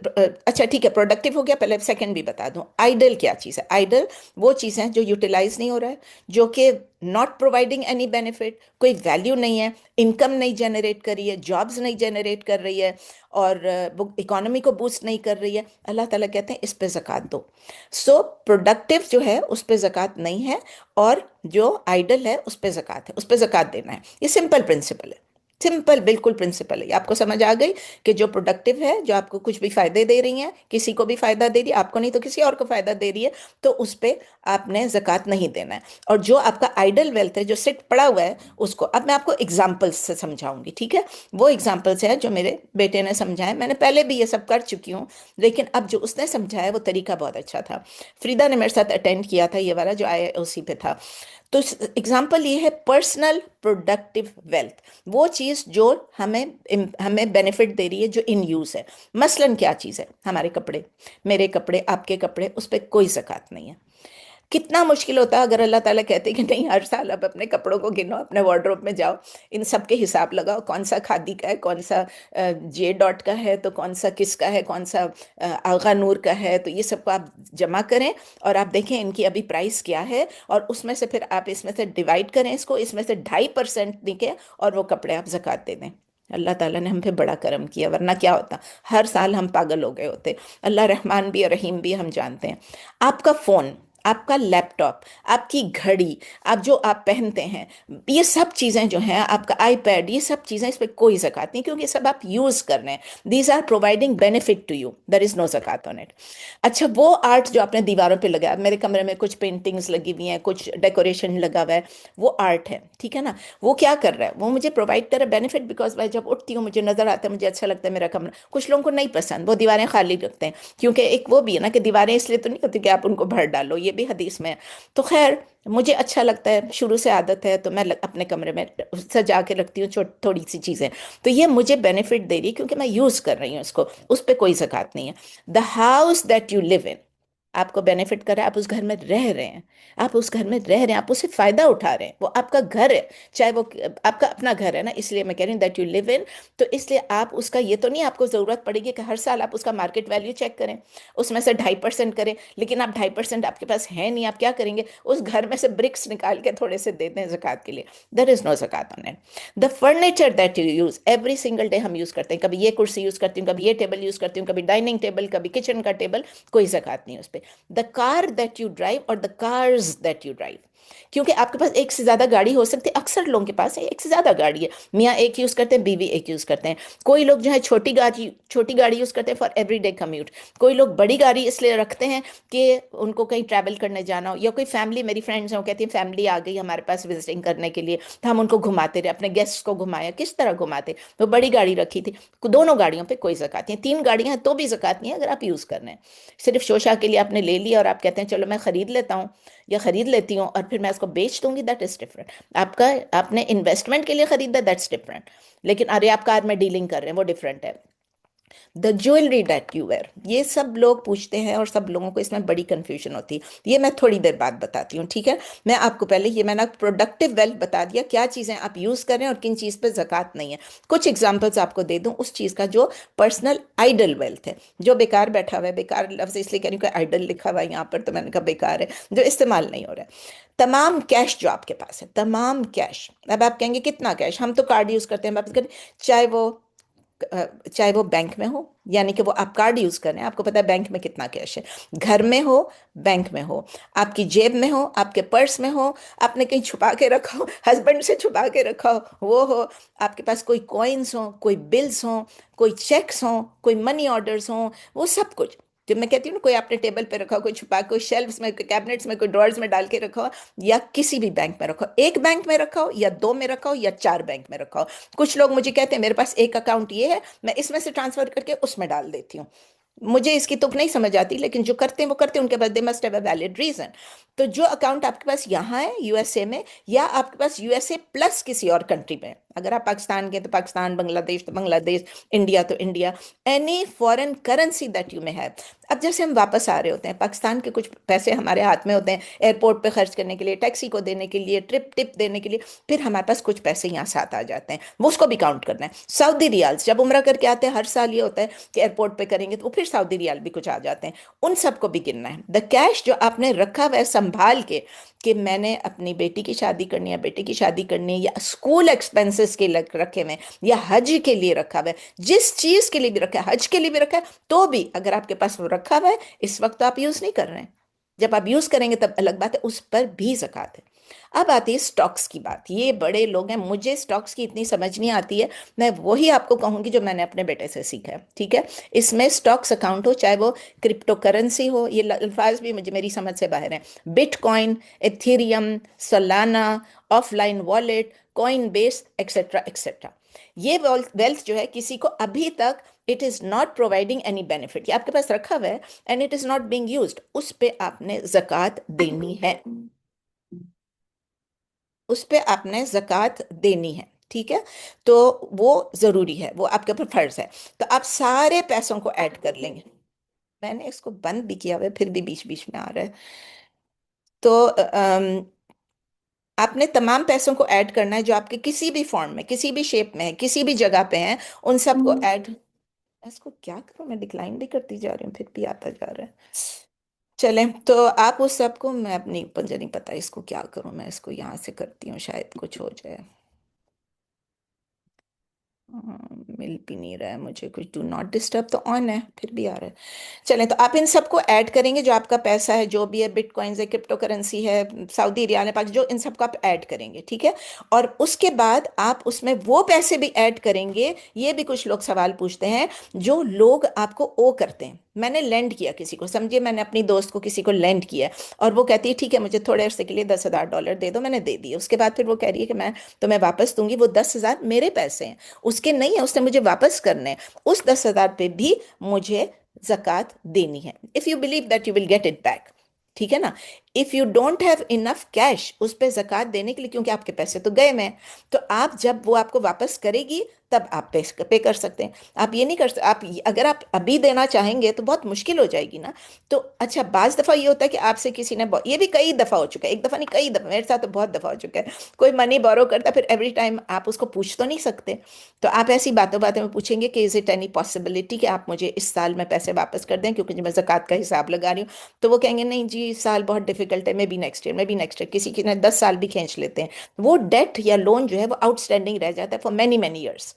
[SPEAKER 1] अच्छा ठीक है, प्रोडक्टिव हो गया, पहले सेकंड भी बता दूं, आइडल क्या चीज़ है। आइडल वो चीज़ है जो यूटिलाइज नहीं हो रहा है, जो कि नॉट प्रोवाइडिंग एनी बेनिफिट, कोई वैल्यू नहीं है, इनकम नहीं जनरेट कर रही है, जॉब्स नहीं जनरेट कर रही है, और वो इकोनॉमी को बूस्ट नहीं कर रही है। अल्लाह ताला कहते हैं इस पे ज़कात दो। सो प्रोडक्टिव जो है उस पे ज़कात नहीं है, और जो आइडल है उस पे ज़कात है, उस पे ज़कात देना है। ये सिंपल प्रिंसिपल है, सिंपल बिल्कुल प्रिंसिपल है। आपको समझ आ गई कि जो प्रोडक्टिव है, जो आपको कुछ भी फायदे दे रही हैं, किसी को भी फायदा दे रही है, आपको नहीं तो किसी और को फायदा दे रही है, तो उस पे आपने ज़कात नहीं देना है। और जो आपका आइडल वेल्थ है, जो सिट पड़ा हुआ है, उसको अब मैं आपको एग्जाम्पल्स से समझाऊंगी। ठीक है, वो एग्जाम्पल्स है जो मेरे बेटे ने समझाया, मैंने पहले भी ये सब कर चुकी हूँ, लेकिन अब जो उसने समझाया वो तरीका बहुत अच्छा था। फ्रीदा ने मेरे साथ अटेंड किया था ये वाला जो IIOC पे था। तो एग्जाम्पल ये है पर्सनल प्रोडक्टिव वेल्थ, वो चीज़ जो हमें हमें बेनिफिट दे रही है, जो इन यूज़ है। मसलन क्या चीज़ है? हमारे कपड़े, मेरे कपड़े, आपके कपड़े, उस पर कोई ज़कात नहीं है। कितना मुश्किल होता अगर अल्लाह ताला कहते कि नहीं, हर साल अब अपने कपड़ों को गिनो, अपने वार्डरोब में जाओ, इन सब के हिसाब लगाओ, कौन सा खादी का है, कौन सा जे डॉट का है, तो कौन सा किसका है, कौन सा आगा नूर का है, तो ये सबको आप जमा करें और आप देखें इनकी अभी प्राइस क्या है, और उसमें से फिर आप इसमें से डिवाइड करें इसको, इसमें से 2.5% निके और वो कपड़े आप ज़कात दे दें। अल्लाह ताला ने हम पे बड़ा करम किया, वरना क्या होता, हर साल हम पागल हो गए होते। अल्लाह रहमान भी और रहीम भी, हम जानते हैं। आपका फ़ोन, आपका लैपटॉप, आपकी घड़ी, आप जो आप पहनते हैं, ये सब चीज़ें जो हैं, आपका आईपैड, ये सब चीज़ें, इस पे कोई ज़कात नहीं, क्योंकि सब आप यूज़ कर रहे हैं। These are providing benefit to you, there is no zakat on it. अच्छा, वो आर्ट जो आपने दीवारों पे लगाया, मेरे कमरे में कुछ पेंटिंग्स लगी हुई हैं, कुछ डेकोरेशन लगा हुआ है, वो आर्ट है, ठीक है ना? वो क्या कर रहा है? वो मुझे प्रोवाइड कर रहा है बेनिफिट, बिकॉज मैं जब उठती हूँ मुझे नजर आता है, मुझे अच्छा लगता है मेरा कमरा। कुछ लोगों को नहीं पसंद, वो दीवारें खाली रखते हैं, क्योंकि एक वो भी है ना कि दीवारें इसलिए तो नहीं होती कि आप उनको भर डालो, ये भी हदीस में है। तो खैर, मुझे अच्छा लगता है, शुरू से आदत है, तो मैं अपने कमरे में सजा के रखती हूँ थोड़ी सी चीज़ें। तो ये मुझे बेनिफिट दे रही है, क्योंकि मैं यूज़ कर रही हूँ इसको, उस पर कोई ज़कात नहीं है। The house that you live in आपको बेनिफिट कर रहा है, आप उस घर में रह रहे हैं, आप उस घर में रह रहे हैं, आप उससे फायदा उठा रहे हैं, वो आपका घर है, चाहे वो आपका अपना घर है ना, इसलिए मैं कह रही हूँ दैट यू लिव इन। तो इसलिए आप उसका, ये तो नहीं आपको जरूरत पड़ेगी कि हर साल आप उसका मार्केट वैल्यू चेक करें, उसमें से 2.5% करें, लेकिन आप 2.5% आपके पास है नहीं, आप क्या करेंगे? उस घर में से ब्रिक्स निकाल के थोड़े से देते हैं जक़ात के लिए, there is no zakat on it. The furniture that you use every single day, हम यूज करते हैं, कभी ये कुर्सी यूज करती हूँ, कभी ये टेबल यूज करती हूँ, कभी डाइनिंग टेबल, कभी किचन का टेबल, कोई जक़ात नहीं है उस पर। The car that you drive और the cars that you drive, क्योंकि आपके पास एक से ज्यादा गाड़ी हो सकती है, अक्सर लोगों के पास एक से ज्यादा गाड़ी है, मियाँ एक यूज करते हैं, बीवी एक यूज करते हैं। कोई लोग जो है छोटी गाड़ी यूज करते हैं फॉर एवरीडे कम्यूट, कोई लोग बड़ी गाड़ी इसलिए रखते हैं कि उनको कहीं ट्रैवल करने जाना हो, या कोई फैमिली, मेरी फ्रेंड्स हैं वो कहती हैं फैमिली आ गई हमारे पास विजिटिंग करने के लिए, तो हम उनको घुमाते रहे, अपने गेस्ट्स को घुमाया, किस तरह घुमाते, तो बड़ी गाड़ी रखी थी। दोनों गाड़ियों पे कोई ज़कात नहीं है, 3 गाड़ियां हैं तो भी ज़कात नहीं है अगर आप यूज़ कर रहे हैं। सिर्फ शोशा के लिए आपने ले लिया और आप कहते हैं चलो मैं खरीद लेता हूँ या खरीद लेती हूँ और फिर मैं इसको बेच दूंगी, दैट इज डिफरेंट। आपका, आपने इन्वेस्टमेंट के लिए खरीदा, दैट्स डिफरेंट। लेकिन अरे आप कार में डीलिंग कर रहे हैं, वो डिफरेंट है। The jewellery that you wear, ये सब लोग पूछते हैं और सब लोगों को इसमें बड़ी कंफ्यूजन होती है, ये मैं थोड़ी देर बाद बताती हूँ, ठीक है? मैं आपको पहले ये, मैंने प्रोडक्टिव वेल्थ बता दिया, क्या चीज़ें आप यूज़ कर रहे हैं और किन चीज़ पे ज़कात नहीं है। कुछ एग्जांपल्स आपको दे दूं उस चीज़ का जो पर्सनल आइडल वेल्थ है, जो बेकार बैठा हुआ है, बेकार लफ्ज़ इसलिए कह रही हूँ कि आइडल लिखा हुआ है यहाँ पर, तो मैंने कहा बेकार है, जो इस्तेमाल नहीं हो रहा है। तमाम कैश जो आपके पास है, तमाम कैश, अब आप कहेंगे कितना कैश, हम तो कार्ड यूज़ करते हैं, वापस करें, चाहे वो चाहे वो बैंक में हो, यानी कि वो आप कार्ड यूज कर रहे हैं, आपको पता है बैंक में कितना कैश है, घर में हो, बैंक में हो, आपकी जेब में हो, आपके पर्स में हो, आपने कहीं छुपा के रखा हो, हस्बैंड से छुपा के रखा हो वो हो, आपके पास कोई कॉइन्स हो, कोई बिल्स हो, कोई चेक्स हो, कोई मनी ऑर्डर्स हो, वो सब कुछ। जब मैं कहती हूँ ना, कोई आपने टेबल पे रखा हो, कोई छुपा, कोई शेल्फ्स में, कोई कैबिनेट्स में, कोई ड्रॉर्स में डाल के रखा हो, या किसी भी बैंक में रखा हो, एक बैंक में रखा हो या 2 में रखा हो या 4 बैंक में रखा हो। कुछ लोग मुझे कहते हैं मेरे पास एक अकाउंट ये है, मैं इसमें से ट्रांसफर करके उसमें डाल देती हूँ। मुझे इसकी तुक नहीं समझ आती, लेकिन जो करते हैं वो करते हैं, उनके पास they must have a valid reason. तो जो अकाउंट आपके पास यहाँ है यूएसए में, या आपके पास यूएसए प्लस किसी और कंट्री में, अगर आप पाकिस्तान के तो पाकिस्तान, बांग्लादेश तो बांग्लादेश, इंडिया तो India, any foreign currency that you में है। अब जैसे हम वापस आ रहे होते हैं, पाकिस्तान के कुछ पैसे हमारे हाथ में होते हैं एयरपोर्ट पे खर्च करने के लिए, टैक्सी को देने के लिए, ट्रिप टिप देने के लिए, फिर हमारे पास कुछ पैसे यहाँ साथ आ जाते हैं, वो उसको भी काउंट करना है। सऊदी रियाल्स जब उम्रा करके आते हैं, हर साल ये होता है कि एयरपोर्ट पे करेंगे तो फिर सऊदी रियाल भी कुछ आ जाते हैं, उन सबको भी गिनना है। द कैश जो आपने रखा हुआ है संभाल के, कि मैंने अपनी बेटी की शादी करनी है, बेटे की शादी करनी है, या स्कूल एक्सपेंसेस के रखे हुए, या हज के लिए रखा हुआ है, जिस चीज के लिए भी रखा है, हज के लिए भी रखा है, तो भी अगर आपके पास वो रखा हुआ है, इस वक्त तो आप यूज नहीं कर रहे हैं, जब आप यूज करेंगे तब अलग बात है, उस पर भी ज़कात है। अब आती है स्टॉक्स की बात, ये बड़े लोग हैं, मुझे स्टॉक्स की इतनी समझ नहीं आती है, मैं वही आपको कहूंगी जो मैंने अपने बेटे से सीखा है, ठीक है? इसमें स्टॉक्स अकाउंट हो, चाहे वो क्रिप्टो करेंसी हो, ये अल्फाज भी मुझे, मेरी समझ से बाहर है, bitcoin, Ethereum, Solana, offline wallet, coin base, etcetera etcetera. ये वेल्थ जो है किसी को अभी तक it is not providing any benefit, ये आपके पास रखा हुआ है and it is not being used, उस पे आपने जक़ात देनी है। उस पे आपने ज़कात देनी है, ठीक है। तो वो ज़रूरी है, वो आपके ऊपर फर्ज है। तो आप सारे पैसों को ऐड कर लेंगे। मैंने इसको बंद भी किया हुआ है, फिर भी बीच बीच में आ रहा है। तो आपने तमाम पैसों को ऐड करना है जो आपके किसी भी फॉर्म में, किसी भी शेप में है, किसी भी जगह पे हैं, उन सबको ऐड। इसको क्या करूं, मैं डिक्लाइन भी करती जा रही हूँ फिर भी आता जा रहा है। चलें, तो आप उस सबको, मैं अपनी मुझे नहीं पता इसको क्या करूं, मैं इसको यहाँ से करती हूँ, शायद कुछ हो जाए। मिल भी नहीं रहा है मुझे कुछ, डू नॉट डिस्टर्ब तो ऑन है, फिर भी आ रहा है। चलें, तो आप इन सबको ऐड करेंगे, जो आपका पैसा है, जो भी है, बिटकॉइंस है, क्रिप्टो करेंसी है, सऊदी रियाल है, पाकिस्तान, जो इन सबको आप ऐड करेंगे, ठीक है। और उसके बाद आप उसमें वो पैसे भी ऐड करेंगे। ये भी कुछ लोग सवाल पूछते हैं, जो लोग आपको ओ करते हैं। मैंने लेंड किया किसी को, समझिए मैंने अपनी दोस्त को किसी को लेंड किया, और वो कहती है ठीक है मुझे थोड़े अरसे के लिए $10,000 दे दो, मैंने दे दिए। उसके बाद फिर वो कह रही है कि मैं तुम्हें वापस दूंगी। वो 10,000 मेरे पैसे हैं, उसके नहीं है, उसने मुझे वापस करने हैं। उस 10,000 पे भी मुझे जक़ात देनी है, if you believe that you will get it back, ठीक है ना। If you don't have enough cash उस पे जक़ात देने के लिए, क्योंकि आपके पैसे तो गए में, तो आप जब वो आपको वापस करेगी तब आप पे कर सकते हैं। आप ये नहीं कर सकते, अगर आप अभी देना चाहेंगे तो बहुत मुश्किल हो जाएगी ना। तो अच्छा, बाज दफा ये होता है कि आपसे किसी ने, ये भी कई दफा हो चुका है, एक दफा नहीं कई दफा, मेरे साथ तो बहुत दफा हो चुका है। कोई मनी बोरो करता है, फिर एवरी टाइम आप उसको पूछ तो नहीं सकते। तो आप ऐसी बातों बातों में पूछेंगे कि इज इट एनी पॉसिबिलिटी कि आप मुझे इस साल में पैसे वापस कर दें, क्योंकि मैं ज़कात का हिसाब लगा रही हूँ। तो वो कहेंगे नहीं जी, इस साल बहुत डिफिकल्ट है, may be next year, may be next year. किसी की ने 10 साल भी खींच लेते हैं। वो डेट या लोन जो है वो आउटस्टैंडिंग रह जाता है फॉर मैनी मैनी ईयर्स।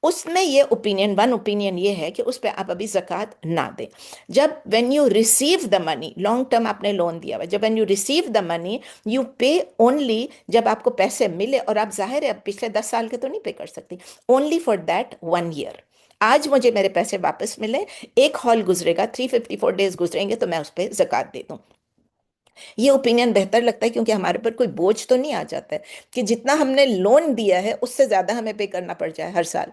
[SPEAKER 1] उसमें ये ओपिनियन, वन ओपिनियन ये है कि उस पर आप अभी जक़ात ना दें। जब when you receive the money, long term आपने लोन दिया हुआ, जब when you receive the money you पे ओनली, जब आपको पैसे मिले, और आप जाहिर है अब पिछले 10 साल के तो नहीं पे कर सकती, ओनली फॉर दैट 1 ईयर। आज मुझे मेरे पैसे वापस मिले, एक हॉल गुजरेगा, 354 डेज गुजरेंगे, तो मैं उस पर जक़ात दे दूं। ये ओपिनियन बेहतर लगता है, क्योंकि हमारे पर कोई बोझ तो नहीं आ जाता है कि जितना हमने लोन दिया है उससे ज्यादा हमें पे करना पड़ जाए हर साल।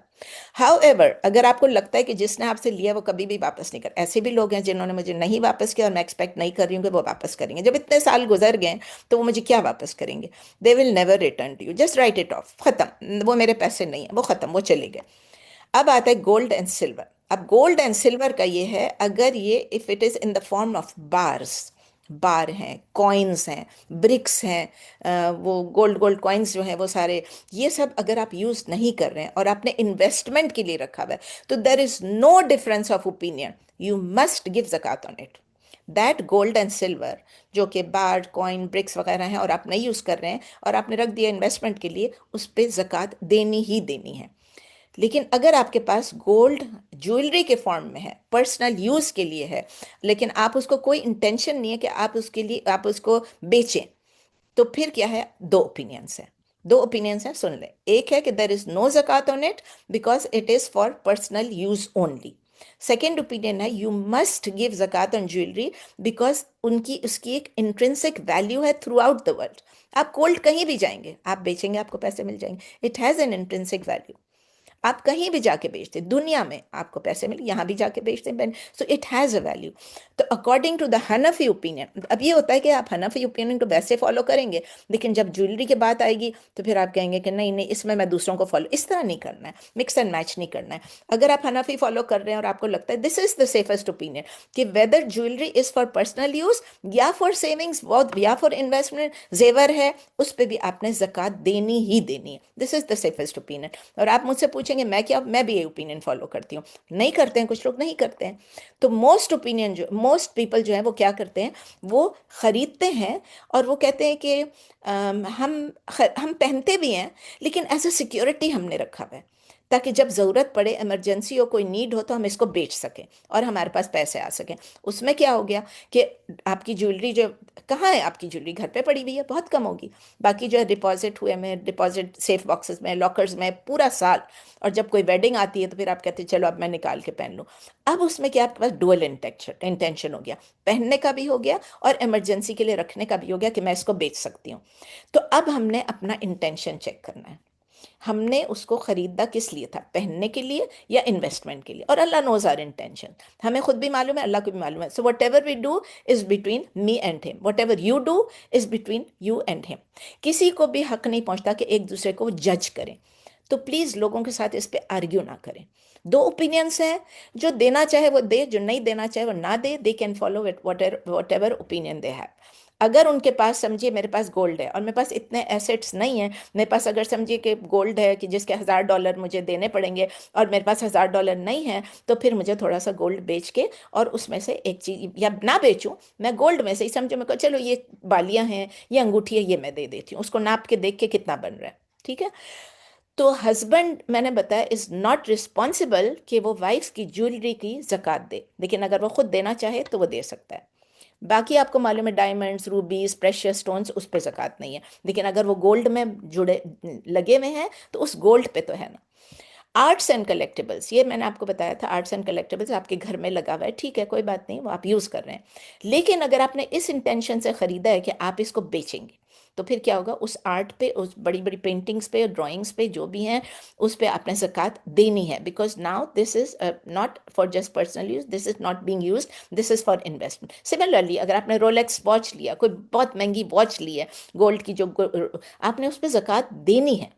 [SPEAKER 1] हाउ एवर, अगर आपको लगता है कि जिसने आपसे लिया वो कभी भी वापस नहीं कर, ऐसे भी लोग हैं जिन्होंने मुझे नहीं वापस किया, और मैं एक्सपेक्ट नहीं कर रही हूँ कि वो वापस करेंगे। जब इतने साल गुजर गए तो वो मुझे क्या वापस करेंगे। They will never return to you, just write it off, खत्म, वो मेरे पैसे नहीं है, वो खत्म, वो चले गए। अब आता है गोल्ड एंड सिल्वर। अब गोल्ड एंड सिल्वर का ये है, अगर ये if it is in the form of bars, bar हैं, कॉइन्स हैं, ब्रिक्स हैं, वो गोल्ड गोल्ड कॉइन्स जो हैं वो सारे, ये सब अगर आप यूज नहीं कर रहे हैं और आपने इन्वेस्टमेंट के लिए रखा हुआ है, तो there is no difference of opinion, you must give zakat on it. That gold and silver, जो कि बार, कॉइन, ब्रिक्स वगैरह हैं, और आप नहीं यूज कर रहे हैं और आपने रख दिया इन्वेस्टमेंट के लिए, उस पर जक़ात देनी ही देनी है। लेकिन अगर आपके पास गोल्ड ज्वेलरी के फॉर्म में है, पर्सनल यूज के लिए है, लेकिन आप उसको, कोई इंटेंशन नहीं है कि आप उसके लिए आप उसको बेचें, तो फिर क्या है, दो ओपिनियंस हैं। दो ओपिनियंस हैं, सुन लें। एक है कि there is no zakat on it because it is for personal use only. Second opinion है you must give zakat on jewellery because उनकी, उसकी एक इंट्रिंसिक वैल्यू है थ्रू आउट द वर्ल्ड। आप गोल्ड कहीं भी जाएंगे, आप बेचेंगे, आपको पैसे मिल जाएंगे, it has an intrinsic value. आप कहीं भी जाके बेचते दुनिया में, आपको पैसे मिले, यहाँ भी जाके बेचते हैं, so it has a value. तो according to the Hanafi opinion, अब ये होता है कि आप हनफी ओपिनियन को वैसे फॉलो करेंगे, लेकिन जब ज्वेलरी की बात आएगी तो फिर आप कहेंगे कि नहीं नहीं, इसमें मैं दूसरों को फॉलो, इस तरह नहीं करना है, मिक्स एंड मैच नहीं करना है। अगर आप हनफी फॉलो कर रहे हैं और आपको लगता है this is the safest opinion कि whether jewellery is for personal use या फॉर सेविंग्स या फॉर इन्वेस्टमेंट, जेवर है, उस पर भी आपने जक़ात देनी ही देनी है, this is the safest opinion. और आप मुझसे पूछेंगे मैं क्या, मैं भी ये ओपिनियन फॉलो करती हूँ। नहीं करते हैं कुछ लोग, नहीं करते हैं। तो मोस्ट ओपिनियन, जो मोस्ट पीपल जो है वो क्या करते हैं, वो खरीदते हैं, और वो कहते हैं कि हम पहनते भी हैं, लेकिन एज अ सिक्योरिटी हमने रखा हुआ है, ताकि जब ज़रूरत पड़े, इमरजेंसी हो, कोई नीड हो, तो हम इसको बेच सकें और हमारे पास पैसे आ सकें। उसमें क्या हो गया कि आपकी ज्वेलरी जो, कहाँ है आपकी ज्वेलरी, घर पे पड़ी हुई है, बहुत कम होगी। बाकी जो है डिपॉजिट हुए में, डिपॉजिट सेफ बॉक्सेस में, लॉकर्स में पूरा साल, और जब कोई वेडिंग आती है तो फिर आप कहते हैं चलो अब मैं निकाल के पहन लूँ। अब उसमें क्या, आपके पास डुअल इंटेंशन हो गया, पहनने का भी हो गया और इमरजेंसी के लिए रखने का भी हो गया कि मैं इसको बेच सकती हूँ। तो अब हमने अपना इंटेंशन चेक करना है। हमने उसको खरीदा किस लिए था, पहनने के लिए या इन्वेस्टमेंट के लिए, और अल्लाह नोज आवर इंटेंशन, हमें खुद भी मालूम है, अल्लाह को भी मालूम है। So whatever we do is between me and him, whatever you do is between you and him. किसी को भी हक नहीं पहुंचता कि एक दूसरे को जज करें। तो प्लीज लोगों के साथ इस पे आर्ग्यू ना करें। दो ओपिनियंस हैं, जो देना चाहे वो दे, जो नहीं देना चाहे वो ना दे। They can follow whatever opinion they have. अगर उनके पास, समझिए मेरे पास गोल्ड है और मेरे पास इतने एसेट्स नहीं है, मेरे पास अगर समझिए कि गोल्ड है कि जिसके $1000 मुझे देने पड़ेंगे और मेरे पास $1000 नहीं है, तो फिर मुझे थोड़ा सा गोल्ड बेच के और उसमें से एक चीज, या ना बेचूं, मैं गोल्ड में से ही समझो, मैं चलो ये बालियां हैं, ये अंगूठी है, ये मैं दे देती हूँ, उसको नाप के देख के कितना बन रहा है, ठीक है। तो हस्बैंड, मैंने बताया, इज नॉट रिस्पॉन्सिबल कि वो वाइफ की ज्वेलरी की जक़ात दे, लेकिन अगर वो खुद देना चाहे तो वो दे सकता है। बाकी आपको मालूम है, डायमंड्स, रूबीज, प्रेशियस स्टोन्स, उस पे ज़कात नहीं है, लेकिन अगर वो गोल्ड में जुड़े लगे हुए हैं तो उस गोल्ड पे तो है ना। आर्ट्स एंड कलेक्टिबल्स, ये मैंने आपको बताया था, आर्ट्स एंड कलेक्टिबल्स आपके घर में लगा हुआ है, ठीक है, कोई बात नहीं, वो आप यूज़ कर रहे हैं। लेकिन अगर आपने इस इंटेंशन से ख़रीदा है कि आप इसको बेचेंगे, तो फिर क्या होगा, उस आर्ट पे, उस बड़ी बड़ी पेंटिंग्स पे, ड्राइंग्स पे, जो भी हैं, उस पे आपने ज़कात देनी है, because now this is not for just personal use, this is not being used, this is for investment. Similarly अगर आपने रोलेक्स वॉच लिया, कोई बहुत महंगी वॉच ली है गोल्ड की, जो आपने उस पर ज़कात देनी है,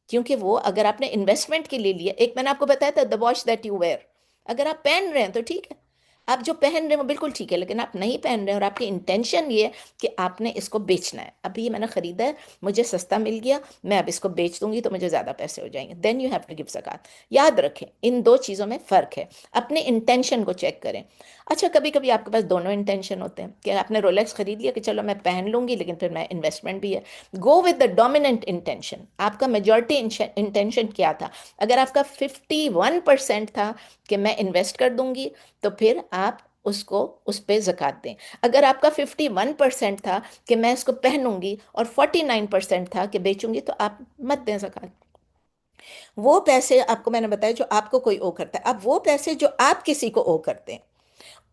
[SPEAKER 1] क्योंकि वो अगर आपने इन्वेस्टमेंट के लिए लिया, एक मैंने आपको बताया था, the watch that you wear, अगर आप पहन रहे हैं तो ठीक है, आप जो पहन रहे हैं वो बिल्कुल ठीक है, लेकिन आप नहीं पहन रहे हैं और आपकी इंटेंशन ये है कि आपने इसको बेचना है, अभी ये मैंने खरीदा है, मुझे सस्ता मिल गया, मैं अब इसको बेच दूंगी तो मुझे ज़्यादा पैसे हो जाएंगे, then you have to give zakat. याद रखें, इन दो चीज़ों में फ़र्क है, अपने इंटेंशन को चेक करें। अच्छा, कभी कभी आपके पास दोनों इंटेंशन होते हैं कि आपने रोलेक्स खरीद लिया कि चलो मैं पहन लूंगी, लेकिन फिर मैं इन्वेस्टमेंट भी है। Go with the dominant intention. आपका मेजॉरिटी इंटेंशन क्या था? अगर आपका 51% था कि मैं इन्वेस्ट कर दूंगी, तो फिर आप उसको, उस पर ज़कात दें। अगर आपका 51% था कि मैं इसको पहनूंगी और 49% था कि बेचूंगी, तो आप मत दें ज़कात। वो पैसे आपको मैंने बताया जो आपको कोई ओ करता है, अब वो पैसे जो आप किसी को ओ करते हैं,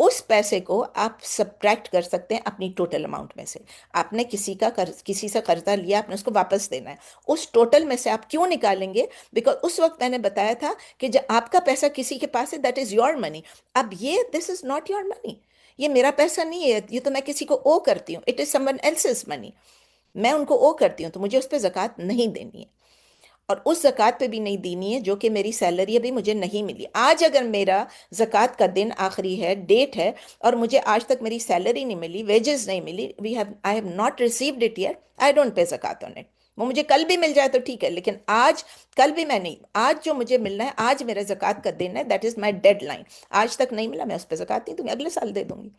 [SPEAKER 1] उस पैसे को आप सब्ट्रैक्ट कर सकते हैं अपनी टोटल अमाउंट में से। आपने किसी से कर्जा लिया, आपने उसको वापस देना है, उस टोटल में से आप क्यों निकालेंगे? बिकॉज उस वक्त मैंने बताया था कि जब आपका पैसा किसी के पास है, दैट इज योर मनी। अब ये, this is not your money, ये मेरा पैसा नहीं है, ये तो मैं किसी को ओ करती हूँ, it is someone else's money, मैं उनको ओ करती हूँ, तो मुझे उस पर ज़कात नहीं देनी है, और उस ज़कात पे भी नहीं देनी है जो कि मेरी सैलरी अभी मुझे नहीं मिली। आज अगर मेरा ज़कात का दिन आखिरी है, डेट है, और मुझे आज तक मेरी सैलरी नहीं मिली, वेजेस नहीं मिली, I have not received it yet, I don't pay zakat on it. वो मुझे कल भी मिल जाए तो ठीक है, लेकिन आज, कल भी मैं नहीं, आज जो मुझे मिलना है, आज मेरा ज़कात का दिन है, that is my dead line. आज तक नहीं मिला, मैं उस पर ज़कात नहीं दूंगी, अगले साल दे दूंगी।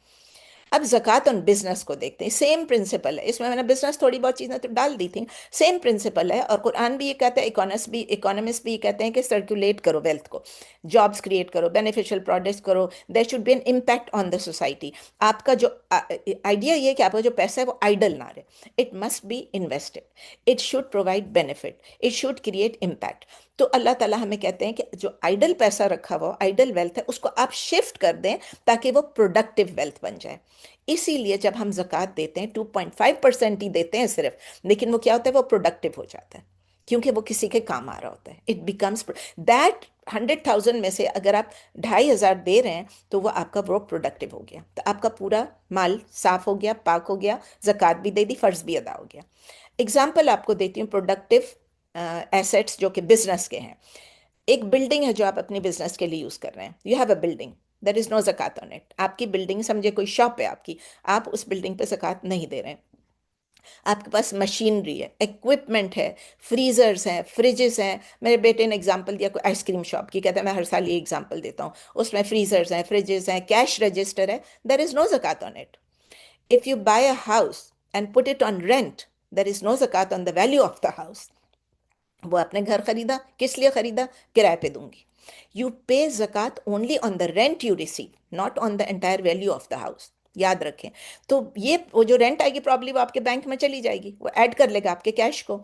[SPEAKER 1] अब ज़कात ऑन बिजनेस को देखते हैं, सेम प्रिंसिपल है, इसमें मैंने बिजनेस थोड़ी बहुत चीज़ें तो डाल दी थी, सेम प्रिंसिपल है, और कुरान भी ये कहता है, इकोनॉमिस्ट भी ये कहते हैं कि सर्कुलेट करो वेल्थ को, जॉब्स क्रिएट करो, बेनिफिशियल प्रोडक्ट्स करो, there should be an impact on the society. आपका जो आइडिया ये है कि आपका जो पैसा है वो आइडल ना रहे, it must be invested, it should provide benefit, it should create impact. तो अल्लाह ताला हमें कहते हैं कि जो आइडल पैसा रखा हुआ, आइडल वेल्थ है, उसको आप शिफ्ट कर दें ताकि वो प्रोडक्टिव वेल्थ बन जाए। इसीलिए जब हम ज़कात देते हैं 2.5% ही देते हैं सिर्फ, लेकिन वो क्या होता है, वो प्रोडक्टिव हो जाता है, क्योंकि वो किसी के काम आ रहा होता है, इट बिकम्स दैट। 100,000 में से अगर आप 2,500 दे रहे हैं, तो वो आपका वो प्रोडक्टिव हो गया, तो आपका पूरा माल साफ हो गया, पाक हो गया, ज़कात भी दे दी, फ़र्ज भी अदा हो गया। एग्जाम्पल आपको देती हूँ प्रोडक्टिव एसेट्स जो कि बिजनेस के हैं। एक बिल्डिंग है जो आप अपने बिजनेस के लिए यूज कर रहे हैं, you have a building, there is no zakat on it. आपकी बिल्डिंग, समझे कोई शॉप है आपकी, आप उस बिल्डिंग पे ज़कात नहीं दे रहे हैं। आपके पास मशीनरी है, इक्विपमेंट है, फ्रीजर्स हैं, फ्रिजेस हैं। मेरे बेटे ने एग्जांपल दिया कोई आइसक्रीम शॉप की, कहता है मैं हर साल ये एग्जांपल देता हूँ, उसमें फ्रीजर्स हैं, फ्रिजेस हैं, कैश रजिस्टर है, there is no zakat on it. If you buy a house and put it on rent, there is no zakat on the value of the house. वो आपने घर खरीदा, किस लिए खरीदा? किराए पे दूंगी। You pay zakat only on the rent you receive, not on the entire value of the house. याद रखें। तो ये वो जो रेंट आएगी प्रॉब्ली वो आपके बैंक में चली जाएगी, वो ऐड कर लेगा आपके कैश को।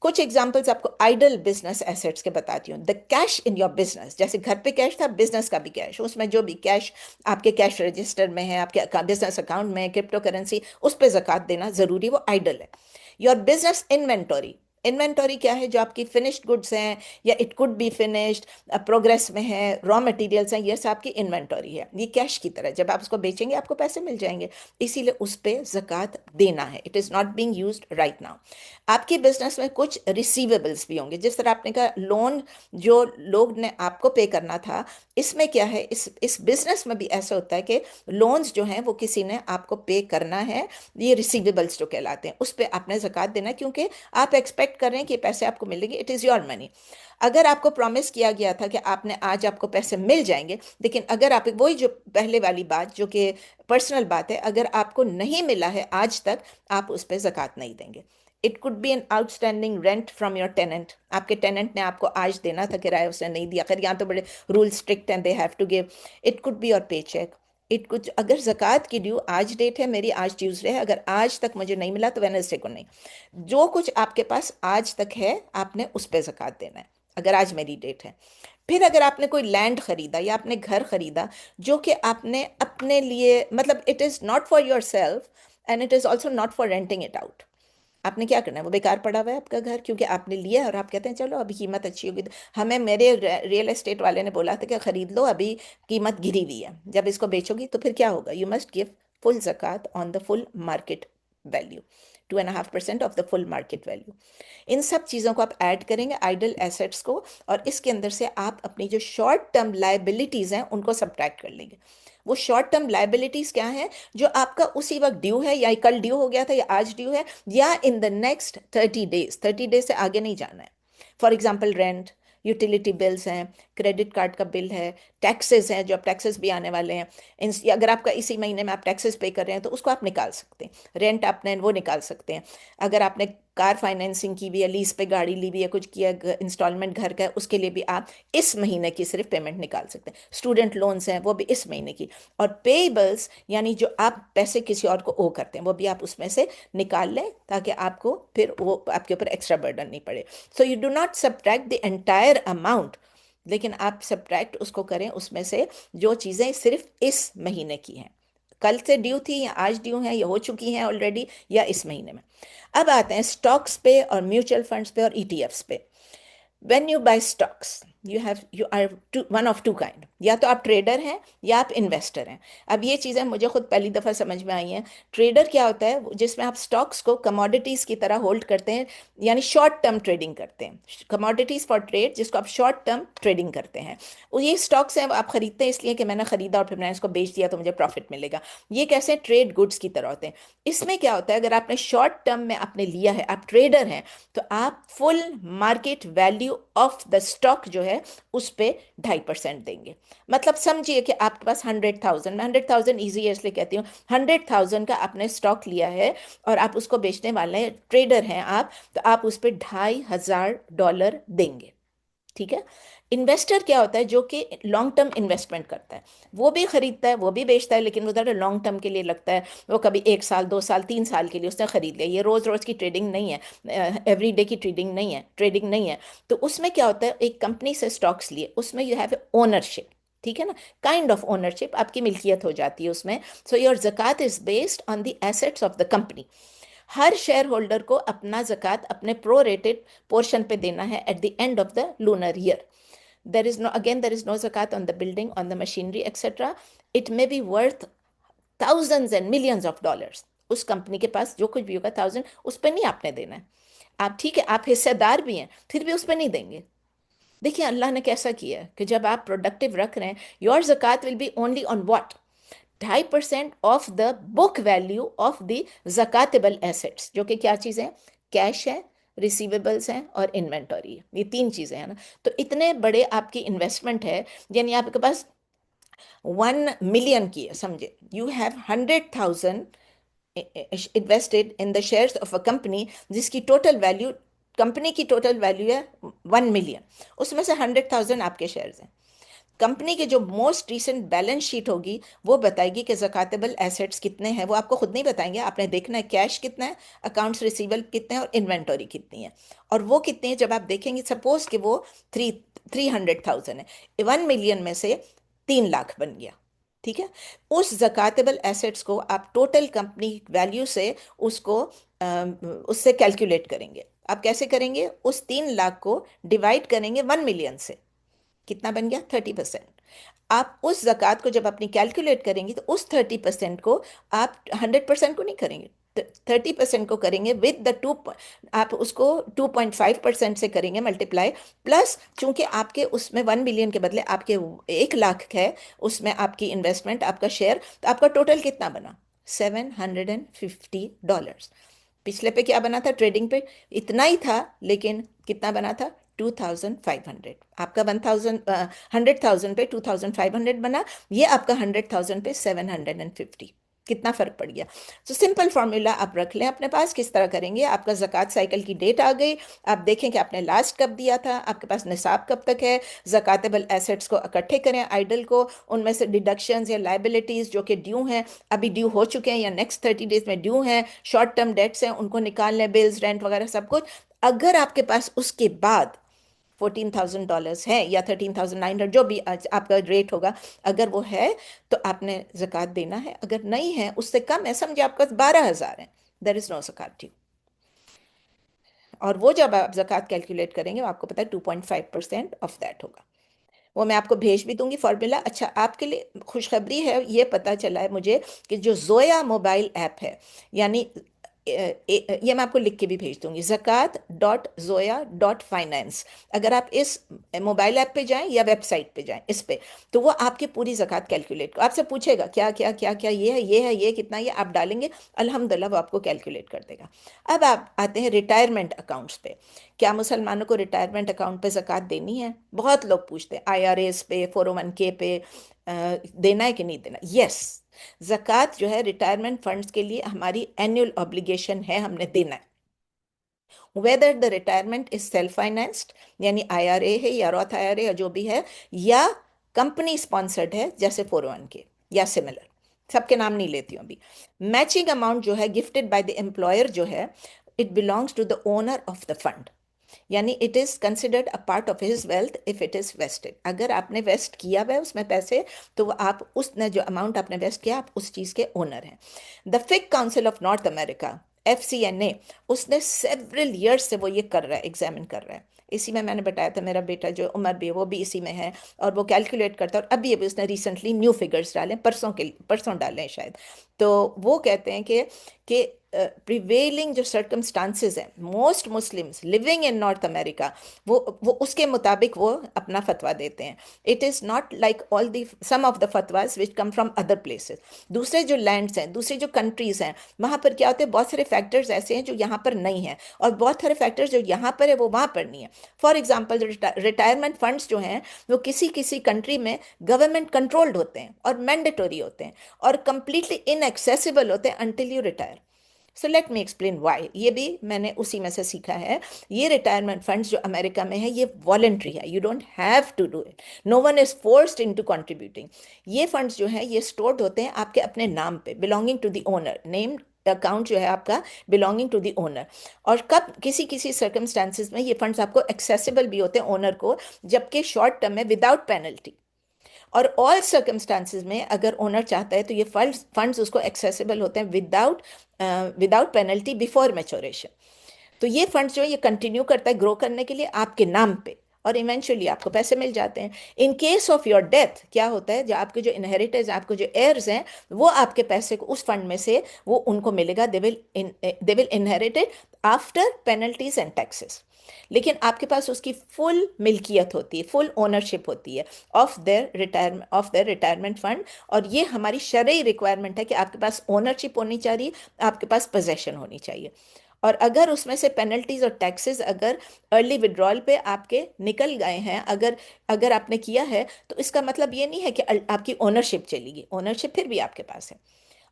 [SPEAKER 1] कुछ एग्जांपल्स आपको आइडल बिजनेस एसेट्स के बताती हूँ। The cash in your business, जैसे घर पे कैश था, बिजनेस का भी कैश, उसमें जो भी कैश आपके कैश रजिस्टर में है, आपके बिजनेस अकाउंट में, क्रिप्टो करेंसी, उस पर ज़कात देना ज़रूरी, वो आइडल है। योर बिजनेस इन्वेंटोरी, इन्वेंटरी क्या है? जो आपकी फिनिश्ड गुड्स हैं या it could be finished, progress में है, रॉ मटेरियल्स हैं, ये सब आपकी इन्वेंटरी है। ये कैश की तरह, जब आप उसको बेचेंगे आपको पैसे मिल जाएंगे, इसीलिए उस पे ज़कात देना है। It is not being used right now. आपके बिजनेस में कुछ रिसीवेबल्स भी होंगे, जिस तरह आपने कहा लोन जो लोग ने आपको पे करना था, इसमें क्या है, इस बिजनेस में भी ऐसा होता है कि लोन्स जो हैं वो किसी ने आपको पे करना है, ये रिसीवेबल्स जो कहलाते हैं, उस पर आपने ज़कात देना है, क्योंकि आप एक्सपेक्ट कर रहे हैं कि पैसे आपको मिलेंगे, इट इज़ योर मनी। अगर आपको प्रॉमिस किया गया था कि आपने आज आपको पैसे मिल जाएंगे, लेकिन अगर आप वही जो पहले वाली बात जो कि पर्सनल बात है, अगर आपको नहीं मिला है आज तक, आप उस पर ज़कात नहीं देंगे। It could be an outstanding rent from your tenant, आपके टेनेंट ने आपको आज देना था किराया, उसने नहीं दिया, खैर यहाँ तो बड़े रूल स्ट्रिक्ट हैं, they have to give. It could be your pay cheque. It कुछ, अगर ज़कात की ड्यू आज डेट है, मेरी आज ट्यूसडे है, अगर आज तक मुझे नहीं मिला तो वेडनेसडे को नहीं, जो कुछ आपके पास आज तक है आपने उस पर ज़कात देना है, अगर आज मेरी डेट है। फिर अगर आपने कोई लैंड खरीदा या आपने घर खरीदा जो कि आपने अपने लिए, मतलब it is not for your self and it is also not for renting it out, आपने क्या करना है, वो बेकार पड़ा हुआ है आपका घर, क्योंकि आपने लिया है और आप कहते हैं चलो अभी कीमत अच्छी होगी। हमें मेरे रियल एस्टेट वाले ने बोला था कि ख़रीद लो, अभी कीमत गिरी हुई है, जब इसको बेचोगी तो फिर क्या होगा, you must give full zakat on the full market value, 2.5% of the full market value. इन सब चीज़ों को आप ऐड करेंगे आइडल एसेट्स को, और इसके अंदर से आप अपनी जो शॉर्ट टर्म लाइबिलिटीज़ हैं उनको सब्ट्रैक्ट कर लेंगे। वो शॉर्ट टर्म लाइबिलिटीज़ क्या हैं? जो आपका उसी वक्त ड्यू है, या कल ड्यू हो गया था या आज ड्यू है, या in the next 30 days, 30 days से आगे नहीं जाना है। For example rent, utility bills हैं, क्रेडिट कार्ड का बिल है, टैक्सेस हैं, जो अब टैक्सेस भी आने वाले हैं, अगर आपका इसी महीने में आप टैक्सेस पे कर रहे हैं तो उसको आप निकाल सकते हैं, रेंट आपने वो निकाल सकते हैं। अगर आपने कार फाइनेंसिंग की भी है, लीज पे गाड़ी ली भी है, कुछ किया, इंस्टॉलमेंट घर का है, उसके लिए भी आप इस महीने की सिर्फ पेमेंट निकाल सकते हैं। स्टूडेंट लोन्स हैं वो भी इस महीने की, और पेबल्स यानी जो आप पैसे किसी और को ओ करते हैं वो भी आप उसमें से निकाल लें, ताकि आपको फिर वो आपके ऊपर एक्स्ट्रा बर्डन नहीं पड़े। So you do not subtract the entire amount, लेकिन आप सब्ट्रैक्ट उसको करें उसमें से जो चीज़ें सिर्फ इस महीने की हैं, कल से ड्यू थी या आज ड्यू हैं या हो चुकी हैं ऑलरेडी, या इस महीने में। अब आते हैं स्टॉक्स पे और म्यूचुअल फंड्स पे और ईटीएफ्स पे। When you buy stocks, you are one of two kind, या तो आप ट्रेडर हैं या आप इन्वेस्टर हैं। अब ये चीज़ें मुझे खुद पहली दफ़ा समझ में आई हैं। ट्रेडर क्या होता है? जिसमें आप स्टॉक्स को कमोडिटीज़ की तरह होल्ड करते हैं, यानी शॉर्ट टर्म ट्रेडिंग करते हैं, कमोडिटीज़ फॉर ट्रेड, जिसको आप शॉर्ट टर्म ट्रेडिंग करते हैं। और ये स्टॉक्स हैं आप खरीदते हैं इसलिए कि मैंने खरीदा और फिर मैंने इसको बेच दिया तो मुझे प्रॉफिट मिलेगा। ये कैसे? ट्रेड गुड्स की तरह होते हैं। इसमें क्या होता है, अगर आपने शॉर्ट टर्म में आपने लिया है, आप ट्रेडर हैं, तो आप full market value of the stock जो है उस पे 2.5% देंगे। मतलब समझिए कि आपके पास 100,000, मैं 100,000 ईजी है इसलिए कहती हूँ, 100,000 का आपने स्टॉक लिया है और आप उसको बेचने वाले हैं, ट्रेडर हैं आप, तो आप उस पर $2,500 देंगे। ठीक है। इन्वेस्टर क्या होता है? जो कि लॉन्ग टर्म इन्वेस्टमेंट करता है, वो भी खरीदता है वो भी बेचता है, लेकिन वो ज़रा लॉन्ग टर्म के लिए लगता है। वो कभी 1 साल 2 साल 3 साल के लिए उसने खरीद लिया, ये रोज़ रोज़ की ट्रेडिंग नहीं है, एवरी डे की ट्रेडिंग नहीं है। तो उसमें क्या होता है, एक कंपनी से स्टॉक्स लिए, उसमें यू हैव ओनरशिप, ठीक है ना, काइंड ऑफ ओनरशिप, आपकी मिल्कियत हो जाती है उसमें। So your zakat is based on the assets of the company. हर शेयर होल्डर को अपना ज़कात अपने प्रोरेटेड पोर्शन पे देना है at the end of the lunar year. There is no zakat on the building, on the machinery, etc. It may be worth thousands and millions of dollars. उस कंपनी के पास जो कुछ भी होगा 1000, उस पर नहीं आपने देना है। आप ठीक है, आप हिस्सेदार भी हैं, फिर भी उस पर नहीं देंगे। देखिए अल्लाह ने कैसा किया है कि जब आप प्रोडक्टिव रख रहे हैं, your zakat will be only on what, 2.5% of the book value of the zakatable assets, जो कि क्या चीज़ें? कैश है, रिसीवेबल्स हैं और इन्वेंटरी है, ये 3 चीज़ें हैं ना। तो इतने बड़े आपकी इन्वेस्टमेंट है, यानी आपके पास 1 मिलियन की है, समझे, you have 100,000 invested in the shares of a company, जिसकी टोटल वैल्यू, कंपनी की टोटल वैल्यू है 1 मिलियन, उसमें से 100,000 आपके शेयर्स हैं। कंपनी के जो मोस्ट रिसेंट बैलेंस शीट होगी वो बताएगी कि ज़कातेबल एसेट्स कितने हैं, वो आपको खुद नहीं बताएंगे, आपने देखना है कैश कितना है, अकाउंट्स रिसीवेबल कितने हैं और इन्वेंटरी कितनी है। और वो कितनी है जब आप देखेंगे, सपोज कि वो 300,000 है, 1 मिलियन में से 3 लाख बन गया, ठीक है। उस ज़कातेबल एसेट्स को आप टोटल कंपनी वैल्यू से उसको उससे कैलकुलेट करेंगे, आप कैसे करेंगे? उस 3 लाख को डिवाइड करेंगे 1 मिलियन से। कितना बन गया? 30%। आप उस ज़कात को जब अपनी कैलकुलेट करेंगे तो उस 30% को आप 100% को नहीं करेंगे, 30% को करेंगे विद द टू। आप उसको 2.5% से करेंगे मल्टीप्लाई, प्लस चूंकि आपके उसमें 1 मिलियन के बदले आपके 1 लाख है उसमें आपकी इन्वेस्टमेंट, आपका शेयर, तो आपका टोटल कितना बना? $750। पिछले पे क्या बना था? ट्रेडिंग पे इतना ही था, लेकिन कितना बना था? 2500। आपका 100,000 पे 2500 बना, ये आपका 100,000 पे 750। कितना फर्क पड़ गया? तो सिंपल फॉर्मूला आप रख लें अपने पास। किस तरह करेंगे? आपका ज़कात साइकिल की डेट आ गई, आप देखें कि आपने लास्ट कब दिया था, आपके पास निसाब कब तक है, ज़कातेबल एसेट्स को इकट्ठे करें, आइडल को, उनमें से डिडक्शंस या लाइबिलिटीज़ जो कि ड्यू हैं, अभी ड्यू हो चुके हैं या नेक्स्ट 30 डेज में ड्यू हैं, शॉर्ट टर्म डेट्स हैं, उनको निकाल लें, बिल्स, रेंट वगैरह सब कुछ। अगर आपके पास उसके बाद $14,000 है या 13,900, जो भी आज आपका रेट होगा, अगर वो है तो आपने ज़कात देना है। अगर नहीं है, उससे कम है, समझे आपके पास 12,000 है, देयर इज नो ज़कात ड्यू। और वो जब आप ज़कात कैलकुलेट करेंगे, आपको पता है 2.5% ऑफ दैट होगा। वो मैं आपको भेज भी दूंगी फॉर्मूला। अच्छा, आपके लिए खुशखबरी है, ये पता चला है मुझे कि जो जोया मोबाइल ऐप है, यानी ये मैं आपको लिख के भी भेज दूंगी, zakat.zoya.finance। अगर आप इस मोबाइल ऐप पे जाएं या वेबसाइट पे जाएं, इस पे, तो वो आपकी पूरी ज़कात कैलकुलेट, आपसे पूछेगा क्या क्या क्या क्या, ये है, ये है, ये कितना, ये आप डालेंगे, अल्हम्दुलिल्लाह वो आपको कैलकुलेट कर देगा। अब आप आते हैं रिटायरमेंट अकाउंट्स पे। क्या मुसलमानों को रिटायरमेंट अकाउंट पे ज़कात देनी है? बहुत लोग पूछते हैं, IRAs पे, 401k पे देना है कि नहीं देना? यस, ज़कात जो है रिटायरमेंट फंड्स के लिए हमारी एनुअल ऑब्लिगेशन है, हमने देना है। Whether the retirement is self financed, यानी IRA है या रॉथ IRA या जो भी है, या कंपनी स्पॉन्सर्ड है जैसे 401k या सिमिलर, सबके नाम नहीं लेती हूँ अभी। मैचिंग अमाउंट जो है गिफ्टेड बाय द एम्प्लॉयर जो है, it belongs to the owner of the fund, यानी it is considered a part of his wealth if it is vested. अगर आपने वेस्ट किया हुआ है उसमें पैसे, तो आप उसने जो अमाउंट आपने वेस्ट किया, आप उस चीज के ओनर हैं। The Fiqh Council of North America, FCNA, उसने सेवरल ईयर्स से वो ये कर रहा है, एग्जामिन कर रहा है। इसी में मैंने बताया था, मेरा बेटा जो उमर भी है वो भी इसी में है, और वो कैलकुलेट करता है। और अभी उसने रिसेंटली न्यू फिगर्स डाले, परसों डाले हैं शायद। तो वो कहते हैं कि प्रिवेलिंग जो सर्कमस्टांसेस हैं, most Muslims living in North America, वो उसके मुताबिक वो अपना फतवा देते हैं। It is not like all the sum of the fatwas which come from other places. दूसरे जो लैंड्स हैं, दूसरी जो कंट्रीज हैं, वहाँ पर क्या होते हैं, बहुत सारे फैक्टर्स ऐसे हैं जो यहाँ पर नहीं हैं, और बहुत सारे फैक्टर्स जो यहाँ पर है वो वहाँ पर नहीं है। फॉर एग्जाम्पल, रिटायरमेंट फंड्स जो हैं वो किसी किसी कंट्री में गवर्नमेंट कंट्रोल्ड होते हैं और मैंडेटरी होते हैं और कंप्लीटली इनएक्सेसिबल होते हैं until you retire. So let me explain why. ये भी मैंने उसी में से सीखा है। ये रिटायरमेंट फंड्स जो अमेरिका में है, ये वॉलेंट्री है, you don't have to do it, no one is forced into contributing. ये फंड्स जो हैं ये स्टोर्ड होते हैं आपके अपने नाम पे, belonging to the owner, name account जो है आपका बिलोंगिंग टू द ओनर। और कब किसी किसी सर्कमस्टांसिस में ये फंड्स आपको एक्सेसिबल भी होते हैं ओनर को, जबकि शॉर्ट टर्म में विदाउट पेनल्टी। और ऑल सर्कमस्टांसिस में अगर ओनर चाहता है तो ये फंड्स उसको एक्सेसिबल होते हैं विदाउट पेनल्टी बिफोर मैच्योरेशन। तो ये फंड्स जो है ये कंटिन्यू करता है ग्रो करने के लिए आपके नाम पे, और इवेंचुअली आपको पैसे मिल जाते हैं। In case of your death क्या होता है, जो आपके जो इनहेरिटेंस, आपको जो एयर्स हैं, वो आपके पैसे को उस फंड में से वो उनको मिलेगा, they will inherit it after penalties and taxes. लेकिन आपके पास उसकी फुल मिल्कियत होती है, फुल ओनरशिप होती है ऑफ देयर रिटायरमेंट फंड। और ये हमारी शरई रिक्वायरमेंट है कि आपके पास ओनरशिप होनी चाहिए, आपके पास पोजेशन होनी चाहिए। और अगर उसमें से पेनल्टीज और टैक्सेस अगर अर्ली विड्रॉल पे आपके निकल गए हैं, अगर अगर आपने किया है, तो इसका मतलब ये नहीं है कि आपकी ओनरशिप चलेगी, ओनरशिप फिर भी आपके पास है।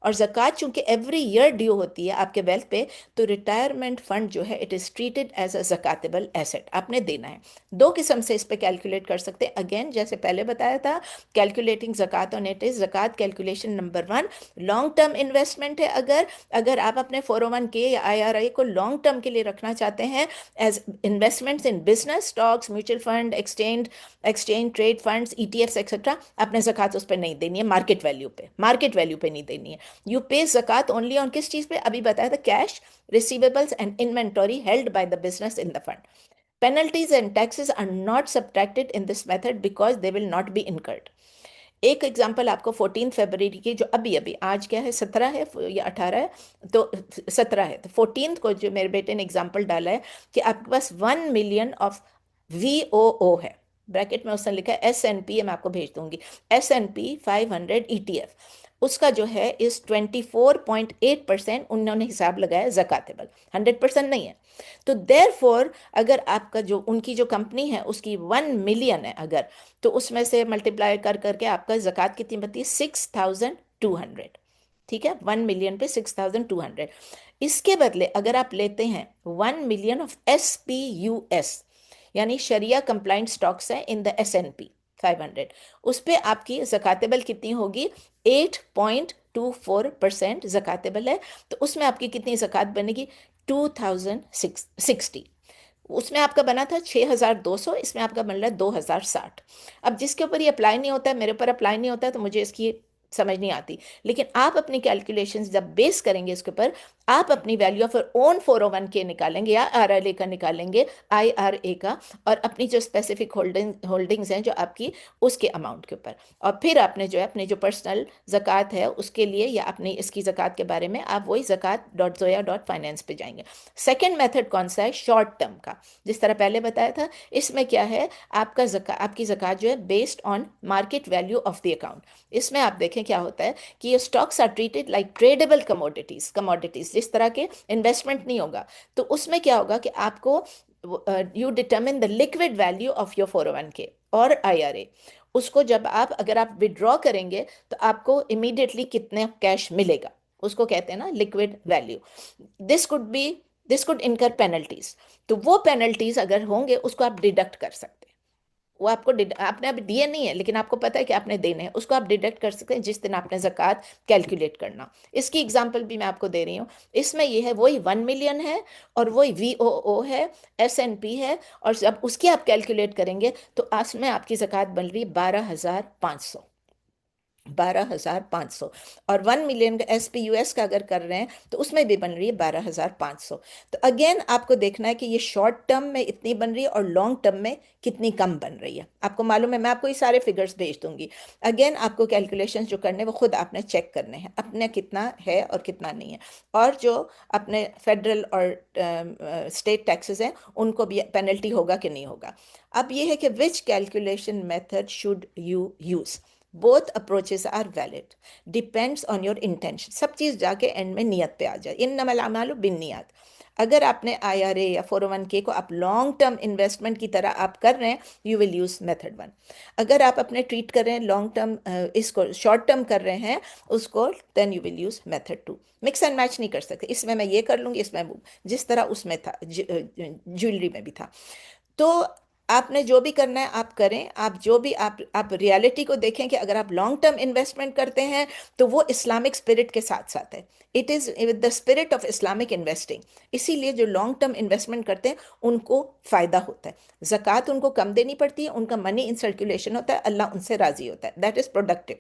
[SPEAKER 1] और ज़कात चूंकि एवरी ईयर ड्यू होती है आपके वेल्थ पे, तो रिटायरमेंट फंड जो है it is treated as a zakatable asset, आपने देना है। दो किस्म से इस पे कैलकुलेट कर सकते हैं। अगेन, जैसे पहले बताया था, calculating zakat on it is, zakat calculation number 1, long term investment है। अगर अगर आप अपने 401k या IRA को लॉन्ग टर्म के लिए रखना चाहते हैं as investments in business, stocks, mutual fund, exchange trade funds, ETFs etcetera, आपने ज़कात उस पर नहीं देनी है, मार्केट वैल्यू पे नहीं देनी है। यू पे जक़ात ओनली ऑन किस चीज़ पे, अभी बताया था, cash, receivables and inventory held by the business in the fund. Penalties and taxes are not subtracted in this method because they will not be incurred. एक एग्जाम्पल आपको 14 फरवरी की, जो अभी अभी, आज क्या है, 17 है या 18 है, तो 17 है, तो 14 को जो मेरे बेटे ने एग्जाम्पल डाला है कि आपके पास 1 मिलियन ऑफ VOO है, ब्रैकेट में उसने लिखा है S&P, मैं आपको भेज दूंगी, S&P 500 ETF, उसका जो है इस 24.8% उन्होंने हिसाब लगाया जकातेबल, 100% नहीं है. तो देयरफॉर अगर आपका जो उनकी जो कंपनी है उसकी 1 मिलियन है अगर, तो उसमें से मल्टीप्लाई कर करके आपका जक़ात कितनी बनती है, 6,200. ठीक है, 1 मिलियन पे 6,200. इसके बदले अगर आप लेते हैं 1 मिलियन ऑफ SPUS, यानी शरिया कंप्लाइंट स्टॉक्स है इन द S&P 500, उस पर आपकी जकातेबल कितनी होगी, 8.24% जकातेबल है. तो उसमें आपकी कितनी जक़ात बनेगी, 2060. उसमें आपका बना था 6,200, इसमें आपका बन रहा है 2,060. अब जिसके ऊपर ये अप्लाई नहीं होता है, मेरे ऊपर अप्लाई नहीं होता है, तो मुझे इसकी समझ नहीं आती, लेकिन आप अपनी कैलकुलेशंस जब बेस करेंगे इसके ऊपर, आप अपनी वैल्यू ऑफ ओन 401k निकालेंगे या RRA का निकालेंगे, IRA का, और अपनी जो स्पेसिफिक होल्डिंग्स हैं जो आपकी, उसके अमाउंट के ऊपर, और फिर आपने जो है अपनी जो पर्सनल ज़कात है उसके लिए या अपनी इसकी ज़कात के बारे में आप वही zakat.zoya.finance पे जाएंगे. सेकेंड मेथड कौन सा है, शॉर्ट टर्म का, जिस तरह पहले बताया था. इसमें क्या है, आपकी ज़कात जो है based on market value of the account. इसमें आप देखें क्या होता है कि ये stocks are treated like tradable commodities, जिस तरह के इन्वेस्टमेंट नहीं होगा. तो उसमें क्या होगा कि आपको, you determine the liquid value of your 401k और IRA. उसको जब आप, अगर आप विड्रॉ करेंगे तो आपको इमीडिएटली कितने कैश मिलेगा, उसको कहते हैं ना लिक्विड वैल्यू. दिस कुड इनकर पेनल्टीज. तो वो पेनल्टीज अगर होंगे उसको आप डिडक्ट कर सकते हैं. वो आपने अभी दिए नहीं है लेकिन आपको पता है कि आपने देने हैं, उसको आप डिडक्ट कर सकते हैं जिस दिन आपने ज़कात कैलकुलेट करना. इसकी एग्जांपल भी मैं आपको दे रही हूँ. इसमें ये है, वही 1 मिलियन है और वही VOO है, S&P है, और जब उसकी आप कैलकुलेट करेंगे तो में आपकी ज़कात बन रही है 12,500. 12,500. और 1 मिलियन का SPUS का अगर कर रहे हैं तो उसमें भी बन रही है 12,500. तो अगेन आपको देखना है कि ये शॉर्ट टर्म में इतनी बन रही है और लॉन्ग टर्म में कितनी कम बन रही है. आपको मालूम है, मैं आपको ये सारे फिगर्स भेज दूंगी. अगेन आपको कैलकुलेशंस जो करने वो खुद आपने चेक करने हैं, अपने कितना है और कितना नहीं है. और जो अपने फेडरल और स्टेट टैक्सेस हैं उनको भी पेनल्टी होगा कि नहीं होगा. अब ये है कि which calculation method should you use. Both approaches are valid, depends on your intention. सब चीज़ जाके एंड में नियत पे आ जाए, इन्नमल अमालु बिन्नियात. अगर आपने IRA या 401k को आप लॉन्ग टर्म इन्वेस्टमेंट की तरह आप कर रहे हैं, यू विल यूज़ मेथड 1. अगर आप अपने ट्रीट कर रहे हैं लॉन्ग टर्म, इसको शॉर्ट टर्म कर रहे हैं उसको, then you will use method 2. Mix and match नहीं कर सकते, इसमें मैं ये कर लूँगी, इसमें वो, जिस तरह उसमें था ज्वेलरी में भी था. तो आपने जो भी करना है आप करें. आप जो भी आप रियलिटी को देखें कि अगर आप लॉन्ग टर्म इन्वेस्टमेंट करते हैं तो वो इस्लामिक स्पिरिट के साथ साथ है. It is with the spirit of Islamic investing. इसीलिए जो लॉन्ग टर्म इन्वेस्टमेंट करते हैं उनको फ़ायदा होता है. ज़कात उनको कम देनी पड़ती है, उनका मनी इन सर्कुलेशन होता है, अल्लाह उनसे राज़ी होता है. That is productive.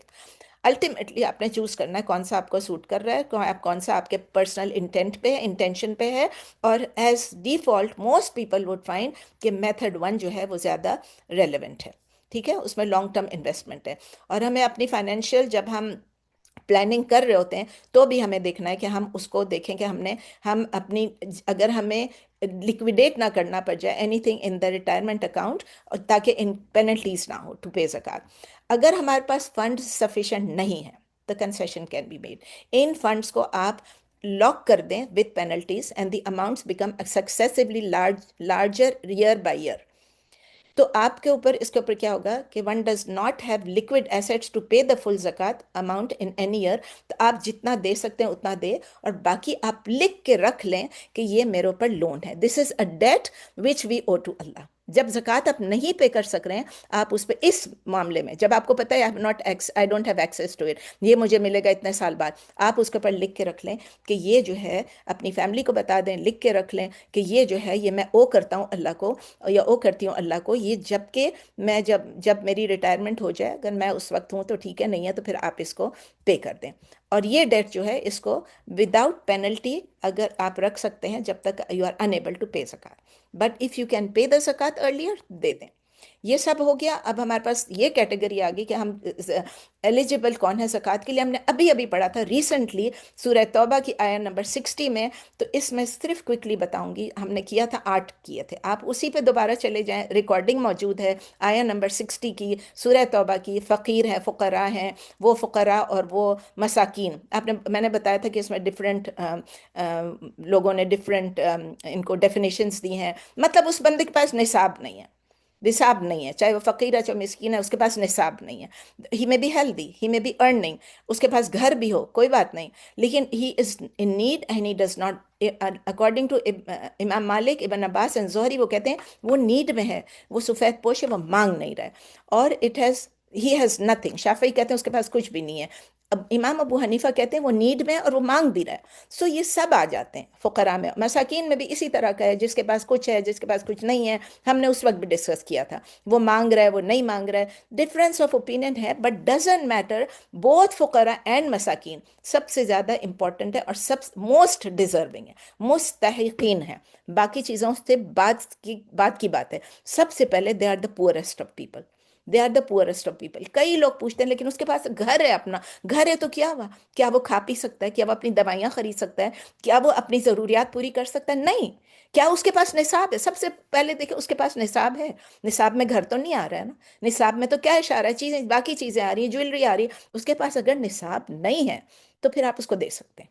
[SPEAKER 1] अल्टीमेटली आपने चूज़ करना है कौन सा आपको सूट कर रहा है, कौन सा आपके पर्सनल इंटेंट पे है, इंटेंशन पे है. और as default most people would find कि मेथड 1 जो है वो ज़्यादा रेलेवेंट है. ठीक है, उसमें लॉन्ग टर्म इन्वेस्टमेंट है. और हमें अपनी फाइनेंशियल, जब हम प्लानिंग कर रहे होते हैं तो भी हमें देखना है कि हम उसको देखें कि हम अपनी, अगर हमें लिक्विडेट ना करना पड़ जाए anything in the retirement account, और ताकि इन पेनल्टीज ना हो टू पे ज़कात. अगर हमारे पास फंड सफिशेंट नहीं है, the concession can be made. इन फंड्स को आप लॉक कर दें with penalties and the amounts become successively larger year by year. तो आपके ऊपर, इसके ऊपर क्या होगा कि one does not have liquid assets to pay the full zakat amount in any year. तो आप जितना दे सकते हैं उतना दे, और बाकी आप लिख के रख लें कि ये मेरे ऊपर लोन है. This is a debt which we owe to Allah. जब ज़कात आप नहीं पे कर सक रहे हैं, आप उस पर, इस मामले में जब आपको पता है I don't have access to it, ये मुझे मिलेगा इतने साल बाद, आप उसके ऊपर लिख के रख लें कि ये जो है, अपनी फैमिली को बता दें, लिख के रख लें कि ये जो है, ये मैं ओ करता हूँ अल्लाह को, या ओ करती हूँ अल्लाह को, ये जबकि मैं जब जब मेरी रिटायरमेंट हो जाए, अगर मैं उस वक्त हूँ तो ठीक है, नहीं है तो फिर आप इसको पे कर दें। और ये डेट जो है, इसको विदाउट पेनल्टी अगर आप रख सकते हैं जब तक you are unable to pay zakat, but if you can pay the zakat earlier, दे दें। ये सब हो गया। अब हमारे पास ये कैटेगरी आ गई कि हम एलिजिबल कौन है ज़कात के लिए। हमने अभी अभी पढ़ा था रिसेंटली सूरह तौबा की आया नंबर 60 में, तो इसमें सिर्फ क्विकली बताऊंगी, हमने किया था 8 किए थे, आप उसी पे दोबारा चले जाएं, रिकॉर्डिंग मौजूद है आया नंबर 60 की सूरह तौबा की। फ़कीर हैं, फ़ुकरा हैं, वो फ़ुकरा और वो मसाकीन, आपने, मैंने बताया था कि इसमें डिफरेंट लोगों ने डिफरेंट इनको डेफिनेशंस दी हैं। मतलब उस बंदे के पास निसाब नहीं है, निसाब नहीं है, चाहे वो फ़कीर है चाहे मिस्कीन है, उसके पास निसाब नहीं है। ही में बी हेल्दी, ही में बी अर्निंग, उसके पास घर भी हो, कोई बात नहीं, लेकिन he is in need and he does not, according to इमाम मालिक, इब्न अब्बास एंड ज़ोहरी, वो कहते हैं वो नीड में है, वो सफ़ेद पोश है, वो मांग नहीं रहा है, और it has, he has nothing. शाफ़ी कहते हैं उसके पास कुछ भी नहीं है। अब इमाम अबू हनीफा कहते हैं वो नीड में है और वो मांग भी रहा है। सो ये सब आ जाते हैं फ़ुकरा में। मसाकीन में भी इसी तरह का है, जिसके पास कुछ है, जिसके पास कुछ नहीं है, हमने उस वक्त भी डिस्कस किया था, वो मांग रहा है, वो नहीं मांग रहा है, डिफरेंस ऑफ ओपिनियन है, बट डजेंट मैटर। बोथ फ़ुकरा एंड मसाकीन सबसे ज़्यादा इंपॉर्टेंट है और सब मोस्ट डिजर्विंग है, मुस्तहिकीन है। बाकी चीज़ों से बात की बात है। सबसे पहले they are the poorest of people, they are the poorest of people. कई लोग पूछते हैं लेकिन उसके पास घर है, अपना घर है तो क्या हुआ, क्या वो खा पी सकता है, क्या वो अपनी दवाइयाँ खरीद सकता है, क्या वो अपनी ज़रूरियात पूरी कर सकता है? नहीं। क्या उसके पास निसाब है? सबसे पहले देखिए उसके पास निसाब है। निसाब में घर तो नहीं आ रहा है ना, निसाब में तो क्या इशारा है, चीज़ें, बाकी चीज़ें आ रही हैं, ज्वेलरी आ रही है, उसके पास अगर निसाब नहीं है तो फिर आप उसको दे सकते हैं।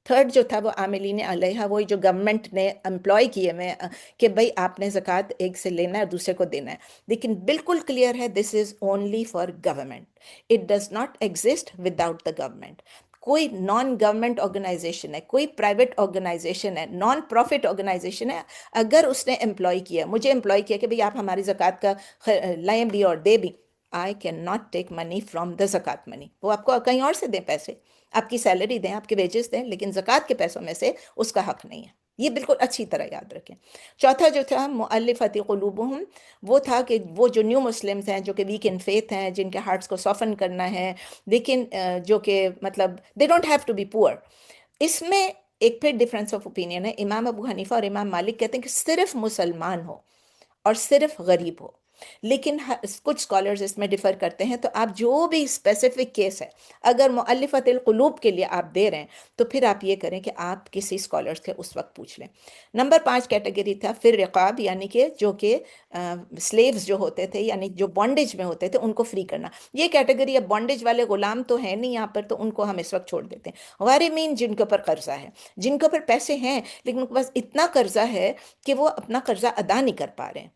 [SPEAKER 1] थर्ड जो था वो आमिलीन अलैहा, वही जो गवर्नमेंट ने एम्प्लॉय किए हुए कि भाई आपने ज़कात एक से लेना है दूसरे को देना है, लेकिन बिल्कुल क्लियर है this is only for government, it does not exist without the government. कोई नॉन गवर्नमेंट ऑर्गेनाइजेशन है, कोई प्राइवेट ऑर्गेनाइजेशन है, नॉन प्रॉफिट ऑर्गेनाइजेशन है, अगर उसने एम्प्लॉय किया, मुझे एम्प्लॉय किया कि भाई आप हमारी ज़कात का लाएं भी और दे भी, I can not take money from the zakat money. वो आपको कहीं और से दें पैसे, आपकी सैलरी दें, आपके वेजेस दें, लेकिन ज़कात के पैसों में से उसका हक नहीं है। ये बिल्कुल अच्छी तरह याद रखें। चौथा जो था मुअल्लिफ़ती क़ुलूबुहुम, वो था कि वो जो न्यू मुस्लिम्स हैं, जो कि वीक इन फेथ हैं, जिनके हार्ट्स को सॉफन करना है, लेकिन जो कि मतलब they don't have to be poor. इसमें एक फिर डिफरेंस ऑफ ओपिनियन है। इमाम अबू हनीफा और इमाम मालिक कहते हैं कि सिर्फ मुसलमान हो और सिर्फ गरीब हो, लेकिन कुछ स्कॉलर्स इसमें डिफर करते हैं। तो आप जो भी स्पेसिफिक केस है, अगर मुअल्लिफ़तिल क़ुलूब के लिए आप दे रहे हैं, तो फिर आप ये करें कि आप किसी स्कॉलर से उस वक्त पूछ लें। नंबर 5 कैटेगरी था फिर रिकाब, यानी कि जो कि स्लेव्स जो होते थे, यानी जो बॉन्डेज में होते थे, उनको फ्री करना। ये कैटेगरी, अब बॉन्डेज वाले गुलाम तो है नहीं यहाँ पर, तो उनको हम इस वक्त छोड़ देते हैं। वारिमीन, जिनके ऊपर कर्जा है, जिनके ऊपर पैसे हैं लेकिन उनके पास इतना कर्जा है कि वो अपना कर्जा अदा नहीं कर पा रहे हैं,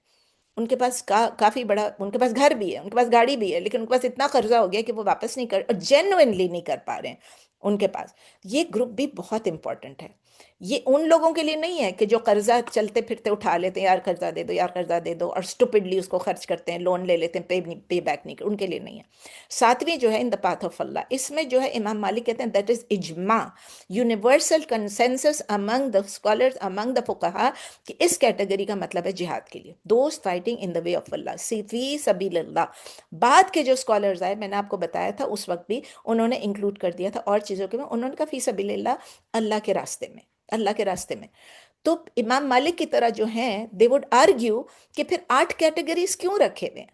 [SPEAKER 1] उनके पास काफी बड़ा, उनके पास घर भी है, उनके पास गाड़ी भी है, लेकिन उनके पास इतना कर्जा हो गया कि वो वापस नहीं कर, जेन्युइनली नहीं कर पा रहे हैं उनके पास। ये ग्रुप भी बहुत इंपॉर्टेंट है। ये उन लोगों के लिए नहीं है कि जो कर्जा चलते फिरते उठा लेते हैं, यार कर्जा दे दो, यार कर्जा दे दो, और स्टुपिडली उसको खर्च करते हैं, लोन ले लेते हैं, पे बैक नहीं कर, उनके लिए नहीं है। सातवीं जो है in the path of Allah, इसमें जो है इमाम मालिक कहते हैं दैट इज इजमा, universal consensus among the scholars, among the फुकहा, कि इस कैटेगरी का मतलब है जिहाद के लिए, those fighting in the way of Allah, फी सबीलिल्लाह। बाद के जो स्कॉलर्स आए, मैंने आपको बताया था उस वक्त भी उन्होंने इंक्लूड कर दिया था और चीज़ों के में, उन्होंने कहा फी सबीलिल्लाह, अल्लाह के रास्ते में, अल्लाह के रास्ते में। तो इमाम मालिक की तरह जो हैं, दे वुड आर्ग्यू कि फिर 8 कैटेगरीज क्यों रखे हुए हैं?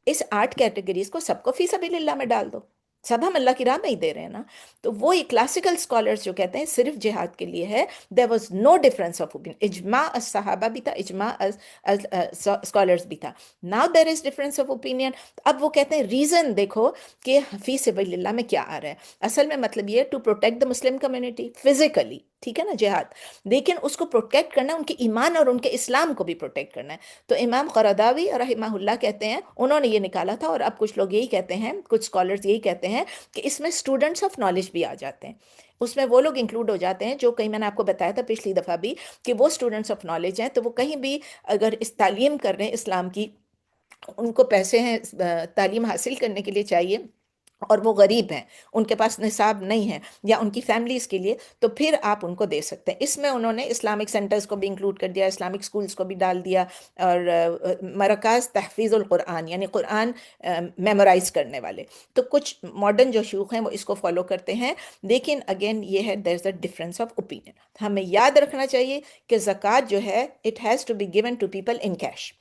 [SPEAKER 1] इस 8 कैटेगरीज को सबको फी सबीलिल्लाह में डाल दो, सब हम अल्लाह की राह में ही दे रहे हैं ना। तो वो ये क्लासिकल स्कॉलर्स जो कहते हैं सिर्फ जिहाद के लिए है, there was no difference of opinion, इजमा अस सहाबा भी था, इजमा अस स्कॉलर्स भी था। Now there is difference of opinion. अब वो कहते हैं रीजन देखो कि फी सबीलिल्लाह में क्या आ रहा है। असल में मतलब ये to protect the Muslim community physically, ठीक है ना, जिहाद, लेकिन उसको प्रोटेक्ट करना है, उनके ईमान और उनके इस्लाम को भी प्रोटेक्ट करना है। तो इमाम क़रदावी रहमहुल्लाह कहते हैं, उन्होंने ये निकाला था, और अब कुछ लोग यही कहते हैं, कुछ स्कॉलर्स यही कहते हैं कि इसमें स्टूडेंट्स ऑफ नॉलेज भी आ जाते हैं, उसमें वो लोग इंक्लूड हो जाते हैं जो कहीं, मैंने आपको बताया था पिछली दफ़ा भी, कि वो स्टूडेंट्स ऑफ नॉलेज हैं, तो वो कहीं भी अगर इस तालीम कर रहे हैं इस्लाम की, उनको पैसे हैं तालीम हासिल करने के लिए चाहिए, और वो गरीब हैं, उनके पास निसाब नहीं है, या उनकी फैमिलीज़ के लिए, तो फिर आप उनको दे सकते हैं। इसमें उन्होंने इस्लामिक सेंटर्स को भी इंक्लूड कर दिया, इस्लामिक स्कूल्स को भी डाल दिया, और मरकज़ तहफ़ीज़ुल कुरान, यानी कुरान मेमोराइज करने वाले। तो कुछ मॉडर्न जो शयूख हैं वो इसको फॉलो करते हैं, लेकिन अगेन ये है, there is a difference of opinion. हमें याद रखना चाहिए कि ज़कात जो है, it has to be given to people in cash.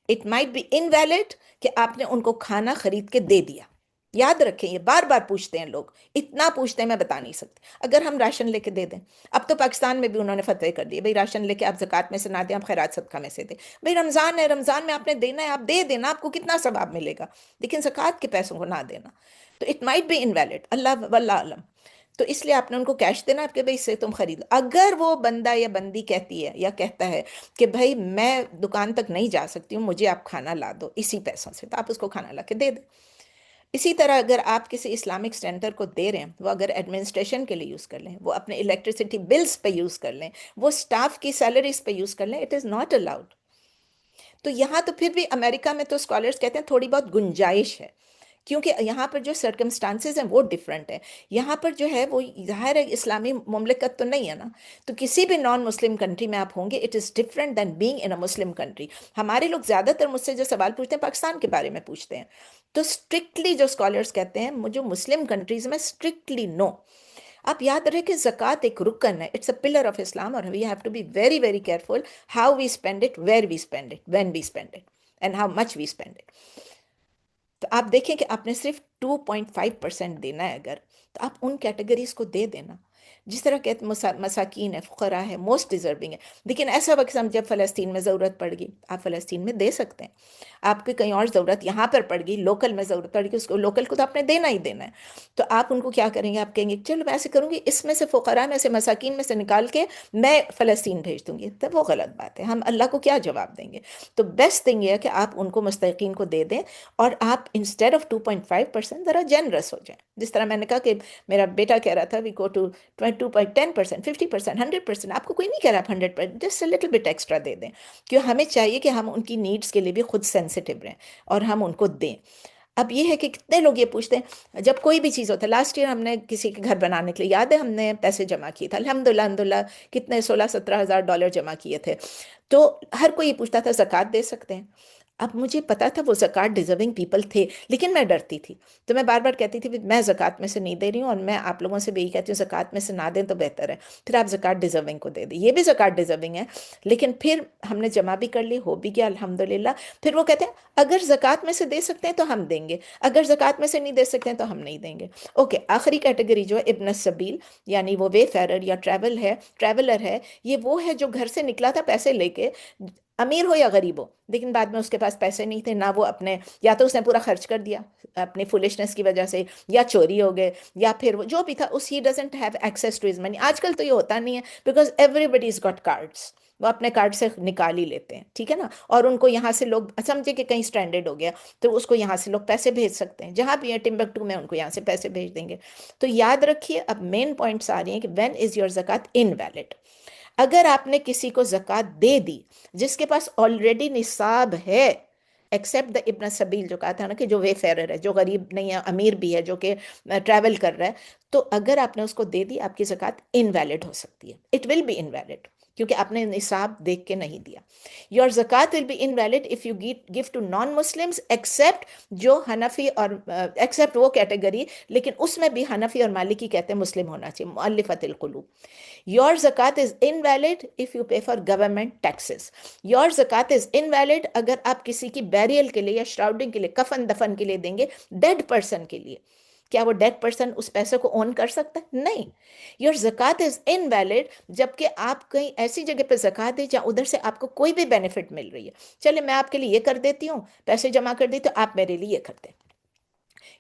[SPEAKER 1] It might be invalid कि आपने उनको खाना खरीद के दे दिया। याद रखें, ये बार बार पूछते हैं लोग, इतना पूछते हैं मैं बता नहीं सकती। अगर हम राशन लेके दे दें, अब तो पाकिस्तान में भी उन्होंने फतवे कर दिए, भाई राशन लेके आप ज़कात में से ना दें, आप खैरात सदका में से दें। भाई रमज़ान है, रमज़ान में आपने देना है, आप दे देना, आपको कितना सवाब मिलेगा, लेकिन ज़कात के पैसों को ना देना, तो इट माइट बी इनवैलिड, अल्लाह वल्लाह आलम। तो इसलिए आपने उनको कैश देना, आपके भाई इससे तुम खरीद लो। अगर वो बंदा या बंदी कहती है या कहता है कि भाई मैं दुकान तक नहीं जा सकती हूँ, मुझे आप खाना ला दो इसी पैसों से, तो आप उसको खाना ला के दे दें। इसी तरह अगर आप किसी इस्लामिक सेंटर को दे रहे हैं, वो अगर एडमिनिस्ट्रेशन के लिए यूज़ कर लें, वो अपने इलेक्ट्रिसिटी बिल्स पे यूज़ कर लें, वो स्टाफ की सैलरीज पे यूज़ कर लें, इट इज़ नॉट अलाउड। तो यहाँ तो फिर भी अमेरिका में तो स्कॉलर्स कहते हैं थोड़ी बहुत गुंजाइश है, क्योंकि यहाँ पर जो सर्कमस्टांसेस हैं वो डिफरेंट है। यहाँ पर जो है वो ज़ाहिर है इस्लामी मुमलिकत तो नहीं है ना, तो किसी भी नॉन मुस्लिम कंट्री में आप होंगे, it is different than being in a Muslim country. हमारे लोग ज़्यादातर मुझसे जो सवाल पूछते हैं पाकिस्तान के बारे में पूछते हैं, तो स्ट्रिक्टली जो स्कॉलर्स कहते हैं, मुझे मुस्लिम कंट्रीज़ में स्ट्रिक्टली नो। आप याद रखें कि ज़कात एक रुकन है, it's a pillar of Islam, और we have to be very very careful how we spend it, where we spend it, when we spend it, and how much we spend it. तो आप देखें कि आपने सिर्फ 2.5% देना है अगर, तो आप उन कैटेगरीज को दे देना, जिस तरह के मसाकीन है, फ़ुक़रा है, मोस्ट डिज़र्विंग है। लेकिन ऐसा वक्त हम जब फ़लस्तीन में ज़रूरत पड़ गई, आप फ़लस्तीन में दे सकते हैं। आपकी कहीं और ज़रूरत यहाँ पर पड़ गई, लोकल में ज़रूरत पड़ गई, उसको लोकल को तो आपने देना ही देना है। तो आप उनको क्या करेंगे, आप कहेंगे चलो मैं ऐसे करूँगी, इसमें से फ़ुक़रा में से मसाकीन में से निकाल के मैं फ़लस्तीन भेज दूँगी, तो वो गलत बात है, हम अल्लाह को क्या जवाब देंगे। तो बेस्ट थिंग ये है कि आप उनको मुस्तहिक़ीन को दे दें, और आप इंस्टेड ऑफ 2.5% ज़रा जेनरस हो जाएं। जिस तरह मैंने कहा कि मेरा बेटा कह रहा था वी गो टू 2.10%, 50%, 100%, आपको कोई नहीं कह रहा आप 100%, जस्ट लिटिल बिट एक्स्ट्रा दे दें, क्यों हमें चाहिए कि हम उनकी नीड्स के लिए भी खुद सेंसिटिव रहें और हम उनको दें। अब ये है कि कितने लोग ये पूछते हैं जब कोई भी चीज़ होता है। लास्ट ईयर हमने किसी के घर बनाने के लिए, याद है, हमने पैसे जमा किए थे, अल्हम्दुलिल्लाह अल्हम्दुलिल्लाह, कितने 16-17 हज़ार डॉलर जमा किए थे। तो हर कोई ये पूछता था ज़कात दे सकते हैं। अब मुझे पता था वो ज़कात डिज़र्विंग पीपल थे, लेकिन मैं डरती थी, तो मैं बार बार कहती थी मैं ज़कात में से नहीं दे रही हूँ, और मैं आप लोगों से भी यही कहती हूँ ज़कात में से ना दें तो बेहतर है, फिर आप ज़कात डिज़र्विंग को दे दें। ये भी ज़कात डिज़र्विंग है, लेकिन फिर हमने जमा भी कर ली, हो भी गया अल्हम्दुलिल्लाह। फिर वो कहते हैं अगर ज़कात में से दे सकते हैं तो हम देंगे, अगर ज़कात में से नहीं दे सकते हैं तो हम नहीं देंगे। ओके, आखिरी कैटेगरी जो है इब्न सबील, यानी वो वेफेरर या ट्रैवलर है, ये वो है जो घर से निकला था पैसे लेके, अमीर हो या गरीब हो, लेकिन बाद में उसके पास पैसे नहीं थे, ना वो अपने, या तो उसने पूरा खर्च कर दिया अपनी फुलिशनेस की वजह से, या चोरी हो गए, या फिर वो जो भी था उस, he doesn't have access to his money. आजकल तो ये होता नहीं है, because everybody is got cards, वो अपने कार्ड से निकाल ही लेते हैं, ठीक है ना, और उनको यहाँ से लोग समझे कि कहीं स्ट्रैंडेड हो गया, तो उसको यहाँ से लोग पैसे भेज सकते हैं, जहाँ भी है टिम्बकटू में उनको यहाँ से पैसे भेज देंगे। तो याद रखिए, अब मेन पॉइंट्स आ रही हैं कि व्हेन इज योर ज़कात इनवैलिड। अगर आपने किसी को ज़कात दे दी जिसके पास ऑलरेडी निसाब है, एक्सेप्ट द इब्न सबील, जो कहा था ना कि जो वेफेरर है, जो गरीब नहीं है, अमीर भी है, जो कि ट्रैवल कर रहा है, तो अगर आपने उसको दे दी, आपकी ज़कात इनवैलिड हो सकती है, इट विल बी इनवैलिड, क्योंकि आपने निसाब देख के नहीं दिया। Your zakat will be invalid if you give to non Muslims, except जो हनफी और एक्सेप्ट वो कैटेगरी, लेकिन उसमें भी हनफी और मालिकी कहते हैं मुस्लिम होना चाहिए, मुअल्लिफतिल क़ुलूब। Your zakat is invalid if you pay for government taxes. Your zakat is invalid अगर आप किसी की बैरियल के लिए या श्राउडिंग के लिए, कफन दफन के लिए देंगे, डेड पर्सन के लिए। क्या वो डेड पर्सन उस पैसे को ओन कर सकता है? नहीं। योर ज़कात इज इनवैलिड जबकि आप कहीं ऐसी जगह पे ज़कात दें जहाँ उधर से आपको कोई भी बेनिफिट मिल रही है। चले मैं आपके लिए ये कर देती हूँ, पैसे जमा कर दी, तो आप मेरे लिए ये कर दें।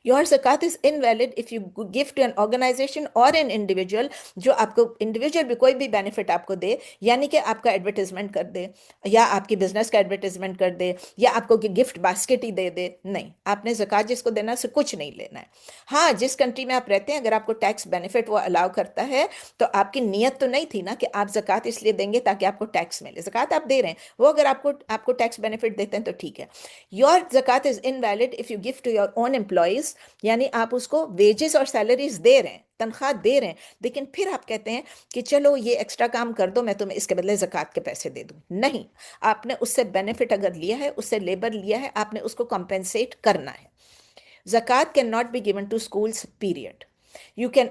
[SPEAKER 1] Your zakat is invalid if you give to an organization और एन इंडिविजुअल, जो आपको इंडिविजुअल भी कोई भी बेनिफिट आपको दे, यानी कि आपका एडवर्टीजमेंट कर दे, या आपकी बिजनेस का एडवर्टीजमेंट कर दे, या आपको गिफ्ट बास्केट ही दे दे। नहीं, आपने ज़कात जिसको देना है उसे कुछ नहीं लेना है। हाँ, जिस कंट्री में आप रहते हैं अगर आपको टैक्स बेनिफिट वो अलाउ करता है, तो आपकी नीयत तो नहीं थी ना कि आप ज़कात इसलिए देंगे ताकि आपको टैक्स मिले। ज़कात आप दे रहे हैं, वो अगर आपको आपको टैक्स बेनिफिट देते हैं तो ठीक है। Your zakat is invalid if you give to your own employees, यानी आप उसको वेजेस और सैलरीज दे रहे हैं, तनख्वाह दे रहे हैं, लेकिन फिर आप कहते हैं कि चलो ये एक्स्ट्रा काम कर दो, मैं तुम्हें इसके बदले ज़कात के पैसे दे दूं। नहीं, आपने उससे बेनिफिट अगर लिया है, उससे लेबर लिया है, आपने उसको कॉम्पेंसेट करना है। Zakat can not be given to schools period. You can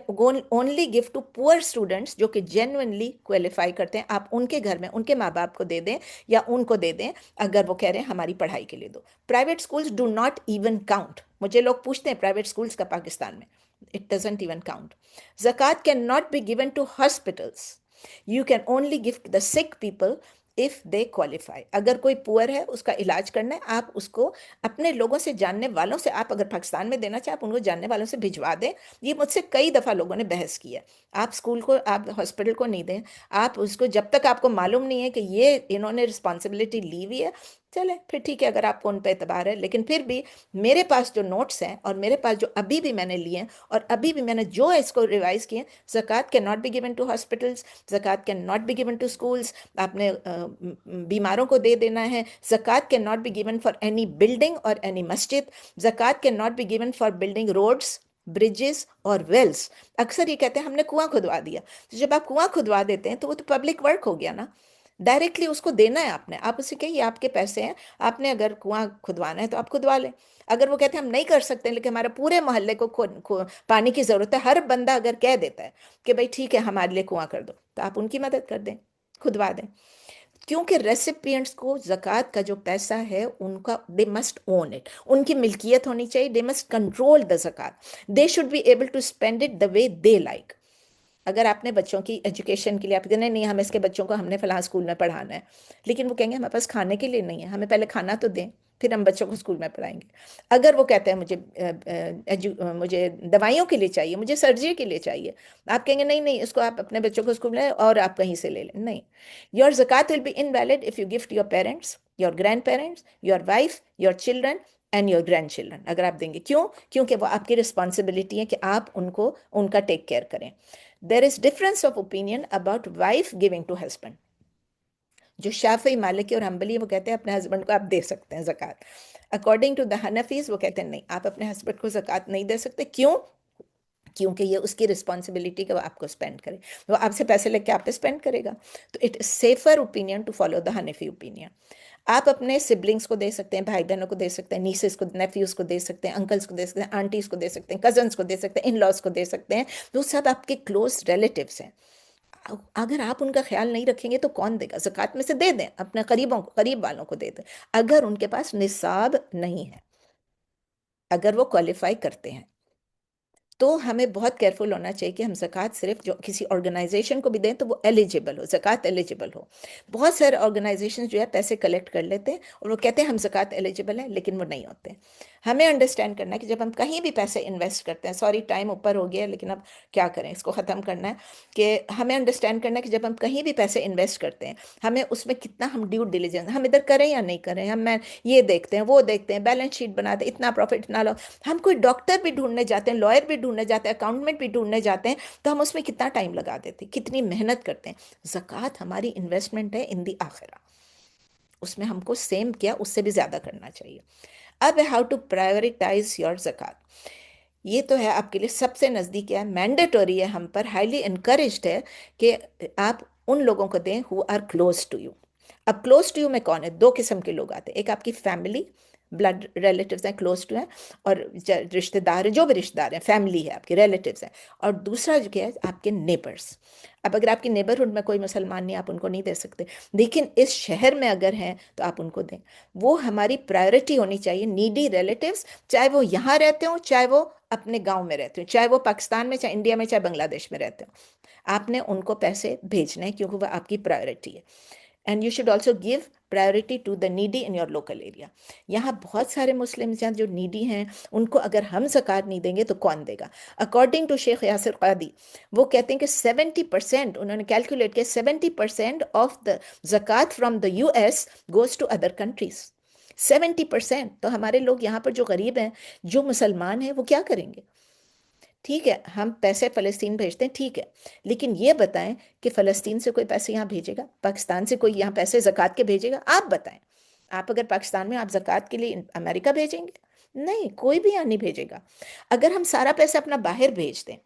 [SPEAKER 1] only give to poor students जो कि जेन्युइनली क्वालिफाई करते हैं। आप उनके घर में उनके माँ बाप को दे दें या उनको दे दें, अगर वो कह रहे हैं हमारी पढ़ाई के लिए दो। Private schools do not even count. मुझे लोग पूछते हैं प्राइवेट स्कूल्स का पाकिस्तान में, it doesn't even count. Zakat can not be given to hospitals. You can only give the sick people if they qualify. अगर कोई पुअर है, उसका इलाज करना है, आप उसको अपने लोगों से, जानने वालों से, आप अगर पाकिस्तान में देना चाहे आप उनको जानने वालों से भिजवा दें। ये मुझसे कई दफ़ा लोगों ने बहस की है। आप स्कूल को, आप हॉस्पिटल को नहीं दें, आप उसको, जब तक आपको मालूम नहीं है कि ये इन्होंने रिस्पॉन्सिबिलिटी ली हुई है, चले फिर ठीक है अगर आपको उन पर एतबार है। लेकिन फिर भी मेरे पास जो नोट्स हैं और मेरे पास जो अभी भी मैंने लिए हैं और अभी भी मैंने जो इसको रिवाइज किए, zakat can not be given to hospitals, zakat can not be given to schools. आपने बीमारों को दे देना है। Zakat can not be given for any building और एनी मस्जिद। Zakat can not be given for building roads, bridges और वेल्स। अक्सर ये कहते हैं हमने कुआं खुदवा दिया। तो जब आप कुआं खुदवा देते हैं तो वो तो पब्लिक वर्क हो गया ना, डायरेक्टली उसको देना है आपने। आप उसे कहिए आपके पैसे हैं, आपने अगर कुआं खुदवाना है तो आप खुदवा लें। अगर वो कहते हैं हम नहीं कर सकते लेकिन हमारे पूरे मोहल्ले को पानी की ज़रूरत है, हर बंदा अगर कह देता है कि भाई ठीक है हमारे लिए कुआं कर दो, तो आप उनकी मदद कर दें, खुदवा दें। क्योंकि रेसिपिएंट्स को ज़कात का जो पैसा है उनका, दे मस्ट ओन इट, उनकी मिल्कियत होनी चाहिए। They must control the zakat. They should be able to spend it the way they like. अगर आपने बच्चों की एजुकेशन के लिए आप कहते नहीं हम इसके बच्चों को हमने फलां स्कूल में पढ़ाना है, लेकिन वो कहेंगे हमारे पास खाने के लिए नहीं है, हमें पहले खाना तो दें फिर हम बच्चों को स्कूल में पढ़ाएंगे। अगर वो कहते हैं मुझे दवाइयों के लिए चाहिए, मुझे सर्जरी के लिए चाहिए, आप कहेंगे नहीं नहीं इसको आप अपने बच्चों को स्कूल में और आप कहीं से ले लें। नहीं, your zakat will be invalid if you gift your parents, your grandparents, your wife, your children and your grandchildren. अगर आप देंगे, क्यों? क्योंकि वो आपकी रिस्पॉन्सिबिलिटी है कि आप उनको, उनका टेक केयर करें। There is difference of opinion about wife giving to husband. जो शाफी, मालिकी और हम्बली वो कहते हैं अपने हस्बैंड को आप दे सकते हैं ज़कात। अकॉर्डिंग टू द हनफीज वो कहते हैं नहीं, आप अपने हस्बैंड को ज़कात नहीं दे सकते। क्यों? क्योंकि ये उसकी रिस्पॉन्सिबिलिटी कि वो आपको स्पेंड करे, वो आपसे पैसे लेके आप पे स्पेंड करेगा। तो it is safer opinion to follow the Hanafi opinion. आप अपने सिबलिंग्स को दे सकते हैं, भाई बहनों को दे सकते हैं, नीसेस को, नेफ्यूज को दे सकते हैं, अंकल्स को दे सकते हैं, आंटीज को दे सकते हैं, कजन्स को दे सकते हैं, इन लॉज को दे सकते हैं। वो सब आपके क्लोज रिलेटिव्स हैं। अगर आप उनका ख्याल नहीं रखेंगे तो कौन देगा? ज़कात में से दे दें, अपने करीबों को, करीब वालों को दे दें, अगर उनके पास निसाब नहीं है, अगर वो क्वालिफाई करते हैं। तो हमें बहुत केयरफुल होना चाहिए कि हम ज़कात सिर्फ जो किसी ऑर्गेनाइजेशन को भी दें तो वो एलिजिबल हो, ज़कात एलिजिबल हो। बहुत सारे ऑर्गेनाइजेशन जो है पैसे कलेक्ट कर लेते हैं और वो कहते हैं हम ज़कात एलिजिबल हैं, लेकिन वो नहीं होते। हमें अंडरस्टैंड करना है कि जब हम कहीं भी पैसे इन्वेस्ट करते हैं, सॉरी टाइम ऊपर हो गया लेकिन अब क्या करें, इसको ख़त्म करना है, कि हमें अंडरस्टैंड करना है कि जब हम कहीं भी पैसे इन्वेस्ट करते हैं, हमें उसमें कितना हम ड्यू डिलिजेंस, हम इधर करें या नहीं करें, हम ये देखते हैं, वो देखते हैं, बैलेंस शीट बनाते हैं, इतना प्रॉफिट, इतना लॉस। हम कोई डॉक्टर भी ढूंढने जाते हैं, लॉयर भी ढूंढने जाते हैं, अकाउंटेंट भी ढूंढने जाते हैं, तो हम उसमें कितना टाइम लगा देते हैं, कितनी मेहनत करते हैं। ज़कात हमारी इन्वेस्टमेंट है इन दी आखिरा, उसमें हमको सेम किया उससे भी ज़्यादा करना चाहिए। अब हाउ टू प्रायोरिटाइज योर ज़कात। ये तो है आपके लिए सबसे नज़दीक है, मैंडेटरी है, हम पर हाईली इनकरेज्ड है कि आप उन लोगों को दें who are close to you. अब क्लोज टू यू में कौन है? दो किस्म के लोग आते हैं, एक आपकी फैमिली, ब्लड रिलेटिव्स हैं, क्लोज टू हैं, और रिश्तेदार है, जो भी रिश्तेदार हैं, फैमिली है आपके, रिलेटिव्स हैं। और दूसरा जो क्या है, आपके नेबर्स। अब अगर आपकी नेबरहुड में कोई मुसलमान नहीं, आप उनको नहीं दे सकते, लेकिन इस शहर में अगर हैं तो आप उनको दें। वो हमारी प्रायोरिटी होनी चाहिए, नीडी रिलेटिव्स, चाहे वो यहाँ रहते हो, चाहे वो अपने गांव में रहते हो, चाहे वो पाकिस्तान में, चाहे इंडिया में, चाहे बांग्लादेश में रहते हो, आपने उनको पैसे भेजने हैं क्योंकि वो आपकी प्रायोरिटी है। And you should also give priority to the needy in your local area. यहाँ बहुत सारे मुस्लिम्स हैं जो नीडी हैं, उनको अगर हम ज़कात नहीं देंगे तो कौन देगा? अकॉर्डिंग टू शेख यासिर कादी, वो कहते हैं कि 70%, उन्होंने कैलकुलेट किया, 70% of the zakat from the US goes to other countries. 70%। तो हमारे लोग यहाँ पर जो गरीब हैं, जो मुसलमान हैं, वो क्या करेंगे? ठीक है, हम पैसे फ़लस्तीन भेजते हैं, ठीक है, लेकिन ये बताएं कि फ़लस्तीन से कोई पैसे यहाँ भेजेगा? पाकिस्तान से कोई यहाँ पैसे ज़कात के भेजेगा? आप बताएं। आप अगर पाकिस्तान में, आप ज़कात के लिए अमेरिका भेजेंगे? नहीं, कोई भी यहाँ नहीं भेजेगा। अगर हम सारा पैसा अपना बाहर भेज दें,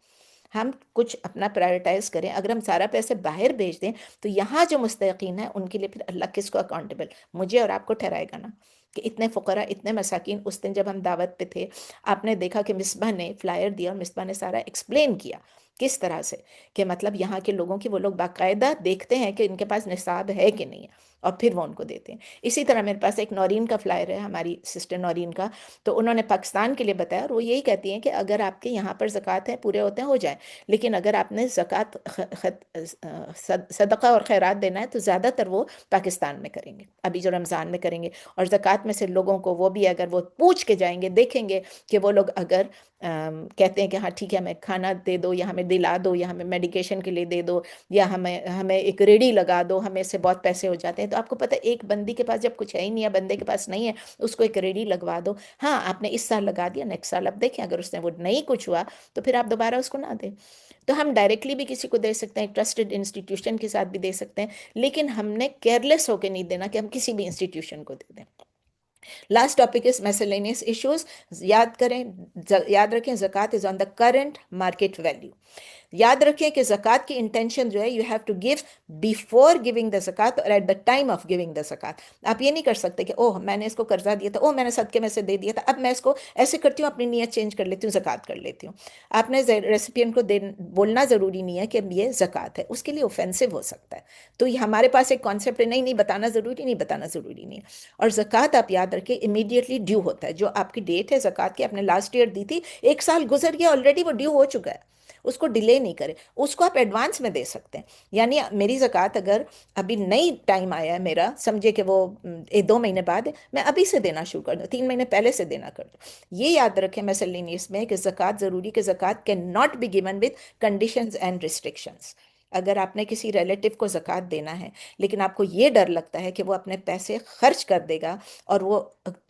[SPEAKER 1] हम कुछ अपना प्रायोरिटाइज करें, अगर हम सारा पैसे बाहर भेज दें, तो यहाँ जो मुस्तहिकीन है उनके लिए फिर अल्लाह किसको अकाउंटेबल? मुझे और आपको ठहराएगा ना? कि इतने फ़ुकरा, इतने मसाकिन, उस दिन जब हम दावत पे थे, आपने देखा कि मिसबा ने फ्लायर दिया और मिसबा ने सारा एक्सप्लेन किया किस तरह से, कि मतलब यहाँ के लोगों की, वो लोग बाकायदा देखते हैं कि इनके पास निसाब है कि नहीं है, और फिर वो उनको देते हैं। इसी तरह मेरे पास एक नौरीन का फ्लायर है, हमारी सिस्टर नौरीन का, तो उन्होंने पाकिस्तान के लिए बताया, और वो यही कहती हैं कि अगर आपके यहाँ पर ज़कात है, पूरे होते हैं, हो जाए, लेकिन अगर आपने ज़कात सदका और खैरात देना है तो ज़्यादातर वो पाकिस्तान में करेंगे, अभी जो रमज़ान में करेंगे। और ज़कात में से लोगों को वो भी, अगर वो पूछ के जाएंगे, देखेंगे कि वो लोग अगर कहते हैं कि हाँ ठीक है, हमें खाना दे दो, या हमें दिला दो, या हमें मेडिकेशन के लिए दे दो, या हमें हमें एक रेडी लगा दो, हमें से बहुत पैसे हो जाते हैं। तो आपको पता है, एक बंदी के पास जब कुछ है ही नहीं है, बंदे के पास नहीं है, उसको एक रेडी लगवा दो। हाँ, आपने इस साल लगा दिया, नेक्स्ट साल अब देखें अगर उसने वो नहीं कुछ हुआ तो फिर आप दोबारा उसको ना दें। तो हम डायरेक्टली भी किसी को दे सकते हैं, ट्रस्टेड इंस्टीट्यूशन के साथ भी दे सकते हैं, लेकिन हमने केयरलेस होकर नहीं देना कि हम किसी भी इंस्टीट्यूशन को दे दें। Last topic is miscellaneous issues. याद करें, याद रखें, zakat is on the current market value. याद रखें कि ज़कात की इंटेंशन जो है, you have to give before giving the zakat और at the time of giving the zakat. आप ये नहीं कर सकते कि ओह मैंने इसको कर्जा दिया था, ओह मैंने सदके में से दे दिया था, अब मैं इसको ऐसे करती हूँ, अपनी नीयत चेंज कर लेती हूँ, ज़कात कर लेती हूँ। आपने रेसिपिएंट को बोलना ज़रूरी नहीं है कि ये ज़कात है, उसके लिए ऑफेंसिव हो सकता है। तो ये हमारे पास एक कॉन्सेप्ट है, नहीं नहीं बताना ज़रूरी नहीं, बताना ज़रूरी नहीं है। और ज़कात आप याद रखें इमीडिएटली ड्यू होता है। जो आपकी डेट है ज़कात की, आपने लास्ट ईयर दी थी, एक साल गुजर गया ऑलरेडी, वो ड्यू हो चुका है, उसको डिले नहीं करें, उसको आप एडवांस में दे सकते हैं। यानी मेरी ज़कात अगर अभी नई टाइम आया है मेरा, समझे कि वो 2 महीने बाद है, मैं अभी से देना शुरू कर दूँ, 3 महीने पहले से देना कर दूँ। ये याद रखें मिसलेनियस में कि ज़कात ज़रूरी, कि zakat can not be given with conditions and restrictions. अगर आपने किसी रिलेटिव को ज़कात देना है, लेकिन आपको ये डर लगता है कि वो अपने पैसे खर्च कर देगा, और वो,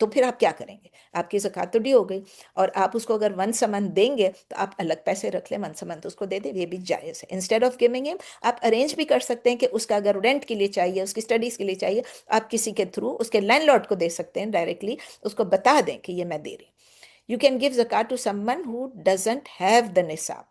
[SPEAKER 1] तो फिर आप क्या करेंगे? आपकी ज़कात तो ड्यू हो गई, और आप उसको अगर वंस अ मंथ देंगे तो आप अलग पैसे रख लें, वंस अ मंथ उसको दे दें, ये भी जायज़ है। इंस्टेड ऑफ गिविंग हिम, आप अरेंज भी कर सकते हैं कि उसका अगर रेंट के लिए चाहिए, उसकी स्टडीज़ के लिए चाहिए, आप किसी के थ्रू उसके लैंडलॉर्ड को दे सकते हैं, डायरेक्टली उसको बता दें कि ये मैं दे रही हूँ। यू कैन गिव ज़कात to someone who doesn't have the निसाब,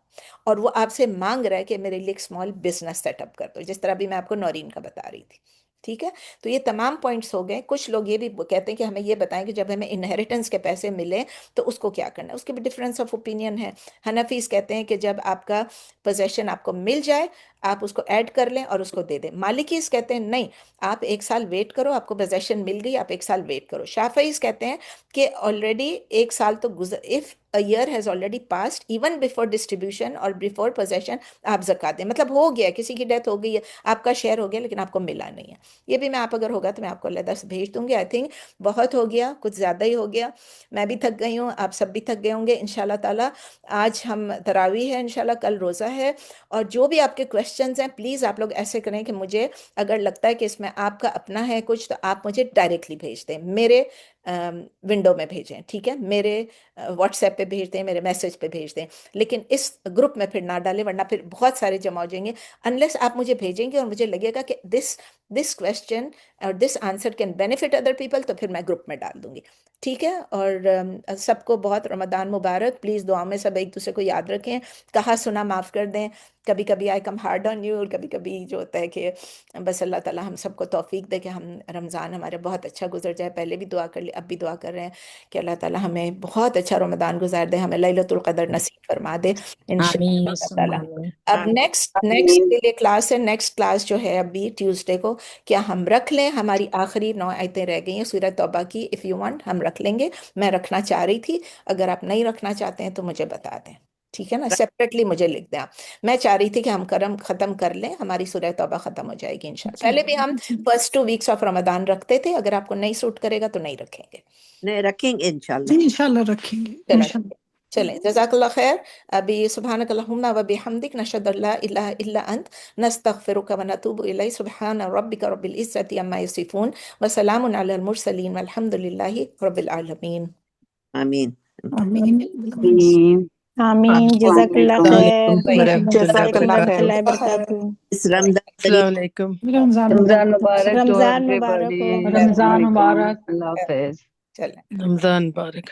[SPEAKER 1] और वो आपसे मांग रहा है कि मेरे लिए एक स्मॉल बिजनेस सेटअप कर दो, जिस तरह भी मैं आपको नौरीन का बता रही थी। ठीक है, तो ये तमाम पॉइंट्स हो गए। कुछ लोग ये भी कहते हैं कि हमें ये बताएं कि जब हमें इनहेरिटेंस के पैसे मिले तो उसको क्या करना है, उसके भी डिफरेंस ऑफ ओपिनियन है। हनफीस कहते हैं कि जब आपका पोजेशन आपको मिल जाए, आप उसको ऐड कर लें और उसको दे दें। मालिकीस कहते हैं नहीं, आप 1 साल वेट करो, आपको पोजेशन मिल गई, आप 1 साल वेट करो। शाफईस कहते हैं कि ऑलरेडी 1 साल तो गुजर, if a year has already passed even before distribution और बिफोर पोजेशन, आप ज़कात दें। मतलब हो गया, किसी की डेथ हो गई है, आपका शेयर हो गया, लेकिन आपको मिला नहीं है। ये भी मैं, आप अगर होगा तो मैं आपको अलग से भेज दूंगी। आई थिंक बहुत हो गया, कुछ ज़्यादा ही हो गया, मैं भी थक गई हूँ, आप सब भी थक गए होंगे इंशाल्लाह ताला। आज हम तरावी है, इंशाल्लाह कल रोज़ा है। और जो भी आपके क्वेश्चंस हैं, प्लीज़ आप लोग ऐसे करें कि मुझे अगर लगता है कि इसमें आपका अपना है कुछ, तो आप मुझे डायरेक्टली भेज दें, मेरे विंडो में भेजें, ठीक है, मेरे व्हाट्सएप पे भेज दें, मेरे मैसेज पे भेज दें, लेकिन इस ग्रुप में फिर ना डालें, वरना फिर बहुत सारे जमा हो जाएंगे। अनलेस आप मुझे भेजेंगे और मुझे लगेगा कि दिस क्वेश्चन और this answer can benefit other people, तो फिर मैं ग्रुप में डाल दूंगी। ठीक है, और सबको बहुत रमदान मुबारक। प्लीज़ दुआ में सब एक दूसरे को याद रखें, कहा सुना माफ़ कर दें। कभी कभी आई कम हार्ड ऑन यू, और कभी कभी जो होता है कि बस अल्लाह ताला हम सबको तौफीक दे कि हम रमज़ान हमारे बहुत अच्छा गुजर जाए। पहले भी दुआ कर ली, अब भी दुआ कर रहे हैं कि अल्लाह ताला हमें बहुत अच्छा रमज़ान गुजार दे, हमें लैलतुल क़द्र नसीब फरमा दे
[SPEAKER 2] आमीन
[SPEAKER 1] इंशाअल्लाह ताला।
[SPEAKER 2] सुम्मा
[SPEAKER 1] अब नेक्स्ट नेक्स्ट के लिए क्लास है, नेक्स्ट क्लास जो है अभी ट्यूसडे को, क्या हम रख लें? हमारी आखिरी 9 आयतें रह गई हैं सूरह तौबा की। इफ़ यू वांट हम रख लेंगे, मैं रखना चाह रही थी, अगर आप नहीं रखना चाहते हैं तो मुझे बता दें। ठीक है ना, सेपरेटली मुझे लिख दें आप। मैं चाह रही थी कि हम करम खत्म कर लें, हमारी सूरह तौबा खत्म हो जाएगी इंशाल्लाह। पहले भी हम फर्स्ट 2 वीक्स ऑफ रमजान रखते थे, अगर आपको नहीं सूट करेगा तो नहीं रखेंगे।
[SPEAKER 3] नहीं रखेंगे
[SPEAKER 2] जी
[SPEAKER 3] इंशाल्लाह।
[SPEAKER 2] इंशाल्लाह रखेंगे
[SPEAKER 1] चलो
[SPEAKER 2] इंशाल्लाह।
[SPEAKER 1] चलें, जज़ाकल्लाह खैर। अभी सुब्हानक अल्लाहुम्मा व बिहम्दिक नशहदु अल्ला इलाहा इल्ला अंत नस्तगफिरुका व नतूबु इलैक सुब्हान रब्बिका रब्बिल इज्जति अम्मा यसिफून व सलामुन अलल मुरसलीन वल्हम्दुलिल्लाहि रब्बिल आलमीन।
[SPEAKER 3] आमीन।
[SPEAKER 2] आमीन।
[SPEAKER 4] आमीन। जज़ाकल्लाह
[SPEAKER 5] अस्सलामुअलैकुम
[SPEAKER 4] खैर।
[SPEAKER 5] वरहमतुल्लाहि
[SPEAKER 1] जज़ाकल्लाह खैर।
[SPEAKER 4] रहमतुल्लाहि व बरकातहू।
[SPEAKER 3] इस रमजान
[SPEAKER 5] अस्सलाम
[SPEAKER 3] शरीफ
[SPEAKER 5] वालेकुम।
[SPEAKER 2] रमजान
[SPEAKER 6] रमजान
[SPEAKER 2] मुबारक।
[SPEAKER 6] मुबारक तो
[SPEAKER 4] रमजान
[SPEAKER 6] everybody।
[SPEAKER 4] मुबारक हो।
[SPEAKER 2] रमजान
[SPEAKER 6] अस्सलाम वालेकुम।
[SPEAKER 2] मुबारक।
[SPEAKER 6] अल्लाह हाफिज।
[SPEAKER 1] चलें।
[SPEAKER 5] रमजान मुबारक।